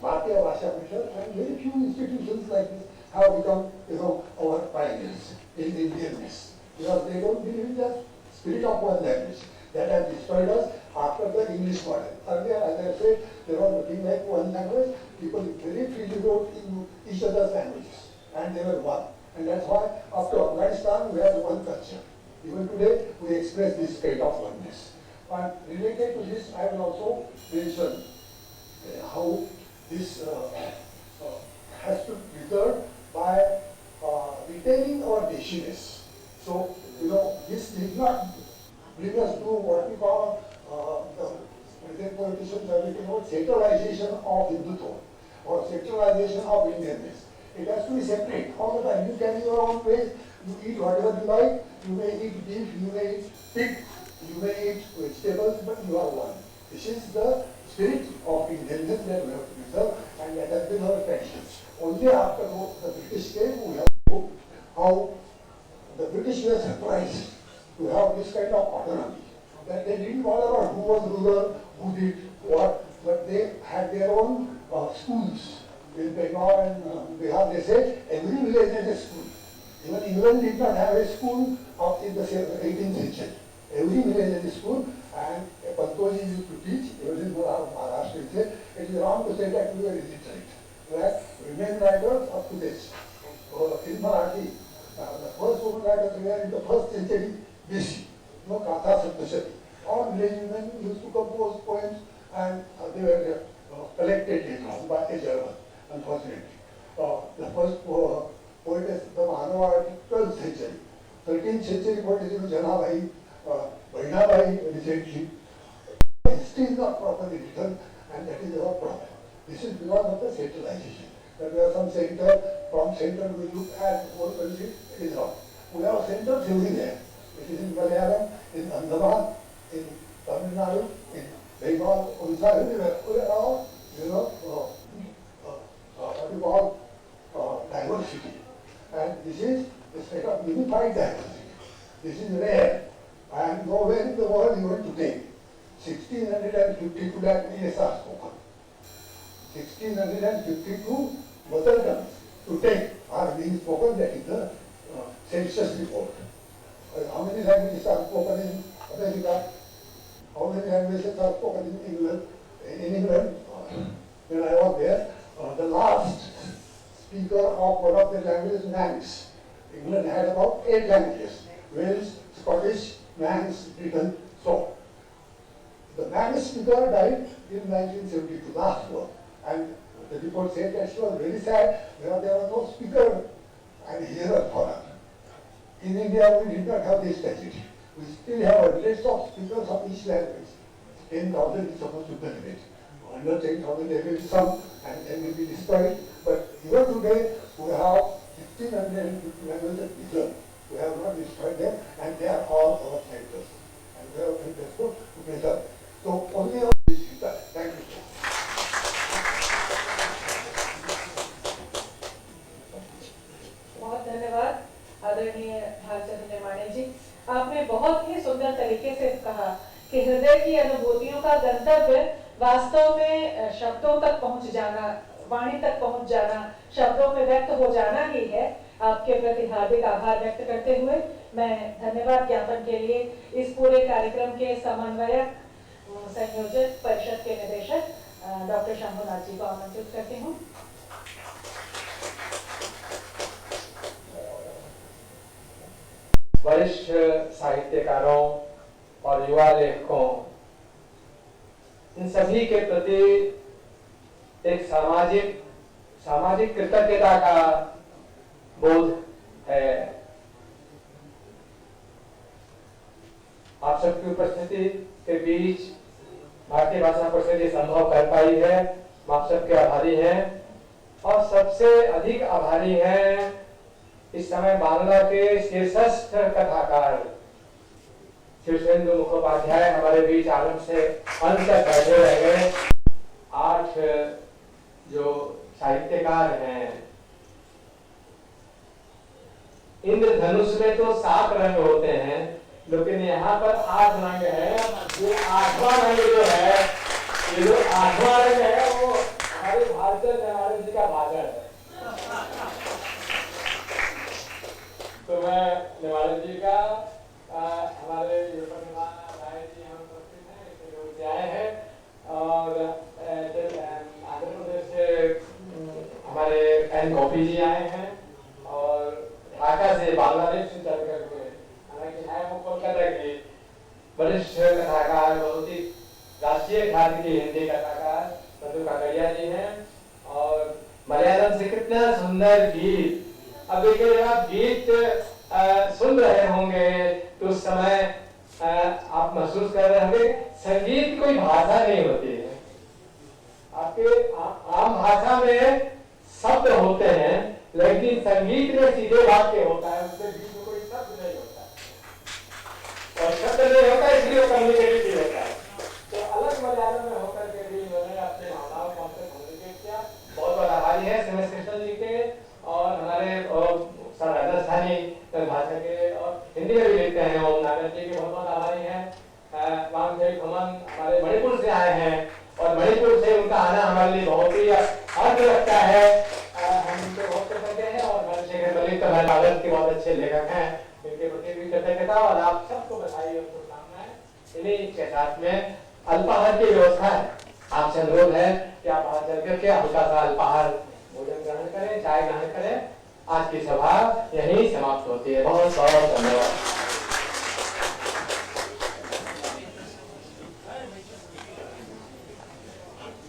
Bharatiya Bhasha Mishra and very few institutions like this have become, our pioneers in Indianness, because they don't believe in the spirit of one language that has destroyed us after the English model. Earlier, as I said, there was nothing like one language. People very freely wrote in each other's languages, and they were one. And that's why after Afghanistan, we have one culture. Even today, we express this kind of oneness. And related to this, I will also mention how this has to be preserved by retaining our deshiness. So, this did not bring us to what we call the present politicians are talking about centralization of Hindutva or centralization of Indianness. It has to be separate all the time. You carry your own ways, you eat whatever you like, you may eat beef, you may eat pig, you may eat vegetables, but you are one. This is the spirit of Indianness that we have to preserve, and that has been our tradition. Only after the British came, we have to how the British were surprised to have this kind of autonomy. That they didn't bother about who was ruler, who did what, but they had their own schools. In Bengal and Bihar, they said every village has a school. Even England did not have a school up in the 18th century. Every village has a school, and Pantoji used to teach. Even in Maharashtra, he said it is wrong to say that we were illiterate. That women writers up to this. In Marathi, the first women writers were in the 1st century BC. Katha Saptashati. All village women used to compose poems, and they were collected later by a German. Unfortunately, the first poet is the Manava, 12th century. 13th century poet is Janabhai, Vainabhai recently. History is not properly written, and that is our problem. This is because of the centralization. That we have some center, from center we look at whole country, it is wrong. We have centers everywhere. It is in Malayalam, in Andaman, in Tamil Nadu, in Bengal, Odisha, everywhere. We are all, what we call diversity. And this is a state of unified diversity. This is rare. And nowhere in the world even today. 1652 languages are spoken. 1652 mother tongues today are being spoken. That is the census report. How many languages are spoken in America? How many languages are spoken in England? In England, when I was there, the last speaker of one of the languages, Manx. England had about 8 languages. Wales, Scottish, Manx, Britain, so. The Manx speaker died in 1972, last war. And the report said that she was very sad because there was no speaker and hearer for her. In India, we did not have this facility. we still have a list of speakers of each language. 10,000 is supposed to be the limit. Under 10,000 there will be some and then will be destroyed. But even today we have 1,550 languages preserved. We have not destroyed them and they are all our characters. And we have been able to preserve. So only our thank you. बहुत धन्यवाद आदरणीय भालचंद्र नेमाने जी। आपने बहुत ही सुंदर तरीके से कहा कि हृदय की अनुभूतियों का गंतव्य वास्तव में शब्दों तक पहुंच जाना, वाणी तक पहुंच जाना, शब्दों में व्यक्त हो जाना ही है। आपके प्रति हार्दिक आभार व्यक्त करते हुए मैं धन्यवाद ज्ञापन के लिए इस पूरे कार्यक्रम के समन्वयक, संयोजक, परिषद के निदेशक डॉक्टर शंभुनाथ जी को आमंत्रित करती हूँ। वरिष्ठ साहित्यकारों और युवा लेखकों, इन सभी के प्रति एक सामाजिक कृतज्ञता का बोध है। आप सबकी उपस्थिति के बीच भारतीय भाषा परिषद ये संभव कर पाई है। आप सबके आभारी हैं और सबसे अधिक आभारी हैं इस समय बांग्ला के शीर्षस्थ कथाकार शीर्षेंदु मुखोपाध्याय हमारे बीच आरंभ से अंत तक बैठे रह गए। 8 जो साहित्यकार हैं, इंद्रधनुष में तो 7 रंग होते हैं, लेकिन यहाँ पर 8 रंग है। ये 8वां रंग जो है, ये जो 8वां रंग है वो हमारे भालचंद्र नेमाने जी का बादल है। तो मैं नेमाने जी का हमारे राय जी हम उपस्थित हैं, इसके से आए हैं और आंध्र प्रदेश से हमारे एन गोपी जी आए हैं और ढाका से बांग्लादेश से चल करके, हालांकि है वो कोलकाता के वरिष्ठ कथाकार, बहुत ही राष्ट्रीय ख्याति के हिंदी कथाकार मधु काकड़िया जी हैं और मलयालम से कितना सुंदर गीत। अब देखिए जब आप गीत सुन रहे होंगे तो उस समय आप महसूस कर रहे होंगे संगीत कोई भाषा नहीं होती है। आपके आम भाषा में शब्द होते हैं, लेकिन संगीत में सीधे वाक्य होता है, उसमें बीच में कोई शब्द नहीं होता और शब्द नहीं होता इसलिए कम्युनिकेटिव होता है। तो अलग मलयालम में होकर के भी उन्होंने अपने भावनाओं को हमसे कम्युनिकेट किया। बहुत बहुत आभारी है SMS कृष्ण जी के और हमारे राजस्थानी भाषा के और हिंदी में भी लिखते हैं ओम नागर जी के बहुत बहुत आभारी हैं। वामदेव खमन हमारे मणिपुर से आए हैं और मणिपुर से उनका आना हमारे लिए बहुत ही अर्थ रखता है। हम उनको बहुत कृतज्ञ हैं और चंद्रशेखर मलिक तो भारत के बहुत अच्छे लेखक हैं, इनके प्रति भी कृतज्ञता और आप सबको बधाई और शुभकामनाएं। इन्हीं के साथ में अल्पाहार की व्यवस्था है, आपसे अनुरोध है कि आप बाहर चल करके हल्का सा अल्पाहार भोजन ग्रहण करें, चाय ग्रहण करें। आज की सभा यहीं समाप्त होती है। बहुत बहुत धन्यवाद।